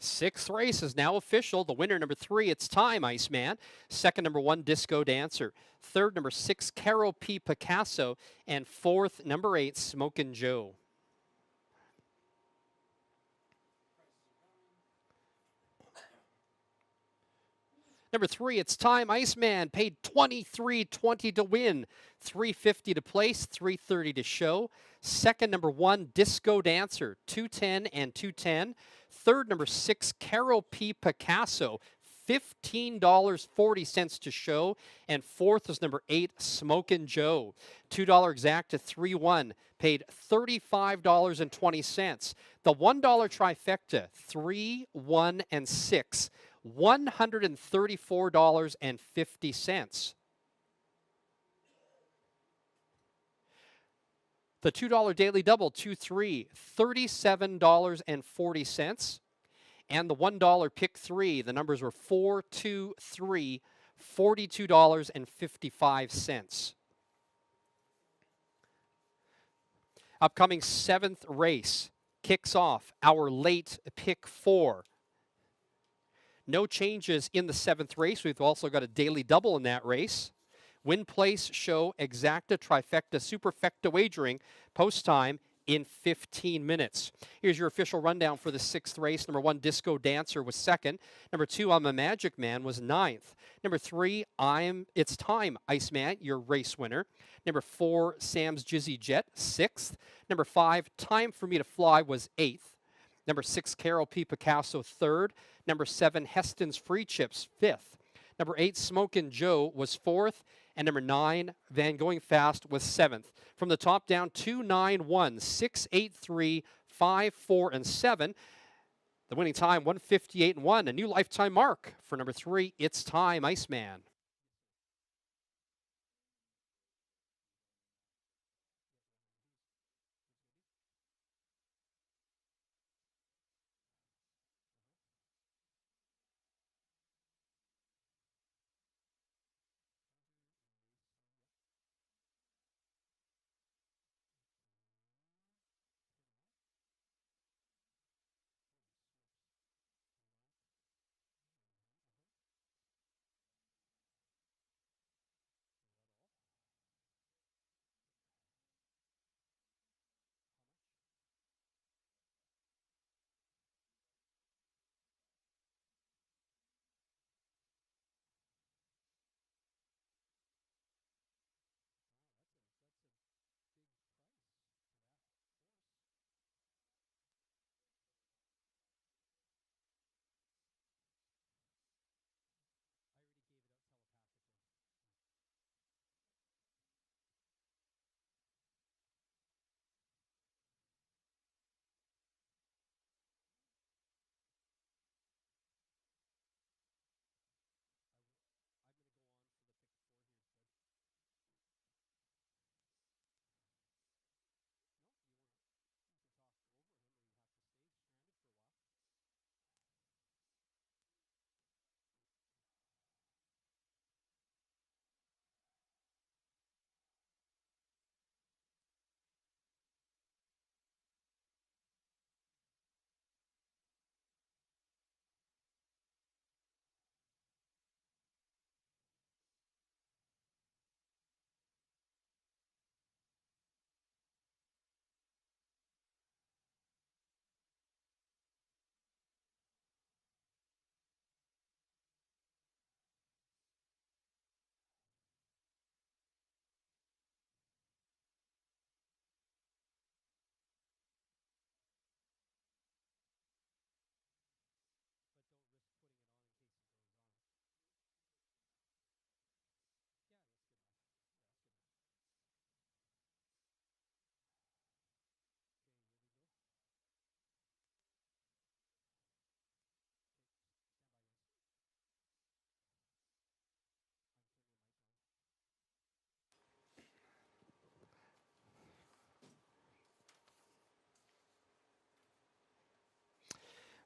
S1: Sixth race is now official. The winner, number 3, It's Time, Iceman. Second, number 1, Disco Dancer. Third, number 6, Carol P. Picasso. And 4th, number 8, Smokin' Joe. Number 3, It's Time, Iceman, paid $23.20 to win, $3.50 to place, $3.30 to show. Second, number 1, Disco Dancer, $2.10 and $2.10. Third, number 6, Carol P. Picasso, $15.40 to show. And fourth was number 8, Smokin' Joe, $2 exacta to 3-1, paid $35.20. The $1 trifecta, 3, 1, and 6. $134.50. The $2 daily double, 2-3, $37.40. And the $1 pick 3, the numbers were 4, 2, 3, $42.55. Upcoming 7th race kicks off our late pick 4. No changes in the 7th race. We've also got a daily double in that race. Win, place, show, exacta, trifecta, superfecta wagering, post time in 15 minutes. Here's your official rundown for the 6th race. Number 1, Disco Dancer was 2nd. Number 2, I'm a Magic Man was 9th. Number 3, It's Time, Iceman, your race winner. Number 4, Sam's Jizzy Jet, 6th. Number 5, Time for Me to Fly was 8th. Number 6, Carol P. Picasso, 3rd. Number 7, Heston's Free Chips, 5th. Number 8, Smokin' Joe was 4th. And number 9, Van Going Fast was 7th. From the top down, 2, 9, 1, 6, 8, 3, 5, 4, and 7. The winning time, 158-1. A new lifetime mark for number 3, It's Time, Iceman.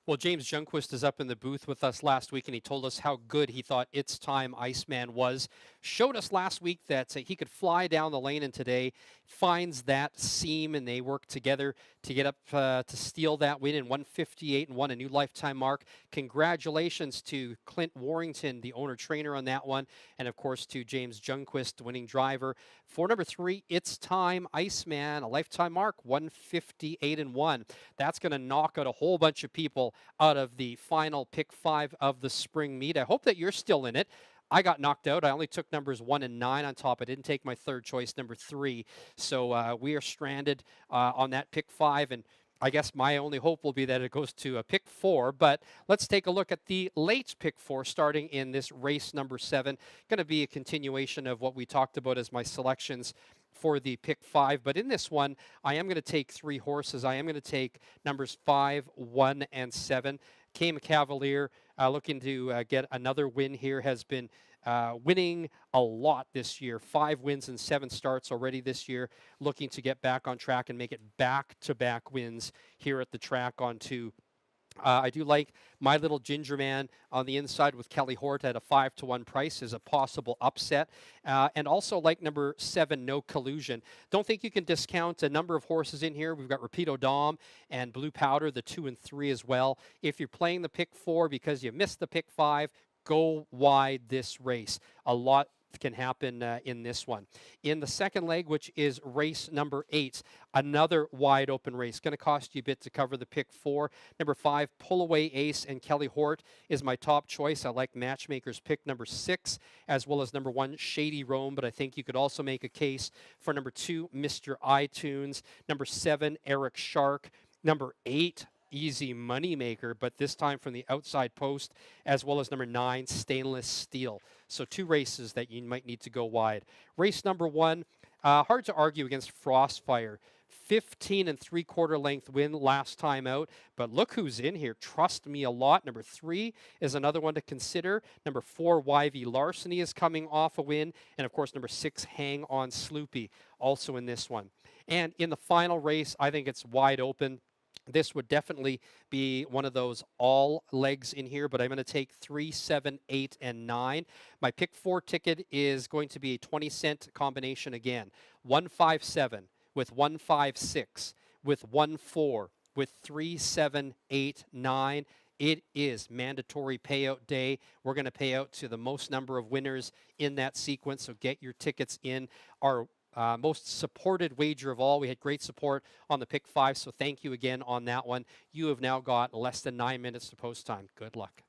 S1: Well, James Junquist is up in the booth with us last week, and he told us how good he thought It's Time Iceman was. Showed us last week that he could fly down the lane, and today finds that seam, and they work together to get up to steal that win in 158 and 1, a new lifetime mark. Congratulations to Clint Warrington, the owner trainer on that one, and of course to James Junquist, winning driver. For number 3, It's Time Iceman, a lifetime mark, 158 and 1. That's going to knock out a whole bunch of people out of the final pick 5 of the spring meet. I hope that you're still in it. I got knocked out. I only took numbers 1 and 9 on top. I didn't take my third choice, number 3. So we are stranded on that pick 5. And I guess my only hope will be that it goes to a pick 4. But let's take a look at the late pick 4 starting in this race number 7. Going to be a continuation of what we talked about as my selections for the pick 5. But in this one, I am going to take 3 horses. I am going to take numbers 5, 1, and 7. Came Cavalier, looking to get another win here, has been winning a lot this year. 5 wins and 7 starts already this year. Looking to get back on track and make it back-to-back wins here at the track on 2. I do like My Little Ginger Man on the inside with Kelly Hort at a 5-1 price as a possible upset. And also like number 7, No Collusion. Don't think you can discount a number of horses in here. We've got Rapido Dom and Blue Powder, the 2 and 3 as well. If you're playing the pick 4 because you missed the pick 5, go wide this race. A lot can happen in this one. In the second leg, which is race number 8, another wide open race. Going to cost you a bit to cover the pick 4. Number 5, Pull Away Ace and Kelly Hort is my top choice. I like Matchmaker's pick number 6, as well as number 1, Shady Rome, but I think you could also make a case for number 2, Mr. iTunes, number 7, Eric Shark, number 8, Easy Moneymaker, but this time from the outside post, as well as number 9, Stainless Steel. So 2 races that you might need to go wide. Race number 1, hard to argue against Frostfire. 15 and 3/4 length win last time out, but look who's in here. Trust Me a Lot. Number 3 is another one to consider. Number 4, YV Larceny is coming off a win, and of course number 6, Hang On Sloopy, also in this one. And in the final race, I think it's wide open. This would definitely be one of those all legs in here, but I'm going to take 3, 7, 8, and 9. My pick 4 ticket is going to be a 20-cent combination again. 157 with 156 with 1-4 with 3, 7, 8, 9. It is mandatory payout day. We're going to pay out to the most number of winners in that sequence, so get your tickets in. Our most supported wager of all. We had great support on the pick 5, so thank you again on that one. You have now got less than 9 minutes to post time. Good luck.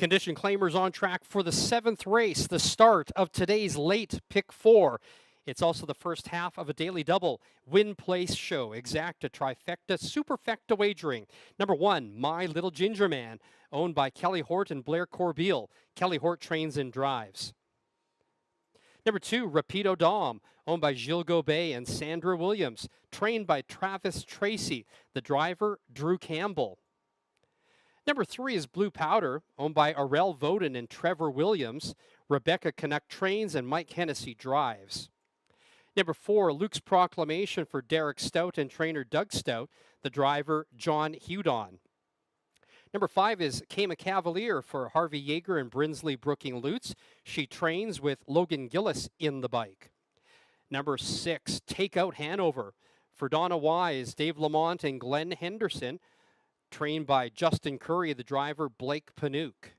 S1: Condition claimers on track for the 7th race, the start of today's late pick 4. It's also the first half of a daily double win place show. Exacta, trifecta, superfecta wagering. Number 1, My Little Ginger Man, owned by Kelly Hort and Blair Corbeil. Kelly Hort trains and drives. Number 2, Rapido Dom, owned by Gilles Gobet and Sandra Williams, trained by Travis Tracy. The driver, Drew Campbell. Number 3 is Blue Powder, owned by Arel Voden and Trevor Williams. Rebecca Canuck trains and Mike Hennessy drives. Number 4, Luke's Proclamation for Derek Stout and trainer Doug Stout. The driver, John Hudon. Number 5 is Kama Cavalier for Harvey Yeager and Brinsley Brooking Lutz. She trains with Logan Gillis in the bike. Number 6, Take Out Hanover for Donna Wise, Dave Lamont, and Glenn Henderson. Trained by Justin Curry, the driver, Blake Panook.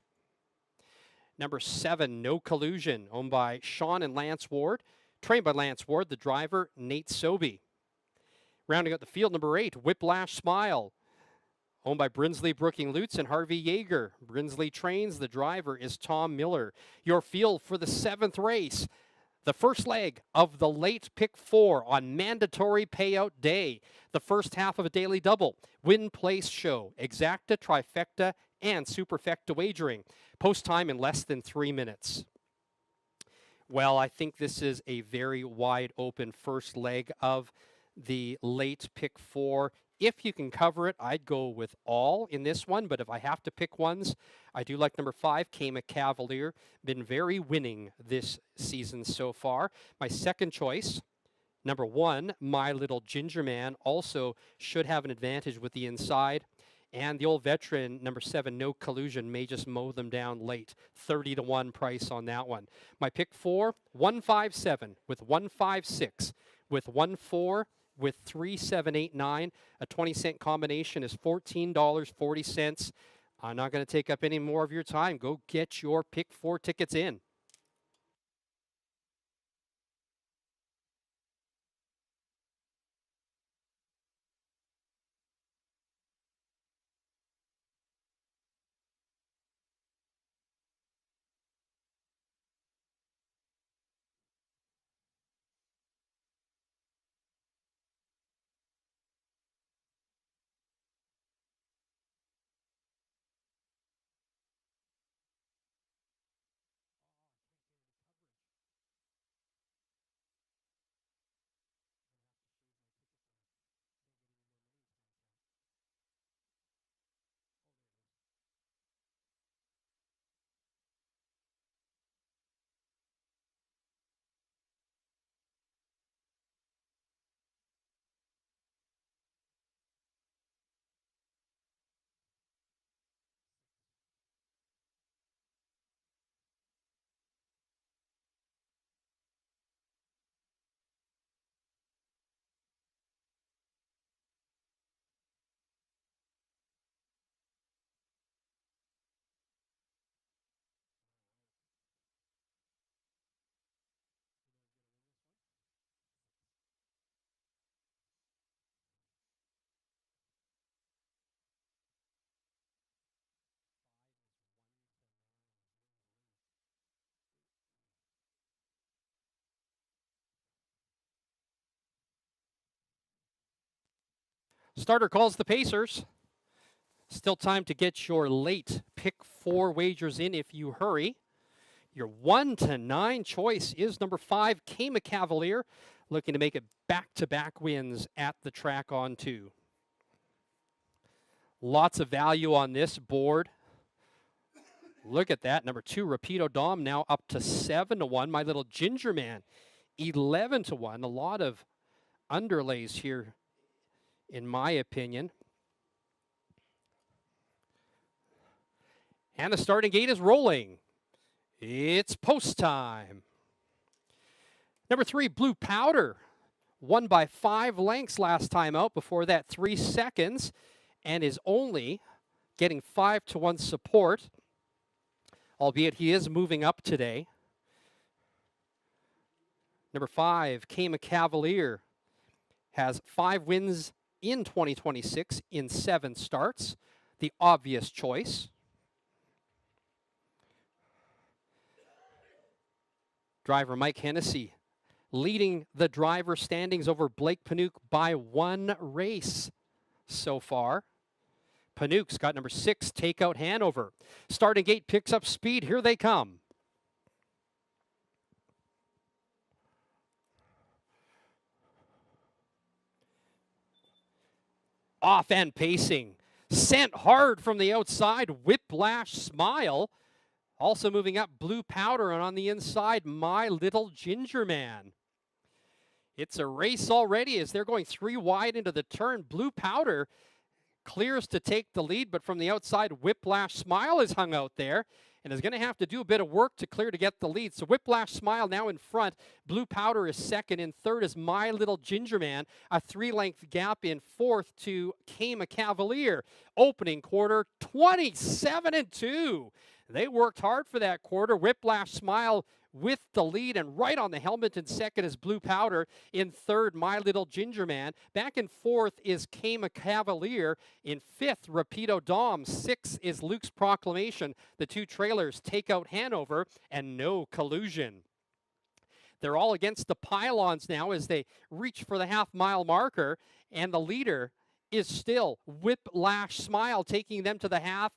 S1: Number 7, No Collusion, owned by Sean and Lance Ward. Trained by Lance Ward, the driver, Nate Sobey. Rounding out the field, number 8, Whiplash Smile, owned by Brinsley Brooking Lutz and Harvey Yeager. Brinsley trains, the driver is Tom Miller. Your field for the 7th race, the first leg of the late pick 4 on mandatory payout day. The first half of a daily double, win place show, exacta, trifecta, and superfecta wagering. Post time in less than 3 minutes. Well, I think this is a very wide open first leg of the late pick 4. If you can cover it, I'd go with all in this one, but if I have to pick ones, I do like number 5, Kama Cavalier. Been very winning this season so far. My second choice, number 1, My Little Ginger Man, also should have an advantage with the inside. And the old veteran, number 7, No Collusion, may just mow them down late. 30-1 price on that one. My pick 4, 157 with 156 with 14 with 3789. A 20-cent combination is $14.40. I'm not going to take up any more of your time. Go get your pick 4 tickets in. Starter calls the Pacers. Still time to get your late pick 4 wagers in if you hurry. Your 1 to 9 choice is number 5, Kama Cavalier, looking to make it back-to-back wins at the track on 2. Lots of value on this board. Look at that. Number 2, Rapido Dom, now up to 7-1. My Little Ginger Man, 11-1. A lot of underlays here, in my opinion. And the starting gate is rolling. It's post time. Number 3, Blue Powder, won by 5 lengths last time out. Before that, 3 seconds, and is only getting 5-1 support, albeit he is moving up today. Number 5, Kama Cavalier, has 5 wins in 2026 in 7 starts. The obvious choice. Driver Mike Hennessy leading the driver standings over Blake Panouk by 1 race so far. Panouk's got number 6, Takeout Hanover. Starting gate picks up speed. Here they come. Off and pacing. Sent hard from the outside. Whiplash Smile. Also moving up, Blue Powder, and on the inside, My Little Ginger Man. It's a race already as they're going 3 wide into the turn. Blue Powder clears to take the lead, but from the outside, Whiplash Smile is hung out there and is going to have to do a bit of work to clear to get the lead. So Whiplash Smile now in front. Blue Powder is second. In third is My Little Ginger Man. A 3-length gap in fourth to Came a Cavalier. Opening quarter, 27-2. They worked hard for that quarter. Whiplash Smile with the lead, and right on the helmet in second is Blue Powder. In third, My Little Ginger Man. Back in fourth is Came a Cavalier. In fifth, Rapido Dom. Sixth is Luke's Proclamation. The 2 trailers, Takeout Hanover and No Collusion. They're all against the pylons now as they reach for the half-mile marker, and the leader is still Whiplash Smile, taking them to the half.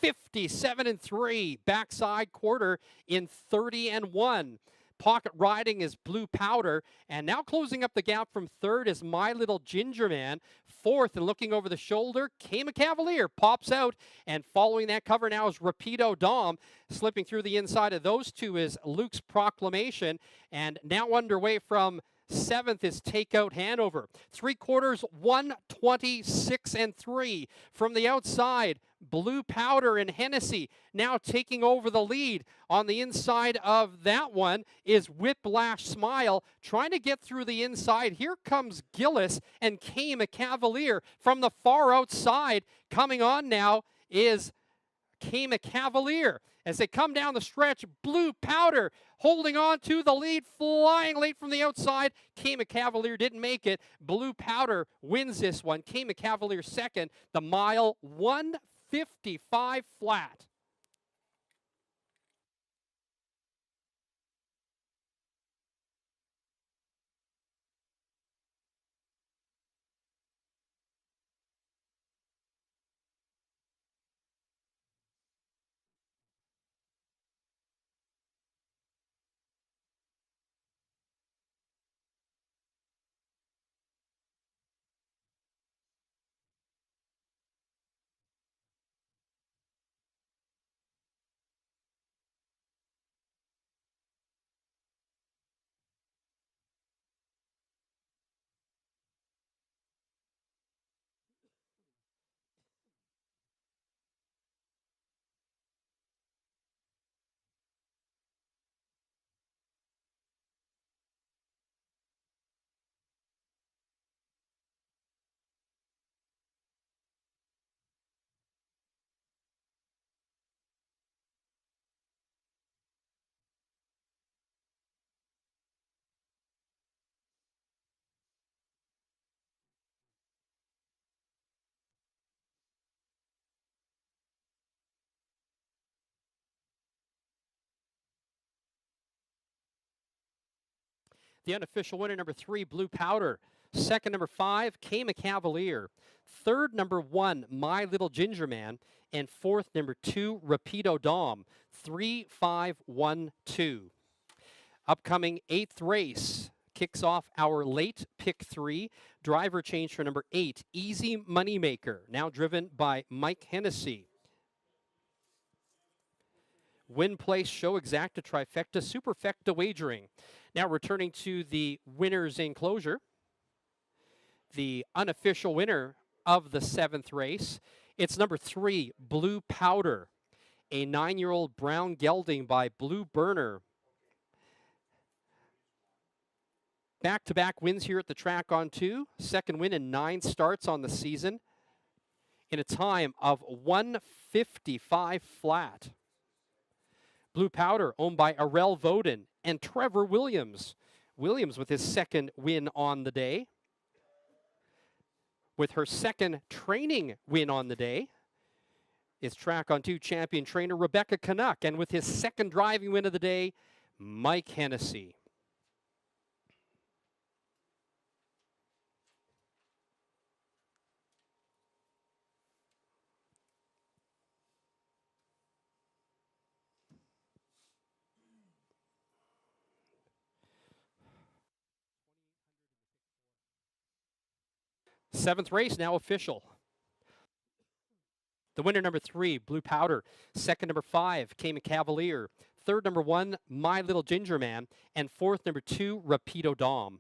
S1: 57-3, backside quarter in 30-1. Pocket riding is Blue Powder, and now closing up the gap from third is My Little Ginger Man. Fourth, and looking over the shoulder, Came a Cavalier, pops out, and following that cover now is Rapido Dom. Slipping through the inside of those 2 is Luke's Proclamation, and now underway from seventh is Takeout Hanover. 3/4, 126-3. From the outside, Blue Powder and Hennessy now taking over the lead. On the inside of that one is Whiplash Smile trying to get through the inside. Here comes Gillis and Came a Cavalier from the far outside. Coming on now is Came a Cavalier. As they come down the stretch, Blue Powder holding on to the lead, flying late from the outside. Came a Cavalier didn't make it. Blue Powder wins this one. Came a Cavalier second. The mile, 1:55 flat. The unofficial winner, number 3, Blue Powder. Second, number 5, Came a Cavalier. Third, number 1, My Little Ginger Man. And fourth, number 2, Rapido Dom. 3, 5, 1, 2. Upcoming 8th race kicks off our late pick 3. Driver change for number 8, Easy Moneymaker, now driven by Mike Hennessy. Win Place Show Exacta Trifecta Superfecta Wagering. Now returning to the winner's enclosure. The unofficial winner of the 7th race. It's number 3, Blue Powder. A 9-year-old brown gelding by Blue Burner. Back-to-back wins here at the track on 2. Second win in 9 starts on the season. In a time of 1:55 flat. Blue Powder, owned by Arel Voden and Trevor Williams. Williams with his second win on the day. With her second training win on the day is track on 2 champion trainer Rebecca Canuck. And with his second driving win of the day, Mike Hennessy. Seventh race now official. The winner, number 3, Blue Powder. Second, number 5, Cayman Cavalier. Third, number 1, My Little Ginger Man. And fourth, number 2, Rapido Dom.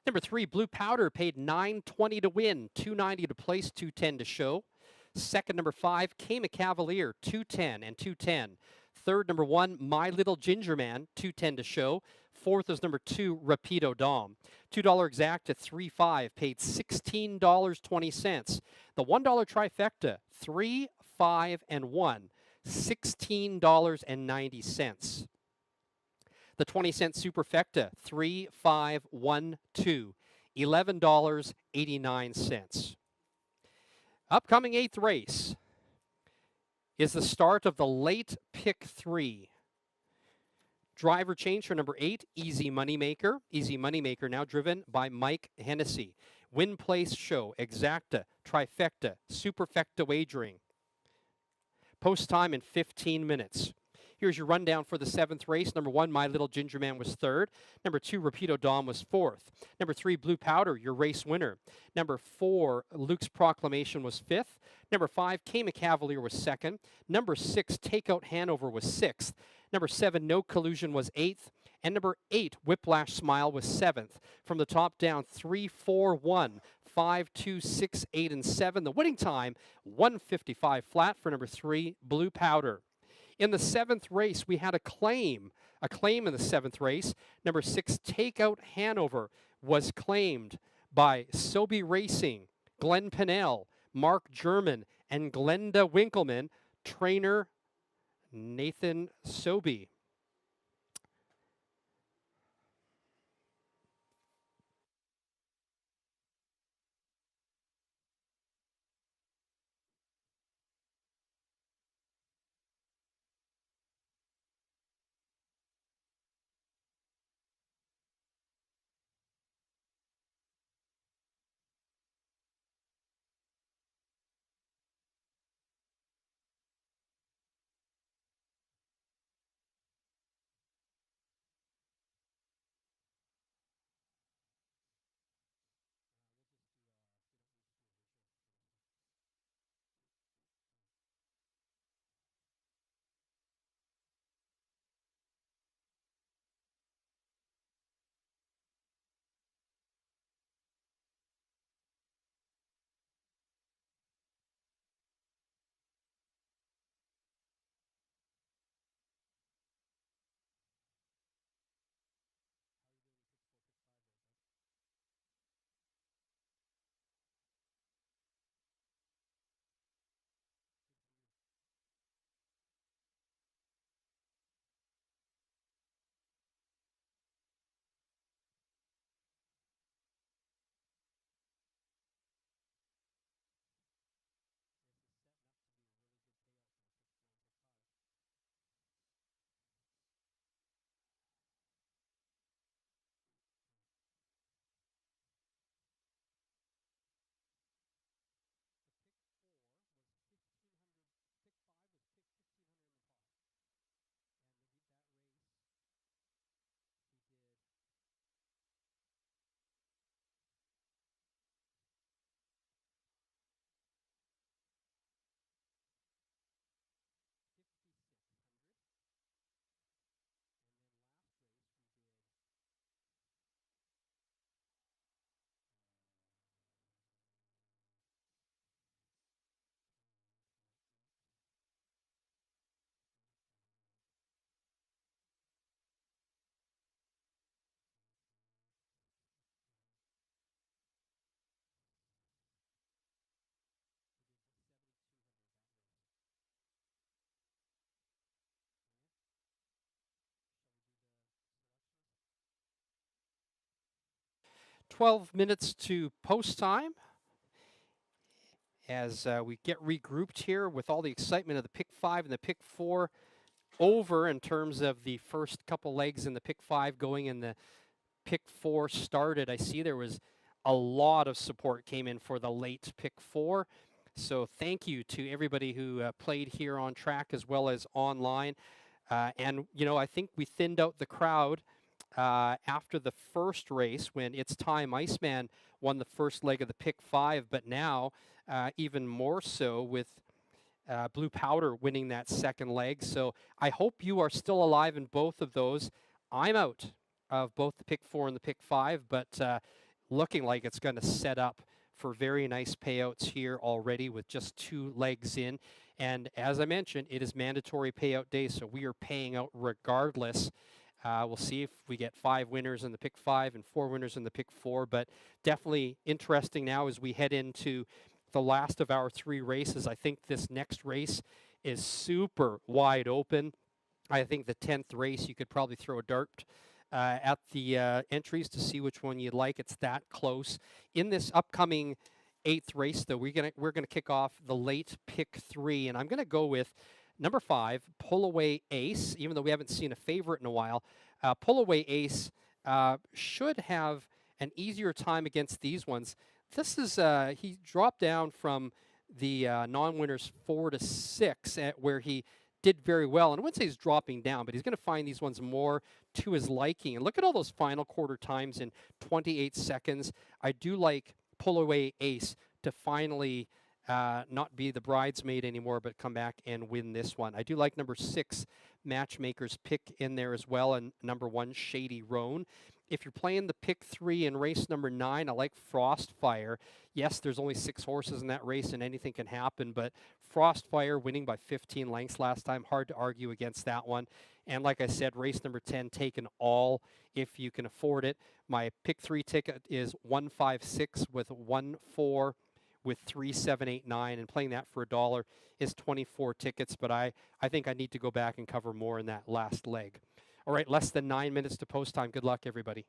S1: Number 3, Blue Powder, paid $9.20 to win, $2.90 to place, $2.10 to show. Second, number 5, Cayman Cavalier, $2.10 and $2.10. Third, number 1, My Little Ginger Man, $2.10 to show. Fourth is number 2, Rapido Dom. $2 exact to 3.5, paid $16.20. The $1 trifecta, 3, 5, and 1, $16.90. The 20-cent superfecta, 3, 5, 1, 2, $11.89. Upcoming 8th race is the start of the late pick 3. Driver change for number 8, Easy Moneymaker. Easy Moneymaker now driven by Mike Hennessy. Win, place, show, exacta, trifecta, superfecta wagering. Post time in 15 minutes. Here's your rundown for the 7th race. Number 1, My Little Ginger Man was 3rd. Number 2, Rapido Dom was 4th. Number 3, Blue Powder, your race winner. Number 4, Luke's Proclamation was 5th. Number 5, Cayman Cavalier was 2nd. Number 6, Takeout Hanover was 6th. Number 7, No Collusion was 8th. And number 8, Whiplash Smile was 7th. From the top down, 3, 4, 1, 5, 2, 6, 8, and 7. The winning time, 155 flat for number 3, Blue Powder. In the 7th race, we had a claim in the 7th race. Number 6, Takeout Hanover, was claimed by Sobey Racing, Glenn Pinnell, Mark German, and Glenda Winkleman, trainer Nathan Sobey. 12 minutes to post time as we get regrouped here with all the excitement of the pick 5 and the pick 4 over in terms of the first couple legs in the pick 5 going and the pick 4 started. I see there was a lot of support came in for the late pick 4. So thank you to everybody who played here on track as well as online. And, you know, I think we thinned out the crowd after the first race when It's Time Iceman won the first leg of the pick 5, but now even more so with Blue Powder winning that second leg. So I hope you are still alive in both of those. I'm out of both the pick 4 and the pick 5, but looking like it's going to set up for very nice payouts here already with just 2 legs in. And as I mentioned, it is mandatory payout day, so we are paying out regardless. We'll see if we get 5 winners in the pick 5 and 4 winners in the pick 4, but definitely interesting now as we head into the last of our 3 races. I think this next race is super wide open. I think the 10th race, you could probably throw a dart at the entries to see which one you'd like. It's that close. In this upcoming 8th race, though, we're gonna kick off the late pick 3, and I'm gonna go with number 5, Pull Away Ace. Even though we haven't seen a favorite in a while, Pull Away Ace should have an easier time against these ones. This is he dropped down from the non-winners 4 to 6, where he did very well. And I wouldn't say he's dropping down, but he's going to find these ones more to his liking. And look at all those final quarter times in 28 seconds. I do like Pull Away Ace to finally not be the bridesmaid anymore, but come back and win this one. I do like number 6, Matchmaker's Pick in there as well, and number 1, Shady Roan. If you're playing the pick 3 in race number 9, I like Frostfire. Yes, there's only 6 horses in that race and anything can happen, but Frostfire winning by 15 lengths last time, hard to argue against that one. And like I said, race number 10, taken all if you can afford it. My pick 3 ticket is 156 with 1-4 with 3-7-8-9, and playing that for $1 is 24 tickets, but I think I need to go back and cover more in that last leg. All right, less than 9 minutes to post time. Good luck, everybody.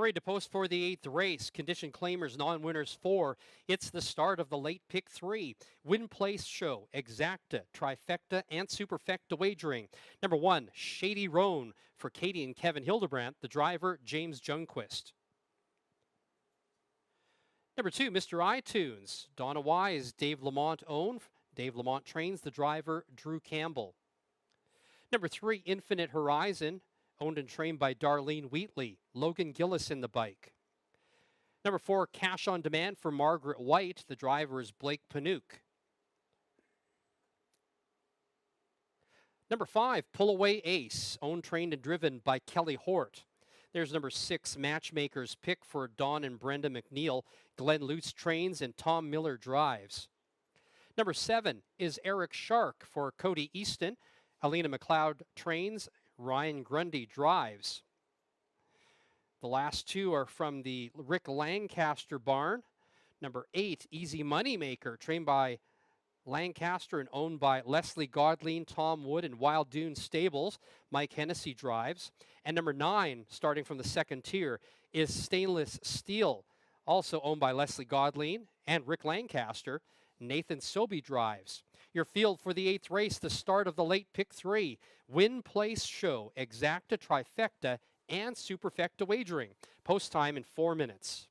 S1: ready to post for the 8th race. Condition claimers, non-winners 4. It's the start of the late pick 3. Win Place Show, Exacta, Trifecta, and Superfecta wagering. Number 1, Shady Roan for Katie and Kevin Hildebrandt. The driver, James Jungquist. Number 2, Mr. iTunes, Donna Wise, Dave Lamont own. Dave Lamont trains. The driver, Drew Campbell. Number 3, Infinite Horizon, owned and trained by Darlene Wheatley. Logan Gillis in the bike. Number 4, Cash on Demand for Margaret White. The driver is Blake Panook. Number 5, Pull Away Ace, owned, trained, and driven by Kelly Hort. There's number 6, Matchmaker's Pick for Dawn and Brenda McNeil. Glenn Lutz trains and Tom Miller drives. Number 7 is Eric Shark for Cody Easton. Alina McLeod trains. Ryan Grundy drives. The last 2 are from the Rick Lancaster barn. Number 8, Easy Moneymaker, trained by Lancaster and owned by Leslie Godleen, Tom Wood, and Wild Dune Stables. Mike Hennessy drives. And number 9, starting from the second tier, is Stainless Steel, also owned by Leslie Godleen and Rick Lancaster. Nathan Sobey drives. Your field for the 8th race, the start of the late pick 3. Win Place Show, Exacta, Trifecta, and Superfecta wagering. Post time in 4 minutes.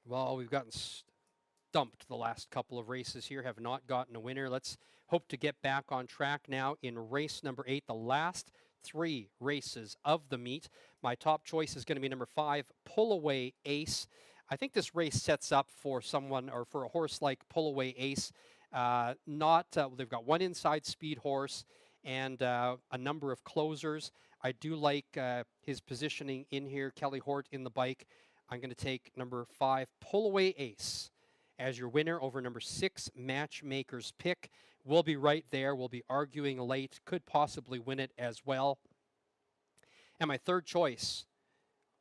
S1: Well, we've gotten stumped the last couple of races here, have not gotten a winner. Let's hope to get back on track now in race number 8, the last 3 races of the meet. My top choice is going to be number 5, Pull Away Ace. I think this race sets up for someone or for a horse like Pull Away Ace. They've got one inside speed horse and a number of closers. I do like his positioning in here. Kelly Hort in the bike. I'm going to take number 5, Pull Away Ace, as your winner over number 6, Matchmaker's Pick. We'll be right there. We'll be arguing late. Could possibly win it as well. And my third choice,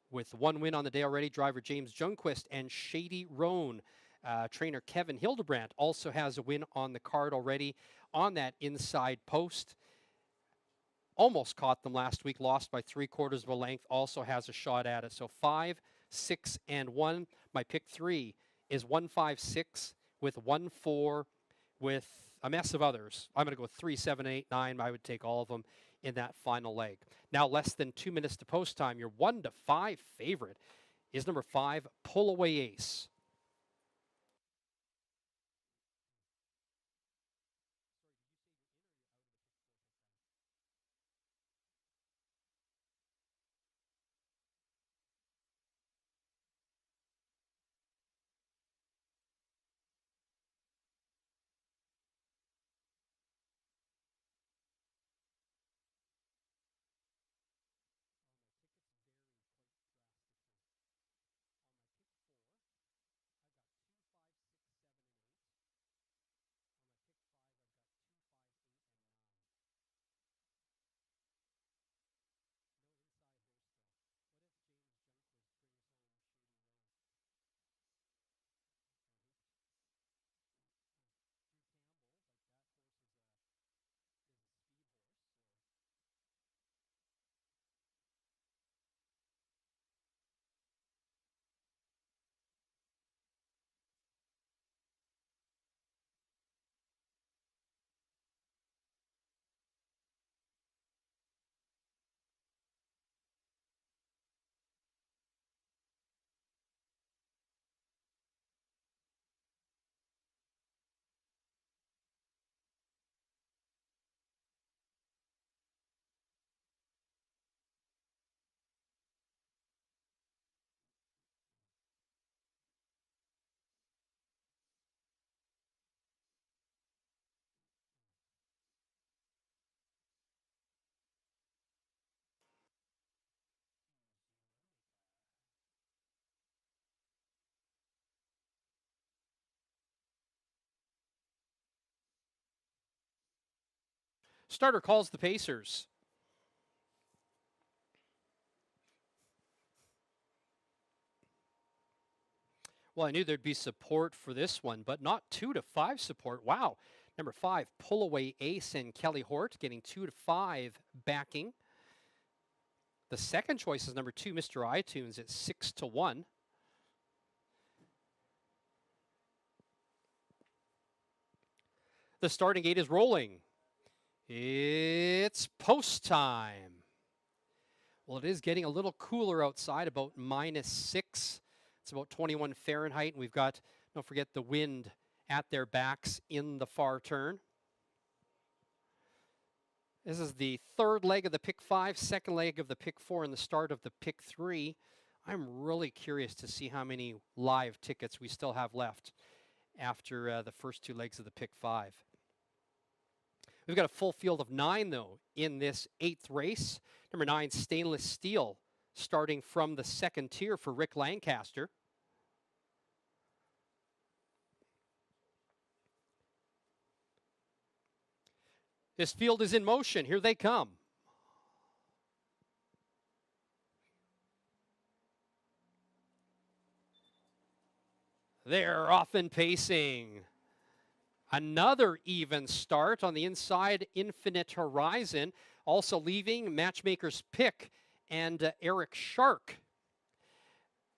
S1: with 1 win on the day already, driver James Jungquist, and Shady Roan. Trainer Kevin Hildebrandt also has a win on the card already on that inside post. Almost caught them last week, lost by 3/4 of a length, also has a shot at it. So 5, 6, and 1. My pick 3 is 1, 5, 6 with 1, 4 with a mess of others. I'm going to go 3, 7, 8, 9. I would take all of them in that final leg. Now less than 2 minutes to post time. Your 1 to 5 favorite is number 5, Pull Away Ace. Starter calls the Pacers. Well, I knew there'd be support for this one, but not 2 to 5 support. Wow. Number 5, Pull Away Ace and Kelly Hort getting 2 to 5 backing. The second choice is number 2, Mr. iTunes, at 6-1. The starting gate is rolling. It's post time. Well, it is getting a little cooler outside, about -6. It's about 21 Fahrenheit, and we've got, don't forget, the wind at their backs in the far turn. This is the third leg of the pick 5, second leg of the pick 4, and the start of the pick 3. I'm really curious to see how many live tickets we still have left after the first 2 legs of the pick 5. We've got a full field of 9, though, in this 8th race. Number 9, Stainless Steel, starting from the second tier for Rick Lancaster. This field is in motion. Here they come. They're off and pacing. Another even start on the inside, Infinite Horizon, also leaving Matchmaker's Pick and Eric Shark.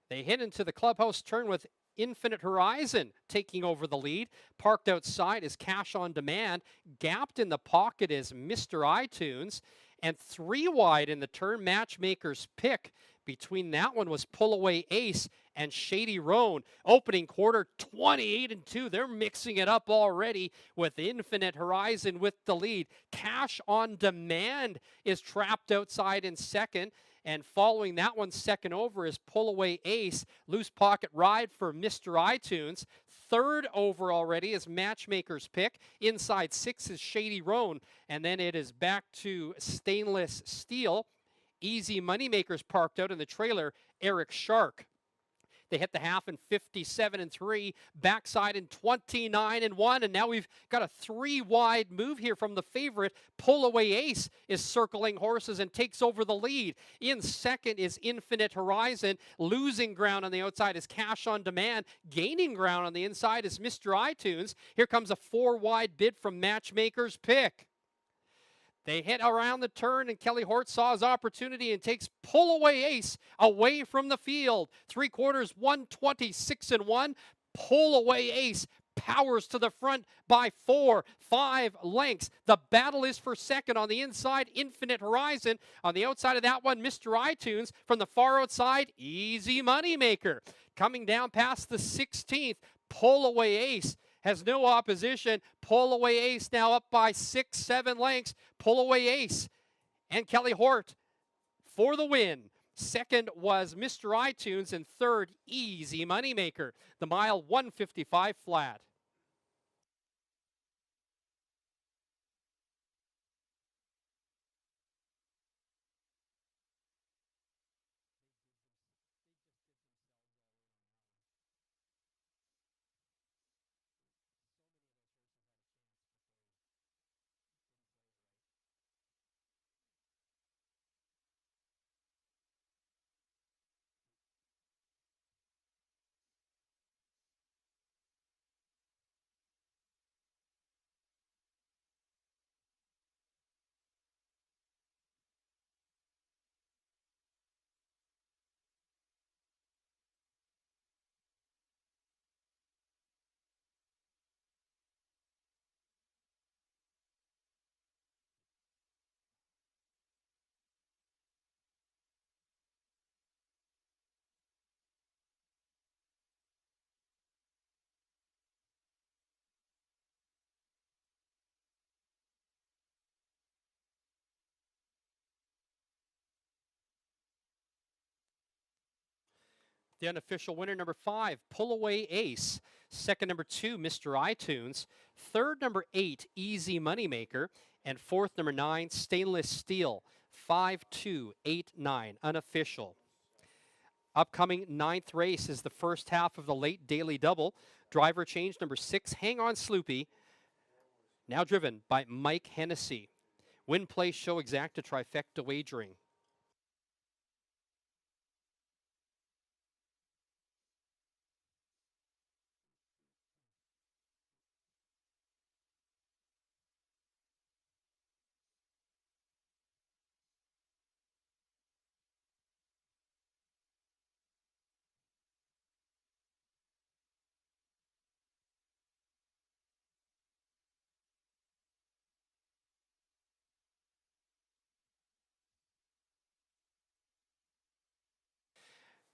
S1: They hit into the clubhouse turn with Infinite Horizon taking over the lead. Parked outside is Cash on Demand. Gapped in the pocket is Mr. iTunes. And 3 wide in the turn, Matchmaker's Pick. Between that one was Pull Away Ace and Shady Roan. Opening quarter, 28-2. They're mixing it up already with Infinite Horizon with the lead. Cash on Demand is trapped outside in second. And following that one, second over, is Pull Away Ace. Loose Pocket Ride for Mr. iTunes. Third over already is Matchmaker's Pick. Inside 6 is Shady Roan. And then it is back to Stainless Steel. Easy Moneymakers parked out in the trailer, Eric Shark. They hit the half in 57-3, backside in 29-1, and now we've got a 3 wide move here from the favorite. Pull Away Ace is circling horses and takes over the lead. In second is Infinite Horizon. Losing ground on the outside is Cash on Demand. Gaining ground on the inside is Mr. iTunes. Here comes a 4 wide bid from Matchmaker's Pick. They hit around the turn, and Kelly Hort saw his opportunity and takes Pull Away Ace away from the field. 3/4, 126-1. Pull Away Ace powers to the front by 4-5 lengths. The battle is for second on the inside, Infinite Horizon. On the outside of that one, Mr. iTunes. From the far outside, Easy Moneymaker. Coming down past the 16th, Pull Away Ace has no opposition. Pull Away Ace now up by 6-7 lengths. Pull Away Ace and Kelly Hort for the win. Second was Mr. iTunes, and third, Easy Moneymaker. The mile, 155 flat. The unofficial winner, number 5, Pull Away Ace. Second, number 2, Mr. iTunes. Third, number 8, Easy Moneymaker. And fourth, number 9, Stainless Steel. 5-2-8-9, unofficial. Upcoming 9th race is the first half of the late daily double. Driver change, number 6, Hang On Sloopy. Now driven by Mike Hennessy. Win, play, show, exacta, trifecta wagering.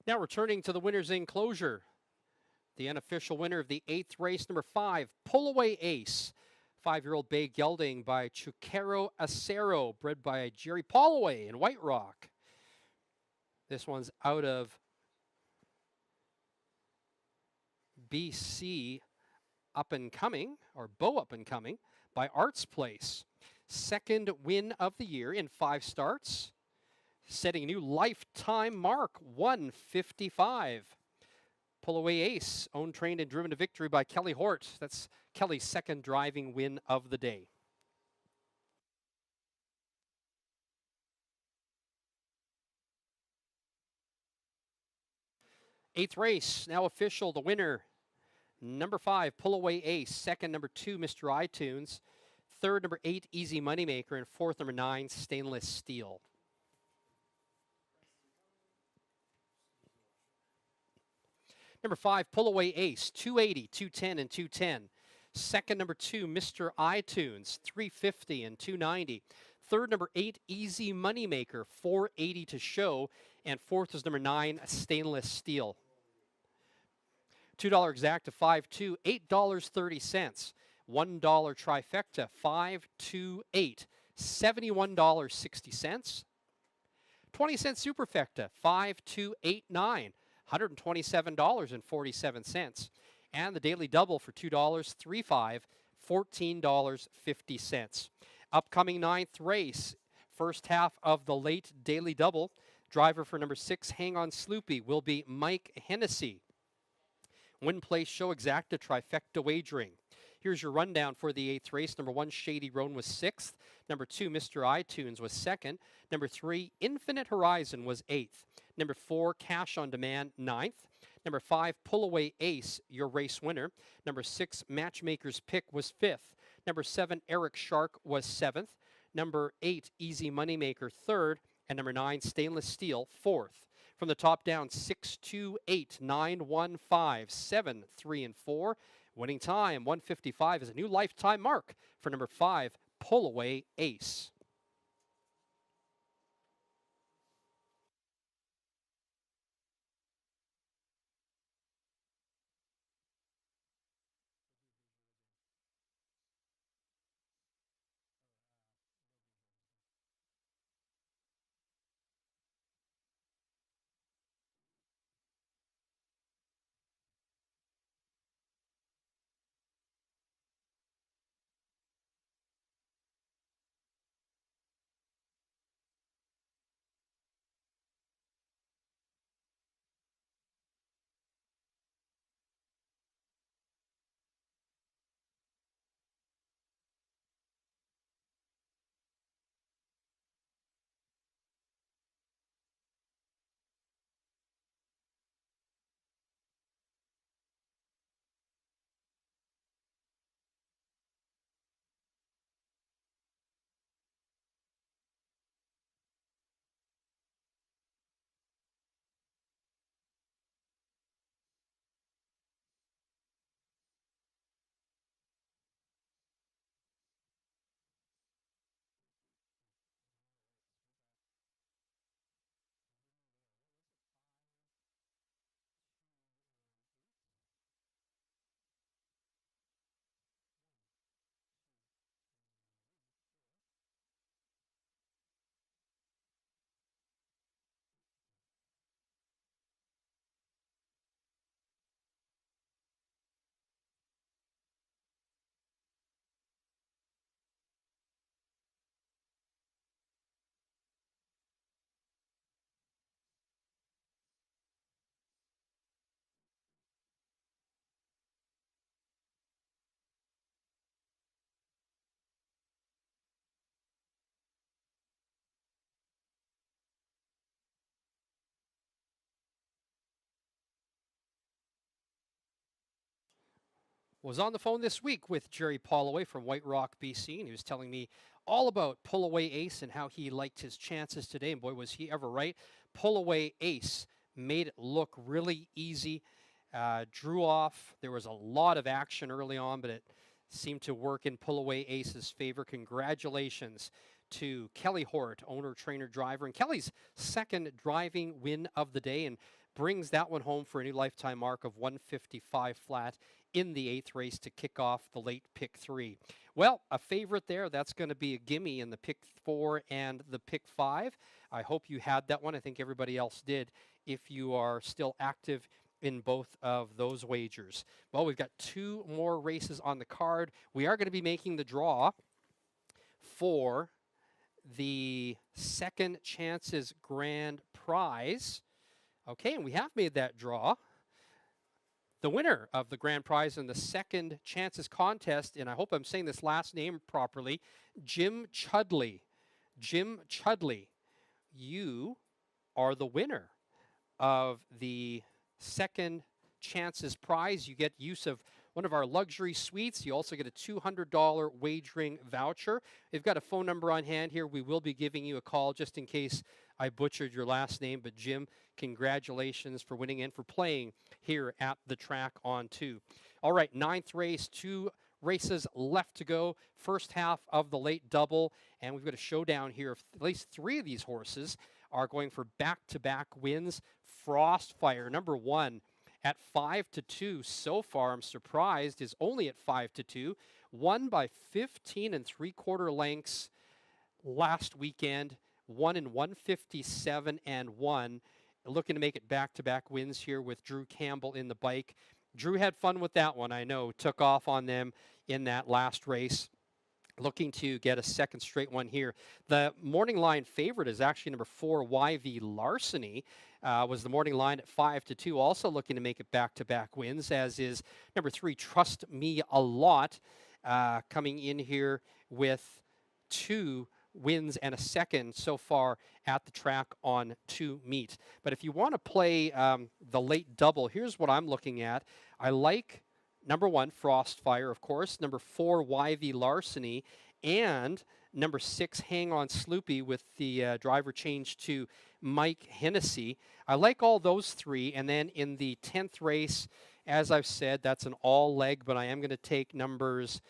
S1: Now returning to the winner's enclosure, the unofficial winner of the 8th race, number 5, Pull Away Ace. 5-year-old bay gelding by Chuquero Acero, bred by Jerry Polloway in White Rock. This one's out of BC Up and Coming, or Bow Up and Coming, by Arts Place. Second win of the year in 5 starts, setting a new lifetime mark, 155. Pull Away Ace, owned, trained, and driven to victory by Kelly Hort. That's Kelly's second driving win of the day. Eighth race, now official. The winner, number 5, Pull Away Ace. Second, number 2, Mr. iTunes. Third, number 8, Easy Moneymaker. And fourth, number 9, Stainless Steel. Number 5, Pull Away Ace, 280, 210, and 210. Second, number 2, Mr. iTunes, 350 and 290. Third, number 8, Easy Moneymaker, 480 to show. And fourth is number 9, Stainless Steel. $2 exacta, 5-2, $8.30. $1 trifecta, 528, $71.60. 20-cent superfecta, 5289, $127.47. And the daily double for $2, 35, $14.50. Upcoming 9th race, first half of the late daily double. Driver for number 6, Hang On Sloopy, will be Mike Hennessy. Win, place, show exacta, trifecta wagering. Here's your rundown for the 8th race. Number 1, Shady Roan was 6th. Number 2, Mr. iTunes was 2nd. Number 3, Infinite Horizon was 8th. Number 4, Cash on Demand, 9th. Number 5, Pull Away Ace, your race winner. Number 6, Matchmaker's Pick was 5th. Number 7, Eric Shark was 7th. Number 8, Easy Moneymaker, 3rd. And number 9, Stainless Steel, 4th. From the top down, 6, 2, 8, 9, 1, 5, 7, 3, and 4. Winning time, 155, is a new lifetime mark for number 5, Pull Away Ace. Was on the phone this week with Jerry Polloway from White Rock, BC, and he was telling me all about Pull Away Ace and how he liked his chances today. And boy, was he ever right. Pull Away Ace made it look really easy. Drew off. There was a lot of action early on, but it seemed to work in Pull Away Ace's favor. Congratulations to Kelly Hort, owner, trainer, driver, and Kelly's second driving win of the day. And brings that one home for a new lifetime mark of 155 flat in the 8th race to kick off the late pick 3. Well, a favorite there, that's going to be a gimme in the pick 4 and the pick 5. I hope you had that one. I think everybody else did if you are still active in both of those wagers. Well, we've got 2 more races on the card. We are going to be making the draw for the Second Chances Grand Prize. Okay, and we have made that draw. The winner of the grand prize in the Second Chances contest, and I hope I'm saying this last name properly, Jim Chudley. Jim Chudley, you are the winner of the Second Chances prize. You get use of one of our luxury suites. You also get a $200 wagering voucher. We've got a phone number on hand here. We will be giving you a call just in case I butchered your last name. But Jim, congratulations for winning and for playing here at the Track on 2. All right, 9th race, 2 races left to go. First half of the late double, and we've got a showdown here of at least 3 of these horses are going for back-to-back wins. Frostfire, number 1, at 5-2 so far. I'm surprised is only at 5-2. Won by 15 3/4 lengths last weekend. Won in 157 and 1. Looking to make it back-to-back wins here with Drew Campbell in the bike. Drew had fun with that one, I know. Took off on them in that last race. Looking to get a second straight one here. The morning line favorite is actually number 4, YV Larceny. Was the morning line at 5-2. Also looking to make it back-to-back wins, as is number 3, Trust Me a Lot, coming in here with 2 wins and a second so far at the Track on 2 meet. But if you want to play the late double, here's what I'm looking at. I like number 1, Frostfire, of course. Number 4, YV Larceny. And number 6, Hang On Sloopy, with the driver change to Mike Hennessy. I like all those 3. And then in the 10th race, as I've said, that's an all leg, but I am going to take numbers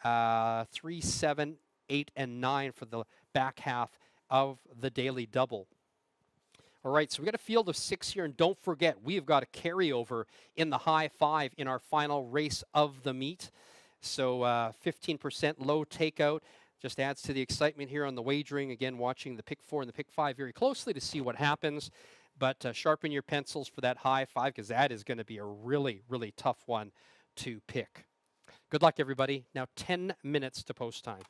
S1: 3, 7, 8, and 9 for the back half of the daily double. All right, so we got a field of 6 here, and don't forget, we've got a carryover in the high 5 in our final race of the meet. So 15% low takeout just adds to the excitement here on the wagering. Again, watching the pick 4 and the pick 5 very closely to see what happens. But sharpen your pencils for that high 5, because that is going to be a really, really tough one to pick. Good luck, everybody. Now 10 minutes to post time.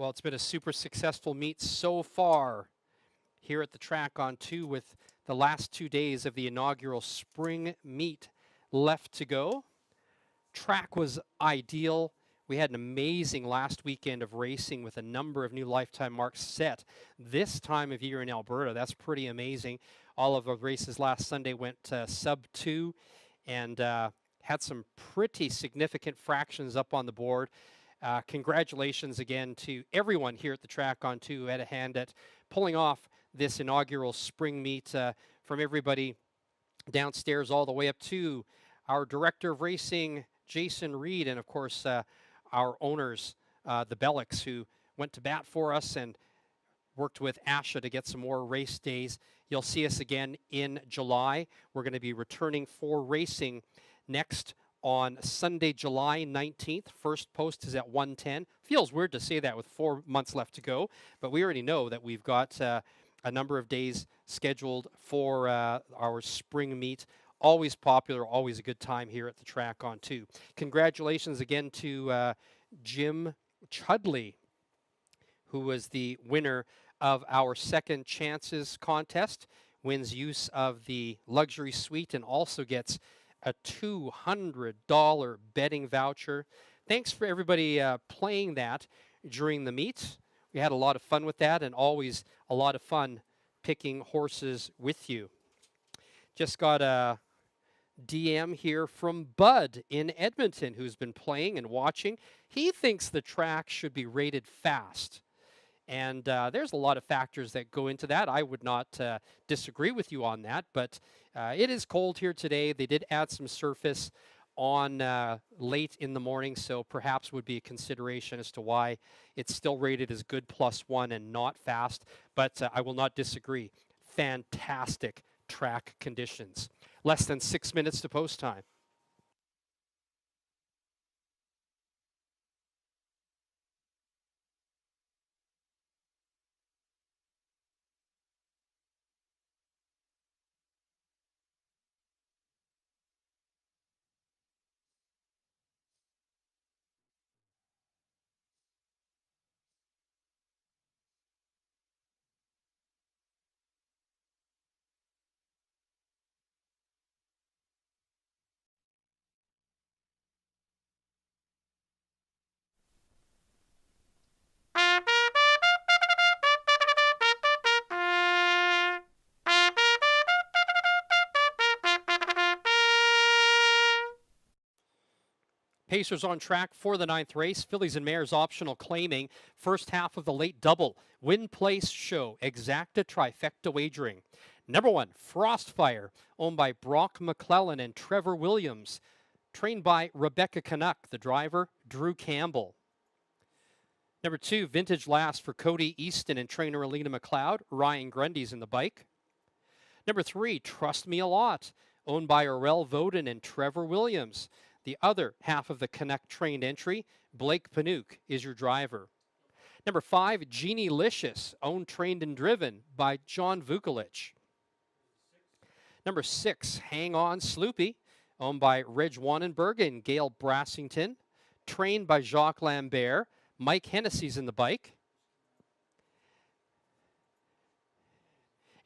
S1: Well, it's been a super successful meet so far here at the track on 2 with the last 2 days of the inaugural spring meet left to go. Track was ideal. We had an amazing last weekend of racing with a number of new lifetime marks set this time of year in Alberta. That's pretty amazing. All of the races last Sunday went sub 2 and had some pretty significant fractions up on the board. Congratulations again to everyone here at the track on 2 who had a hand at pulling off this inaugural spring meet, from everybody downstairs all the way up to our director of racing, Jason Reed, and of course our owners, the Bellicks, who went to bat for us and worked with Asha to get some more race days. You'll see us again in July. We're going to be returning for racing next on Sunday, July 19th. First post is at 1:10. Feels weird to say that with 4 months left to go, but we already know that we've got a number of days scheduled for our spring meet. Always popular, always a good time here at the track on 2. Congratulations again to Jim Chudley, who was the winner of our Second Chances contest, wins use of the luxury suite and also gets a $200 betting voucher. Thanks for everybody playing that during the meet. We had a lot of fun with that, and always a lot of fun picking horses with you. Just got a DM here from Bud in Edmonton, who's been playing and watching. He thinks the track should be rated fast. And there's a lot of factors that go into that. I would not disagree with you on that, but it is cold here today. They did add some surface on late in the morning, so perhaps would be a consideration as to why it's still rated as good +1 and not fast, but I will not disagree. Fantastic track conditions. Less than 6 minutes to post time. Pacers on track for the 9th race. Fillies and Mares optional claiming. First half of the late double. Win Place Show. Exacta Trifecta Wagering. Number 1, Frostfire, owned by Brock McClellan and Trevor Williams. Trained by Rebecca Canuck. The driver, Drew Campbell. Number 2, Vintage Last for Cody Easton and trainer Alina McLeod. Ryan Grundy's in the bike. Number 3, Trust Me a Lot, owned by Aurel Voden and Trevor Williams. The other half of the Canuck trained entry, Blake Panouk, is your driver. Number 5, Genie Licious, owned, trained, and driven by John Vukolich. Number 6, Hang On Sloopy, owned by Reg Wannenberg and Gail Brassington. Trained by Jacques Lambert. Mike Hennessy's in the bike.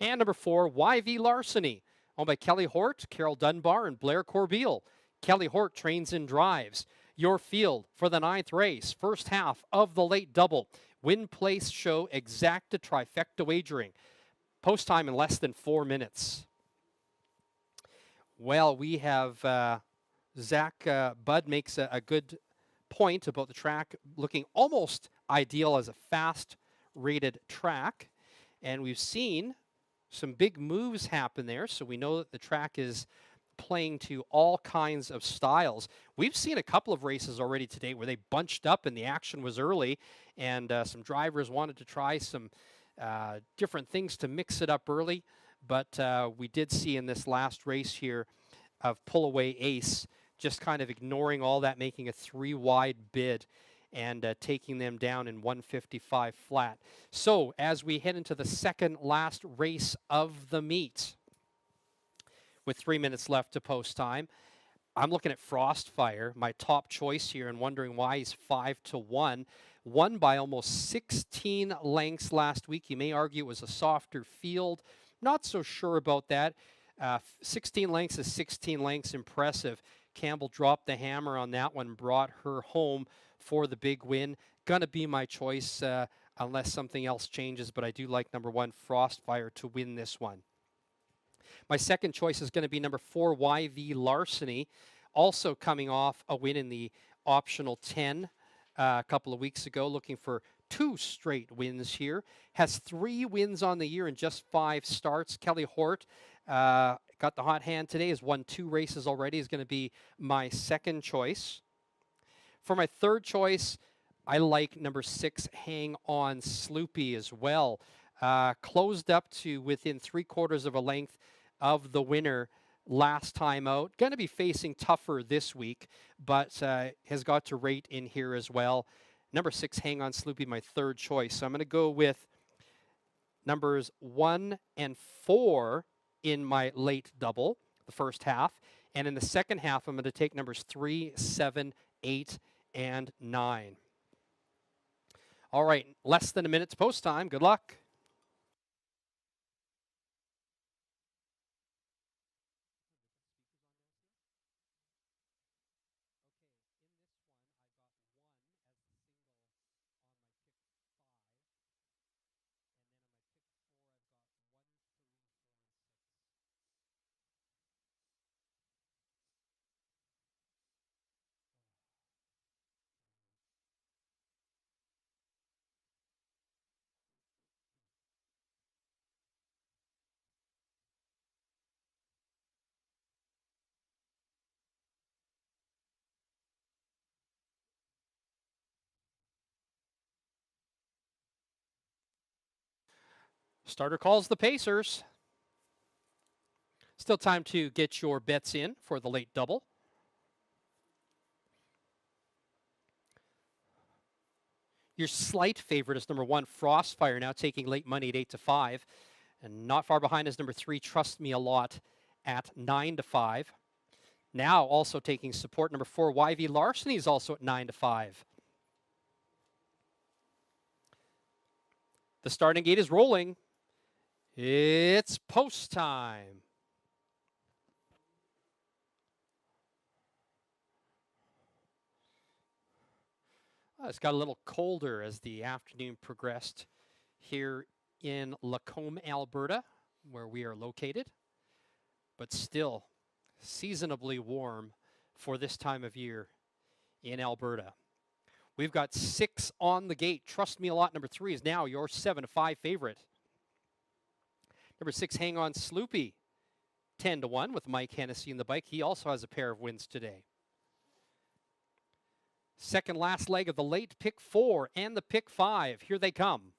S1: And number 4, YV Larceny, owned by Kelly Hort, Carol Dunbar, and Blair Corbeil. Kelly Hort trains and drives. Your field for the 9th race, first half of the late double. Win Place Show Exacta Trifecta Wagering. Post time in less than 4 minutes. Well, we have Zach Budd makes a good point about the track looking almost ideal as a fast rated track. And we've seen some big moves happen there, so we know that the track is playing to all kinds of styles. We've seen a couple of races already today where they bunched up and the action was early, and some drivers wanted to try some different things to mix it up early. But we did see in this last race here of Pull Away Ace just kind of ignoring all that, making a 3-wide bid and taking them down in 155 flat. So as we head into the second last race of the meet, with 3 minutes left to post time, I'm looking at Frostfire, my top choice here, and wondering why he's 5-1. won by almost 16 lengths last week. You may argue it was a softer field. Not so sure about that. 16 lengths is 16 lengths. Impressive. Campbell dropped the hammer on that one, brought her home for the big win. Gonna be my choice unless something else changes, but I do like number 1, Frostfire, to win this one. My second choice is going to be number 4, YV Larceny, also coming off a win in the optional 10 a couple of weeks ago, looking for 2 straight wins here. Has 3 wins on the year in just 5 starts. Kelly Hort got the hot hand today, has won 2 races already, is going to be my second choice. For my third choice, I like number 6, Hang On Sloopy as well. Closed up to within 3/4 of a length of the winner last time out. Going to be facing tougher this week, but has got to rate in here as well. Number 6, Hang On Sloopy, my third choice. So I'm going to go with numbers 1 and 4 in my late double, the first half. And in the second half, I'm going to take numbers 3, 7, 8, and 9. All right, less than a minute to post time. Good luck. Starter calls the Pacers. Still time to get your bets in for the late double. Your slight favorite is number 1, Frostfire, now taking late money at 8-5. And not far behind is number 3, Trust Me a Lot, at 9-5. Now also taking support, number 4, YV Larceny is also at 9-5. The starting gate is rolling. It's post time. It's got a little colder as the afternoon progressed here in Lacombe, Alberta, where we are located, but still seasonably warm for this time of year in Alberta. We've got 6 on the gate. Trust Me a Lot, number 3, is now your 7-5 favorite. Number 6, Hang On Sloopy, 10-1 with Mike Hennessy in the bike. He also has a pair of wins today. Second last leg of the late pick 4 and the pick 5. Here they come.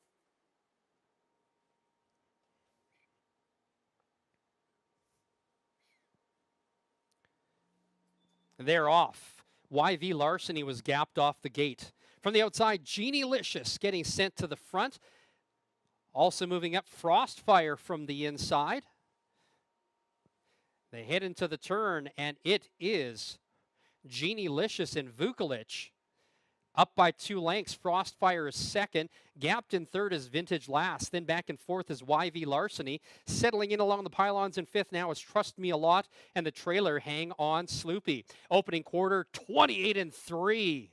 S1: They're off. YV Larceny was gapped off the gate. From the outside, Genielicious getting sent to the front. Also moving up, Frostfire from the inside. They head into the turn, and it is Genielicious and Vukovic up by 2 lengths. Frostfire is second. Gapped in third is Vintage last. Then back and forth is YV Larceny. Settling in along the pylons in fifth now is Trust Me a Lot, and the trailer Hang On Sloopy. Opening quarter, 28-3.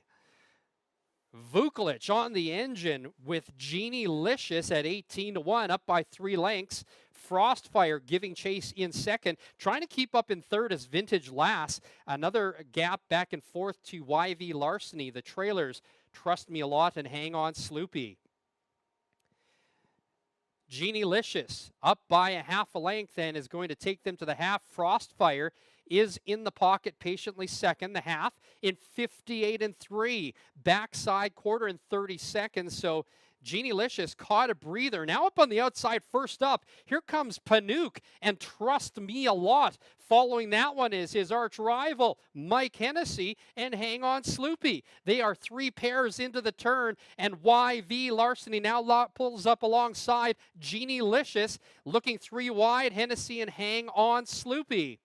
S1: Vukovic on the engine with Genielicious at 18-1, up by 3 lengths. Frostfire giving chase in second. Trying to keep up in third as Vintage last. Another gap back and forth to YV Larceny. The trailers, Trust Me a Lot and Hang On Sloopy. Genielicious up by a half a length and is going to take them to the half. Frostfire is in the pocket patiently second. The half in 58-3. Backside quarter in 30 seconds. So Genielicious caught a breather. Now up on the outside, first up. Here comes Panook and Trust Me a Lot. Following that one is his arch rival, Mike Hennessy, and Hang On Sloopy. They are 3 pairs into the turn, and YV Larceny now pulls up alongside Genielicious, looking 3 wide, Hennessy and Hang On Sloopy.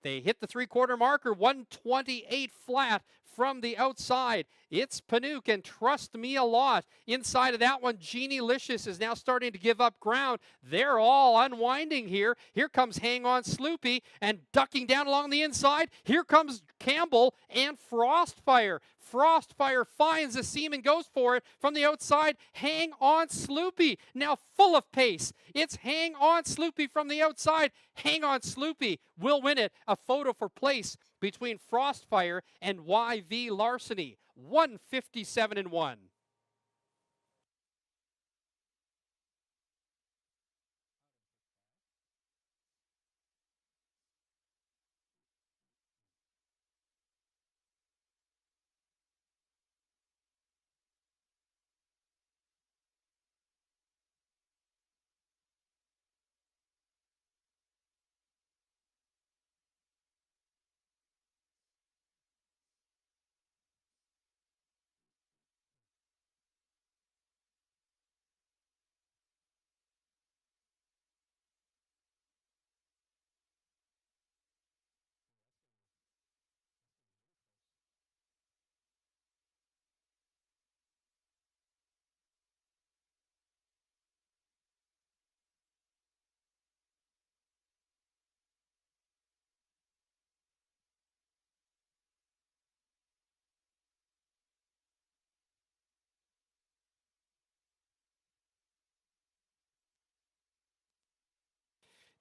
S1: They hit the 3/4 marker, 128 flat. from the outside. It's Panook and Trust Me a Lot. Inside of that one, Genie Licious is now starting to give up ground. They're all unwinding here. Here comes Hang On Sloopy and ducking down along the inside. Here comes Campbell and Frostfire. Frostfire finds the seam and goes for it from the outside. Hang On Sloopy, now full of pace. It's Hang On Sloopy from the outside. Hang On Sloopy will win it. A photo for place between Frostfire and YV Larceny. 157-1.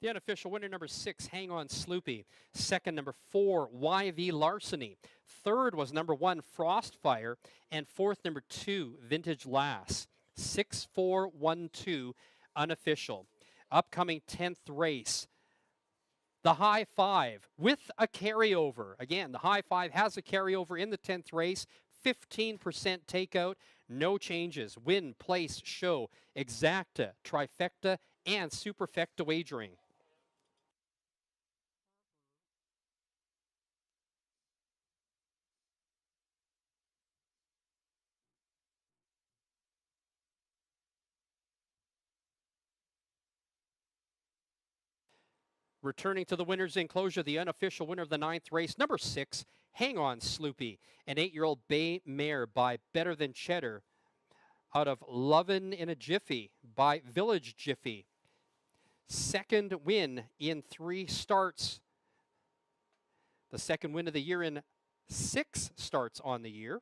S1: The unofficial winner, number 6, Hang On Sloopy. Second, number 4, YV Larceny. Third was number 1, Frostfire. And fourth, number 2, Vintage Lass. 6-4-1-2, unofficial. Upcoming 10th race, the High Five with a carryover. Again, the High Five has a carryover in the 10th race. 15% takeout, no changes. Win, place, show, exacta, trifecta, and superfecta wagering. Returning to the winner's enclosure, the unofficial winner of the 9th race, number 6, Hang On Sloopy, an 8-year-old bay mare by Better Than Cheddar, out of Lovin' in a Jiffy by Village Jiffy. Second win in 3 starts. The second win of the year in 6 starts on the year,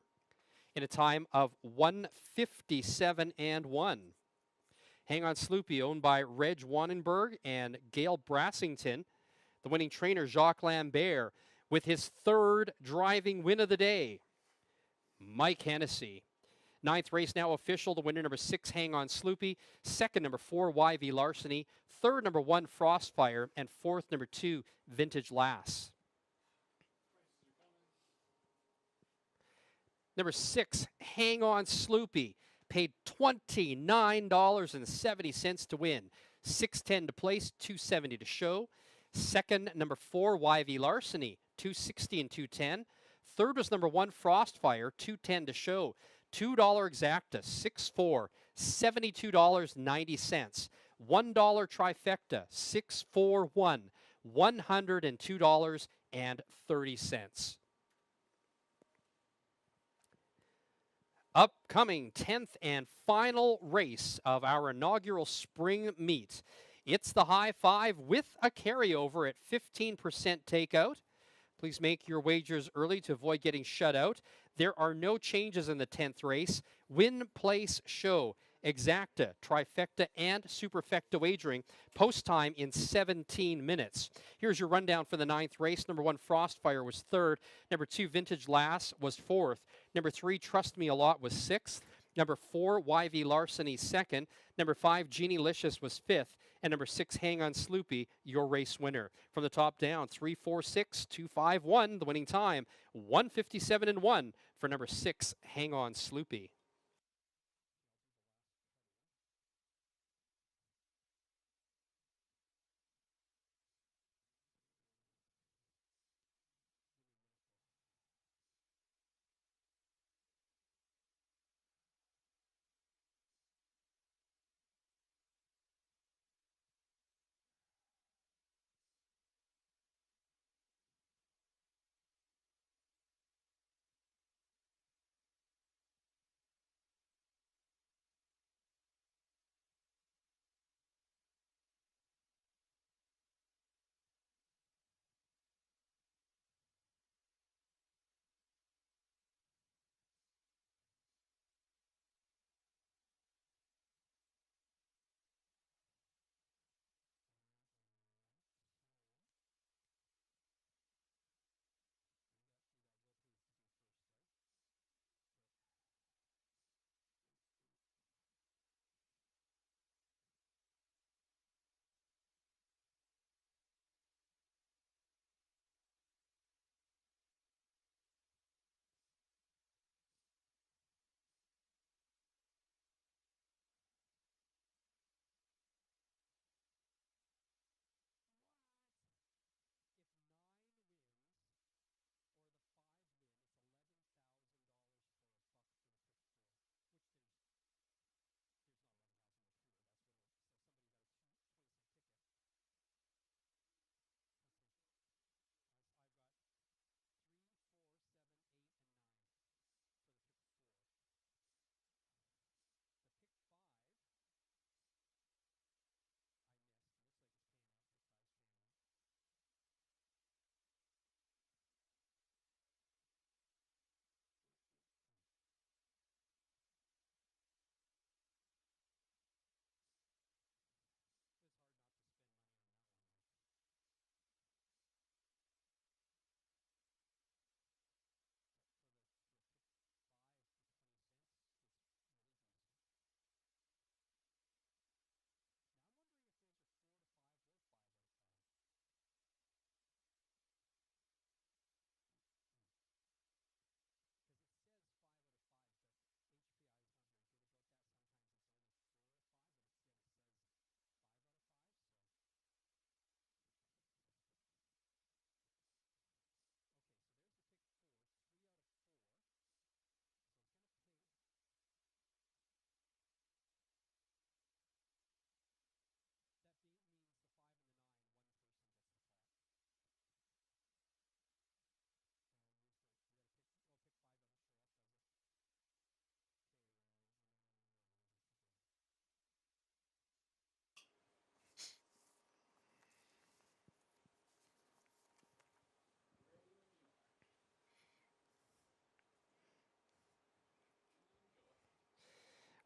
S1: in a time of 157-1. Hang On Sloopy, owned by Reg Wannenberg and Gail Brassington. The winning trainer, Jacques Lambert, with his 3rd driving win of the day, Mike Hennessy. 9th race now official. The winner, number 6, Hang On Sloopy. Second, number 4, YV Larceny. Third, number 1, Frostfire. And fourth, number 2, Vintage Lass. Number 6, Hang On Sloopy, paid $29.70 to win. $6.10 to place, $2.70 to show. Second, number 4, YV Larceny, $2.60 and $2.10. Third was number 1, Frostfire, $2.10 to show. $2 exacta, 6-4, $72.90. $1 trifecta, 6-4-1, $102.30. Upcoming 10th and final race of our inaugural spring meet. It's the High Five with a carryover at 15% takeout. Please make your wagers early to avoid getting shut out. There are no changes in the 10th race. Win, place, show, exacta, trifecta, and superfecta wagering. Post time in 17 minutes. Here's your rundown for the 9th race. Number 1, Frostfire was 3rd. Number 2, Vintage Lass was 4th. Number 3, Trust Me a Lot was 6th. Number 4, YV Larceny 2nd. Number 5, Genie Licious was 5th. And number 6, Hang On Sloopy, your race winner. From the top down, 3-4-6-2-5-1, the winning time, 157-1 for number 6, Hang On Sloopy.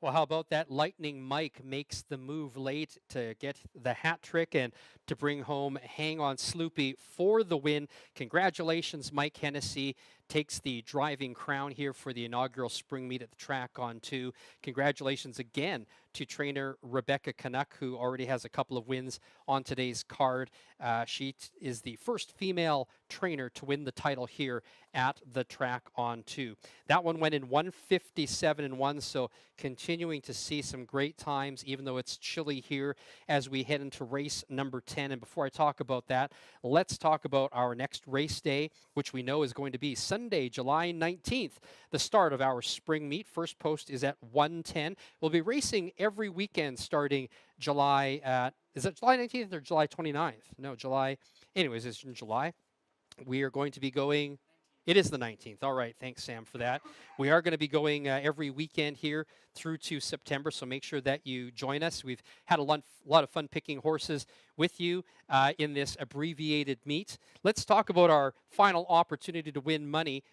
S1: Well, how about that? Lightning Mike makes the move late to get the hat trick and to bring home Hang On Sloopy for the win. Congratulations, Mike Hennessy takes the driving crown here for the inaugural spring meet at the track on two. Congratulations again to trainer Rebecca Canuck, who already has a couple of wins on today's card. She is the first female trainer to win the title here at the track on two. That one went in 157 and 1, so continuing to see some great times, even though it's chilly here as we head into race number 10. And before I talk about that, let's talk about our next race day, which we know is going to be Sunday, July 19th, the start of our spring meet. First post is at 1:10. We'll be racing every weekend starting July, is it July 19th or July 29th? No, July. Anyways, it's in July. We are going to be going. It is the 19th. All right. Thanks, Sam, for that. We are going to be going every weekend here through to September, so make sure that you join us. We've had a lot of fun picking horses with you in this abbreviated meet. Let's talk about our final opportunity to win money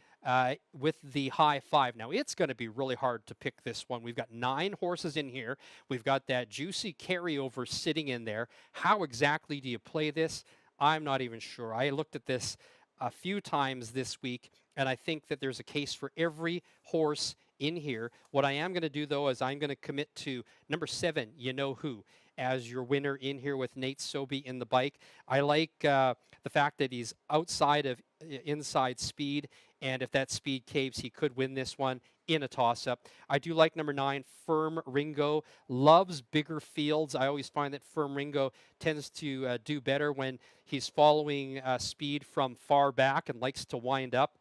S1: with the high five. Now, it's going to be really hard to pick this one. We've got 9 horses in here. We've got that juicy carryover sitting in there. How exactly do you play this? I'm not even sure. I looked at this a few times this week, and I think that there's a case for every horse in here. What I am going to do, though, is I'm going to commit to number 7, You Know Who, as your winner in here with Nate Sobey in the bike. I like the fact that he's outside of inside speed, and if that speed caves, he could win this one in a toss-up. I do like number 9, Firm Ringo. Loves bigger fields. I always find that Firm Ringo tends to do better when he's following speed from far back and likes to wind up.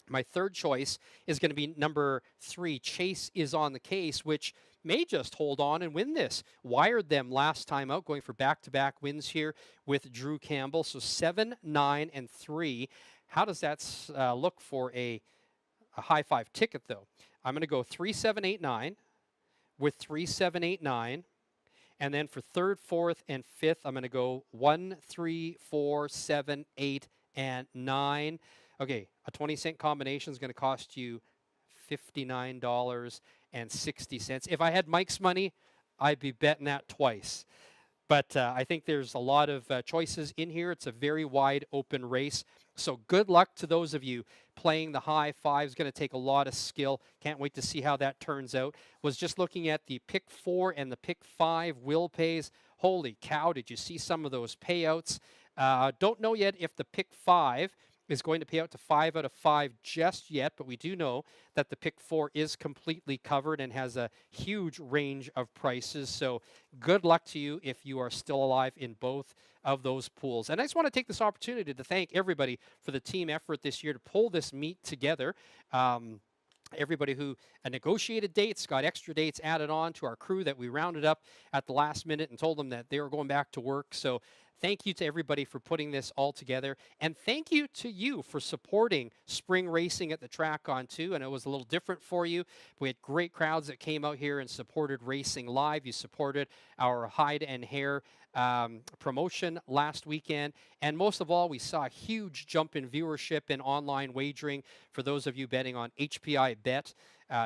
S1: My third choice is going to be number 3, Chase Is on the Case, which may just hold on and win this. Wired them last time out, going for back-to-back wins here with Drew Campbell. So 7, 9, and 3. How does that look for a high five ticket, though? I'm going to go 3, 7, 8, 9 with 3, 7, 8, 9. And then for third, fourth, and fifth, I'm going to go 1, 3, 4, 7, 8, and 9. Okay, a 20-cent combination is going to cost you $59.60. If I had Mike's money, I'd be betting that twice. But I think there's a lot of choices in here. It's a very wide open race. So good luck to those of you playing the high five. It's going to take a lot of skill. Can't wait to see how that turns out. Was just looking at the pick 4 and the pick 5 will pays. Holy cow, did you see some of those payouts? Don't know yet if the pick 5 is going to pay out to 5 out of 5 just yet, but we do know that the pick 4 is completely covered and has a huge range of prices. So good luck to you if you are still alive in both of those pools. And I just want to take this opportunity to thank everybody for the team effort this year to pull this meet together. Everybody who negotiated dates, got extra dates added on to our crew that we rounded up at the last minute and told them that they were going back to work. So thank you to everybody for putting this all together. And thank you to you for supporting spring racing at the track on two. And it was a little different for you. We had great crowds that came out here and supported Racing Live. You supported our hide and hair promotion last weekend. And most of all, we saw a huge jump in viewership and online wagering for those of you betting on HPI Bet,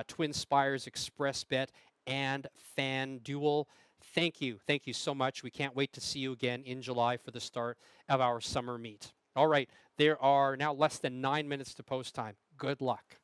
S1: Twin Spires Express Bet, and FanDuel. Thank you. Thank you so much. We can't wait to see you again in July for the start of our summer meet. All right, there are now less than 9 minutes to post time. Good luck.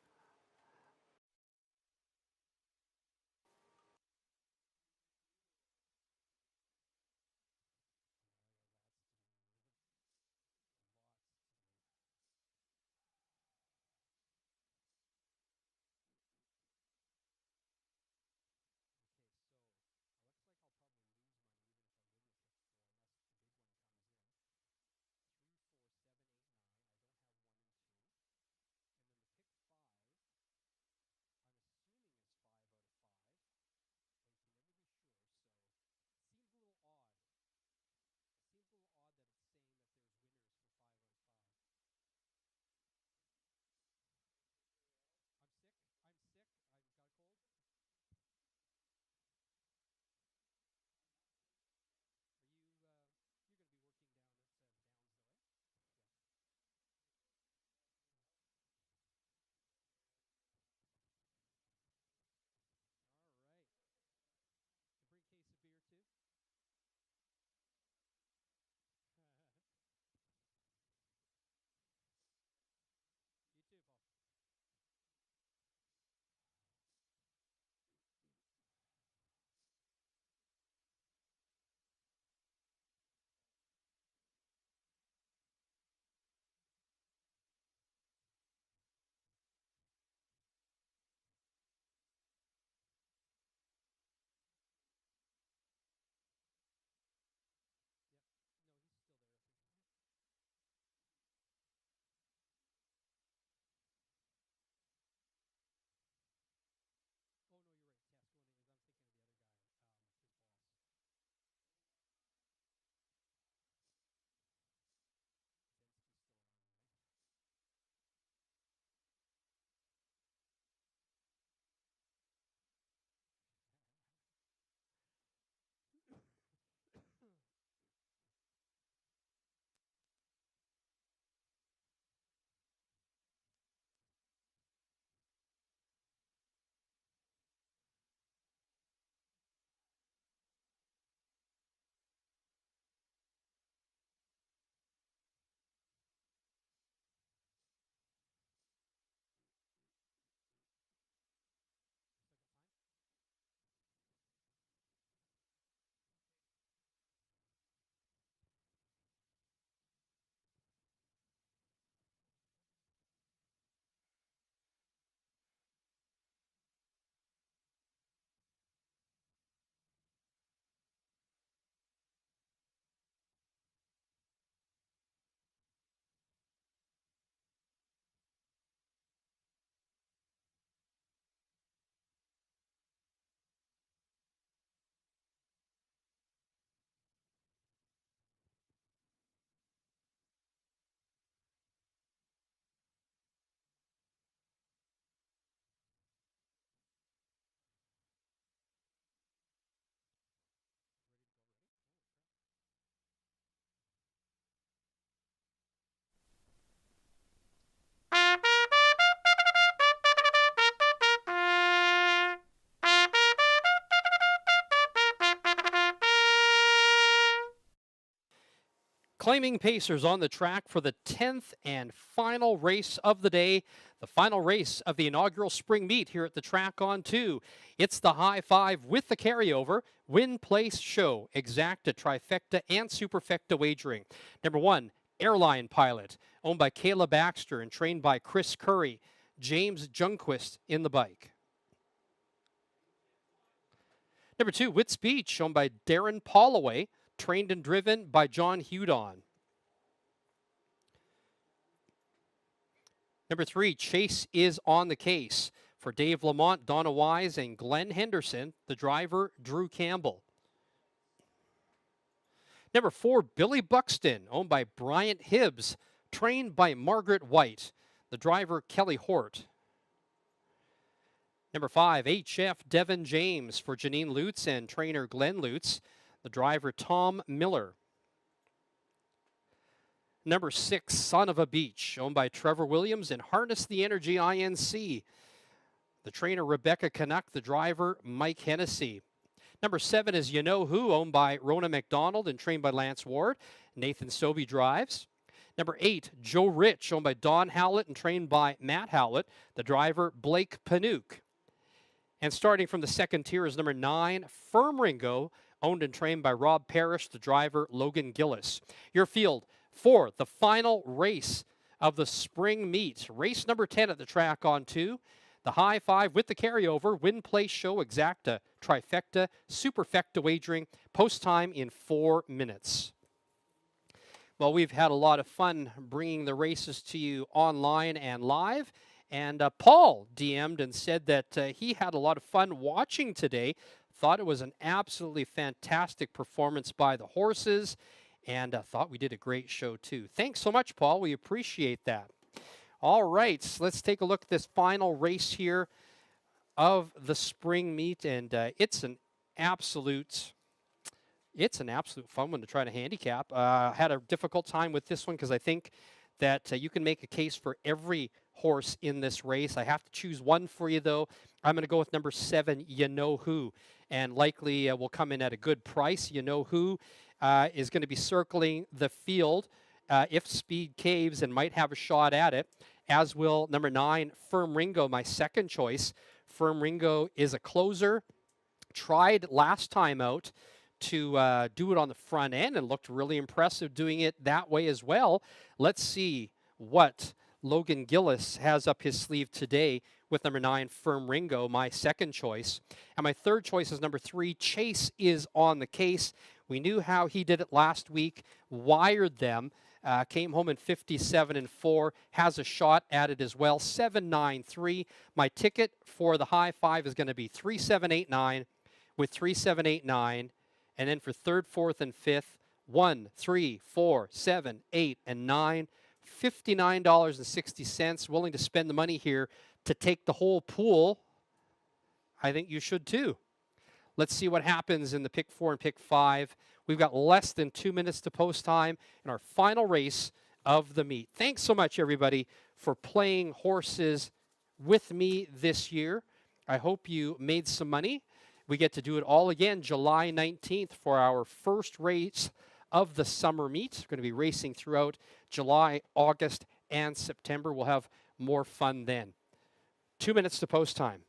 S1: Claiming Pacers on the track for the 10th and final race of the day, the final race of the inaugural spring meet here at the track on 2. It's the high five with the carryover, win, place, show, exacta, trifecta, and superfecta wagering. Number 1, Airline Pilot, owned by Kayla Baxter and trained by Chris Curry. James Junquist in the bike. Number 2, Wits Beach, owned by Darren Holloway, trained and driven by John Hudon. Number 3, Chase is on the case for Dave Lamont, Donna Wise, and Glenn Henderson. The driver, Drew Campbell. Number 4, Billy Buxton, owned by Bryant Hibbs, trained by Margaret White. The driver, Kelly Hort. Number 5, HF Devin James for Janine Lutz and trainer Glenn Lutz. The driver, Tom Miller. Number 6, Son of a Beach, owned by Trevor Williams and Harness the Energy INC. The trainer, Rebecca Canuck. The driver, Mike Hennessy. Number 7 is You Know Who, owned by Rona McDonald and trained by Lance Ward. Nathan Sobey drives. Number 8, Joe Rich, owned by Don Howlett and trained by Matt Howlett. The driver, Blake Panook. And starting from the second tier is number 9, Firm Ringo, owned and trained by Rob Parrish. The driver, Logan Gillis. Your field for the final race of the spring meet. Race number 10 at the track on 2. The high five with the carryover, win, place, show, exacta, trifecta, superfecta wagering, post time in 4 minutes. Well, we've had a lot of fun bringing the races to you online and live. And Paul DM'd and said that he had a lot of fun watching today. Thought it was an absolutely fantastic performance by the horses, and thought we did a great show too. Thanks so much, Paul. We appreciate that. All right, let's take a look at this final race here of the spring meet, and it's an absolute fun one to try to handicap. Had a difficult time with this one because I think that you can make a case for every horse in this race. I have to choose one for you, though. I'm going to go with number 7, You Know Who, and likely will come in at a good price. You Know Who is going to be circling the field if speed caves and might have a shot at it, as will number 9, Firm Ringo, my second choice. Firm Ringo is a closer, tried last time out to do it on the front end and looked really impressive doing it that way as well. Let's see what Logan Gillis has up his sleeve today with number 9, Firm Ringo, my second choice. And my third choice is number 3, Chase is on the case. We knew how he did it last week, wired them, came home in 57-4, has a shot at it as well, 7-9-3. My ticket for the high five is going to be 3-7-8-9 with 3-7-8-9. And then for third, fourth, and fifth, 1, 3, 4, 7, 8, and 9. $59.60. Willing to spend the money here to take the whole pool. I think you should too. Let's see what happens in the pick 4 and pick 5. We've got less than 2 minutes to post time in our final race of the meet. Thanks so much, everybody, for playing horses with me this year. I hope you made some money. We get to do it all again July 19th for our first race of the summer meet. We're going to be racing throughout July, August, and September. We'll have more fun then. 2 minutes to post time.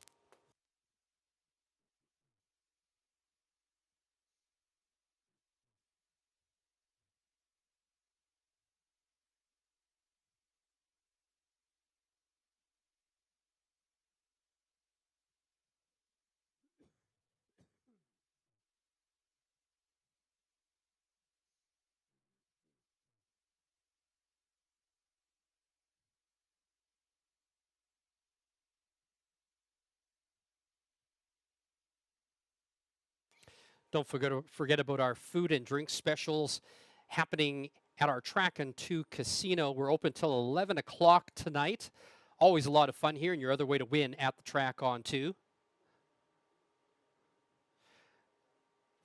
S1: Don't forget about our food and drink specials happening at our Track and 2 casino. We're open till 11 o'clock tonight. Always a lot of fun here, and your other way to win at the Track on 2.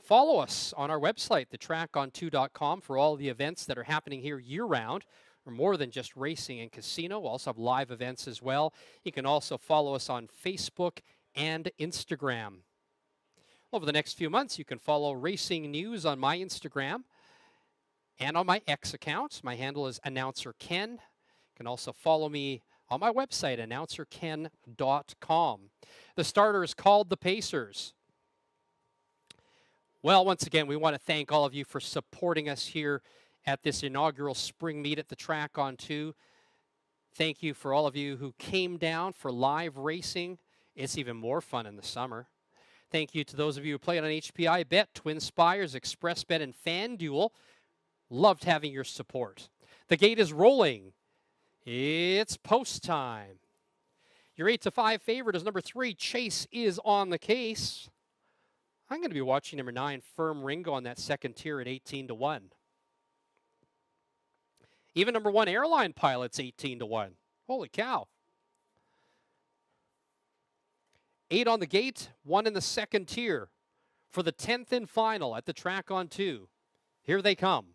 S1: Follow us on our website, thetracon2.com, for all the events that are happening here year-round. Or more than just racing and casino. We'll also have live events as well. You can also follow us on Facebook and Instagram. Over the next few months, you can follow racing news on my Instagram and on my X account. My handle is Announcer Ken. You can also follow me on my website, announcerken.com. The starter is called the Pacers. Well, once again, we want to thank all of you for supporting us here at this inaugural spring meet at the Track on 2. Thank you for all of you who came down for live racing. It's even more fun in the summer. Thank you to those of you who played on HPI Bet, Twin Spires, Express Bet, and FanDuel. Loved having your support. The gate is rolling. It's post time. Your 8-5 favorite is number 3, Chase is on the case. I'm going to be watching number 9, Firm Ringo, on that second tier at 18-1. Even number 1, Airline Pilot's 18-1. Holy cow. 8 on the gate, 1 in the second tier for the 10th and final at the Track on 2. Here they come.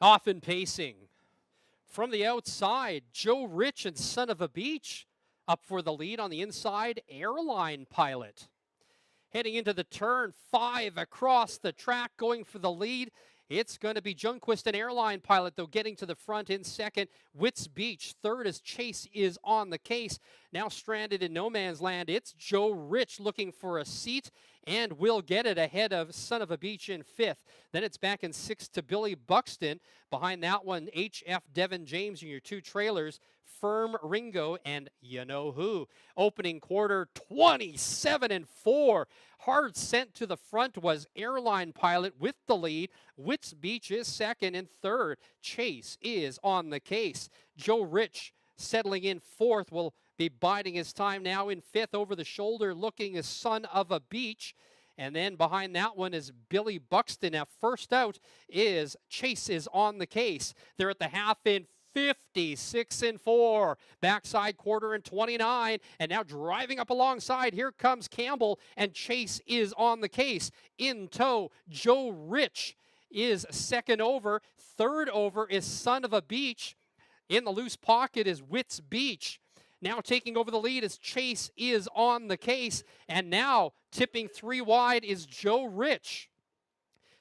S1: Often pacing. From the outside, Joe Rich and Son of a Beach up for the lead. On the inside, Airline Pilot. Heading into the turn, 5 across the track, going for the lead. It's going to be Junquist and Airline Pilot, though, getting to the front in second. Wits Beach third as Chase is on the case. Now stranded in no man's land, it's Joe Rich looking for a seat and will get it ahead of Son of a Beach in 5th. Then it's back in 6th to Billy Buxton. Behind that one, HF Devin James in your 2 trailers, Firm Ringo and You Know Who. Opening quarter, 27-4. Hard sent to the front was Airline Pilot with the lead. Wits Beach is second, and third, Chase is on the case. Joe Rich settling in 4th, will be biding his time now in 5th. Over the shoulder looking as Son of a Beach. And then behind that one is Billy Buxton. Now first out is Chase is on the case. They're at the half in 56-4. Backside quarter in 29. And now driving up alongside, here comes Campbell, and Chase is on the case. In tow, Joe Rich is second over. Third over is Son of a Beach. In the loose pocket is Wits Beach. Now taking over the lead as Chase is on the case. And now tipping 3 wide is Joe Rich.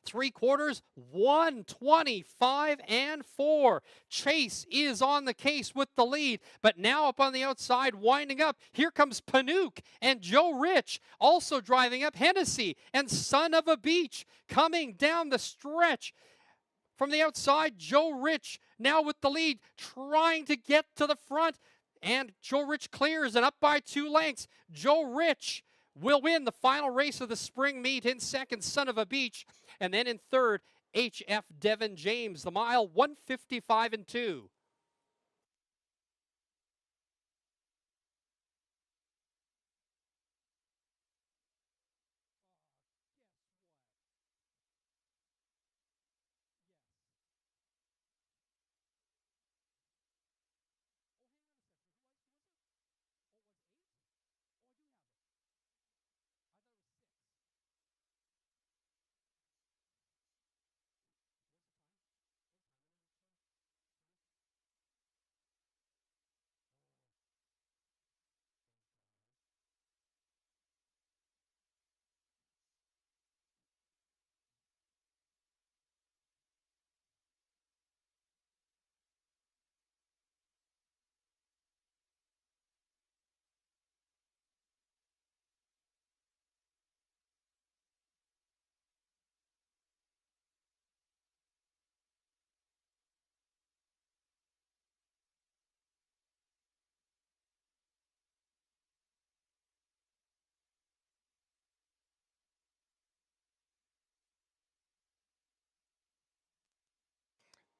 S1: 3/4, 125-4. Chase is on the case with the lead, but now up on the outside, winding up. Here comes Panook and Joe Rich, also driving up. Hennessy and Son of a Beach coming down the stretch. From the outside, Joe Rich now with the lead, trying to get to the front. And Joe Rich clears and up by 2 lengths. Joe Rich will win the final race of the spring meet. In second, Son of a Beach. And then in third, HF Devin James. The mile, 155-2.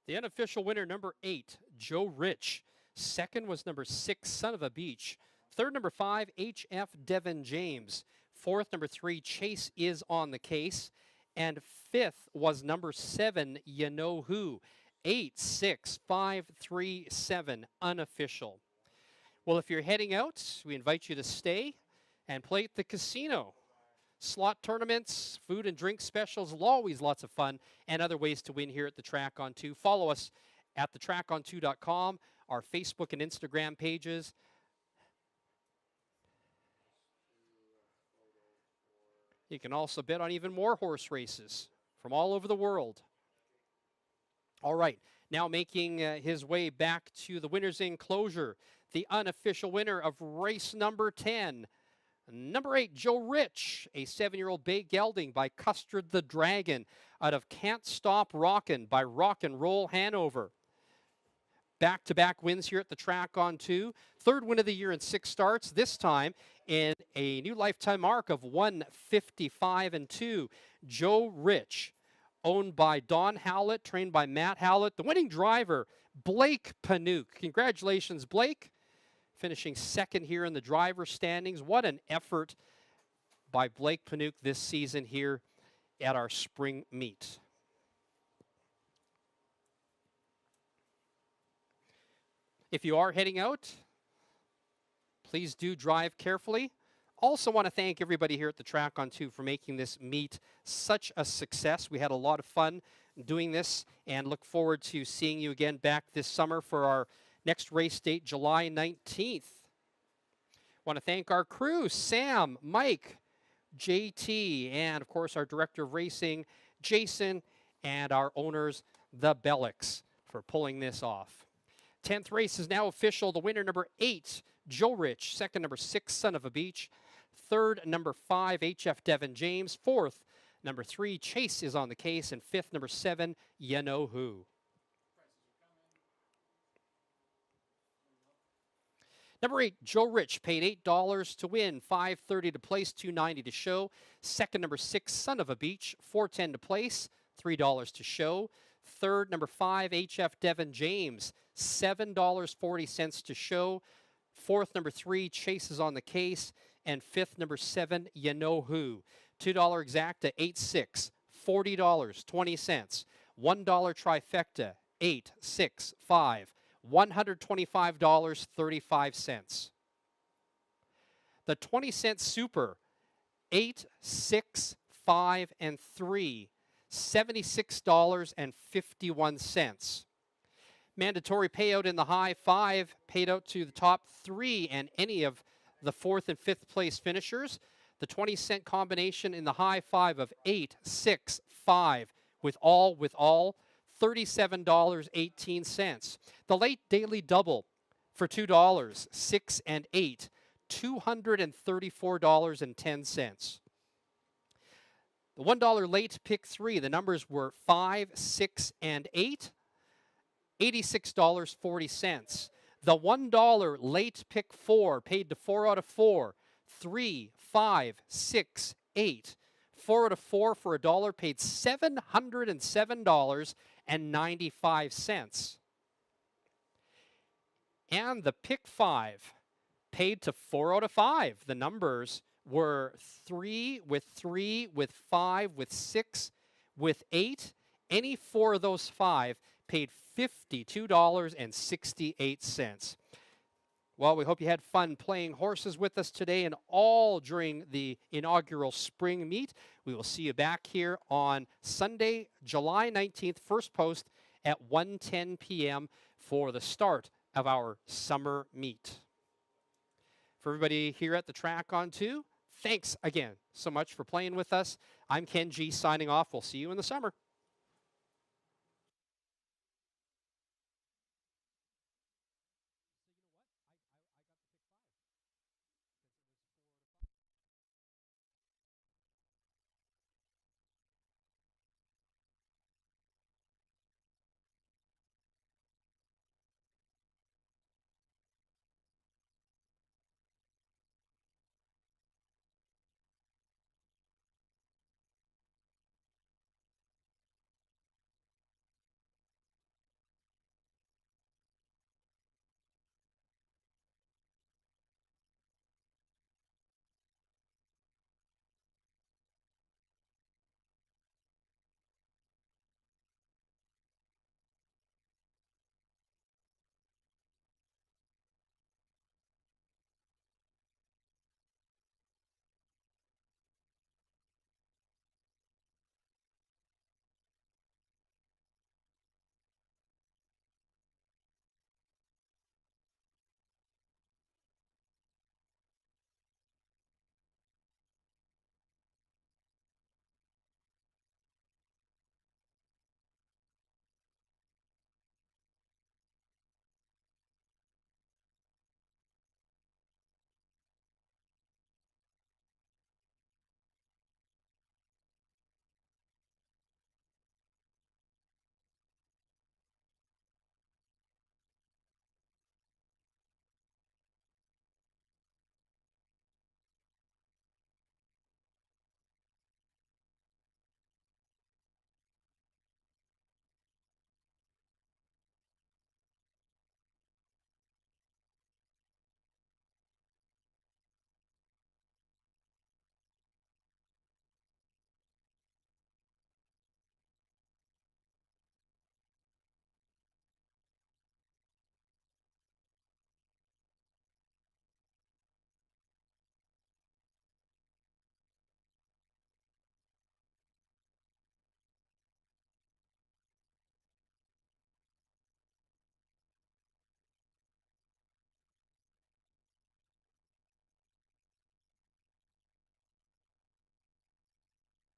S1: The unofficial winner, number 8, Joe Rich. Second was number 6, Son of a Beach. Third, number 5, HF Devin James. Fourth, number 3, Chase is on the case. And 5th was number 7, You Know Who. 8, 6, 5, 3, 7, unofficial. Well, if you're heading out, we invite you to stay and play at the casino. slot tournaments, food and drink specials, always lots of fun, and other ways to win here at the Track on 2. Follow us at thetracon2.com, our Facebook and Instagram pages. You can also bet on even more horse races from all over the world. All right, now making his way back to the winner's enclosure, the unofficial winner of race number 10, number 8, Joe Rich, a 7-year-old bay gelding by Custard the Dragon out of Can't Stop Rockin' by Rock and Roll Hanover. Back-to-back wins here at the Track on 2. Third win of the year in 6 starts, this time in a new lifetime mark of 155-2. Joe Rich, owned by Don Howlett, trained by Matt Howlett. The winning driver, Blake Panook. Congratulations, Blake. Finishing second here in the driver standings. What an effort by Blake Panook this season here at our spring meet. If you are heading out, please do drive carefully. Also want to thank everybody here at the Track on 2 for making this meet such a success. We had a lot of fun doing this and look forward to seeing you again back this summer for our next race date, July 19th. Want to thank our crew, Sam, Mike, JT, and of course our Director of Racing, Jason, and our owners, the Bellicks, for pulling this off. 10th race is now official. The winner, number 8, Joe Rich. Second, number 6, Son of a Beach. Third, number 5, HF Devin James. Fourth, number 3, Chase is on the case. And fifth, number 7, You Know Who. Number 8, Joe Rich, paid $8 to win, $5.30 to place, $2.90 to show. Second, number 6, Son of a Beach, $4.10 to place, $3 to show. Third, number 5, HF Devin James, $7.40 to show. Fourth, number 3, Chase is on the case. And fifth, number 7, You Know Who. $2 exacta, 8-6, $40, 20 cents. $1 trifecta, 8, 6, 5, $125, 35 cents. The 20-cent super, 8, 6, 5, and 3, $76.51. Mandatory payout in the high 5, paid out to the top 3 and any of the 4th and 5th place finishers. The 20-cent combination in the high 5 of 8, 6, 5, with all, $37.18. The late daily double for $2, 6 and 8, $234.10. The $1 late pick 3, the numbers were 5, 6, and 8, $86.40. The $1 late pick 4 paid to 4 out of 4, 3, 5, 6, 8. 4 out of 4 for $1 paid $707.95. And the pick 5 paid to 4 out of 5. The numbers were 3, with 5, with 6, with 8. Any 4 of those 5 paid $52.68. Well, we hope you had fun playing horses with us today and all during the inaugural spring meet. We will see you back here on Sunday, July 19th, first post at 1:10 p.m. for the start of our summer meet. For everybody here at the Track on 2, thanks again so much for playing with us. I'm Ken G signing off. We'll see you in the summer.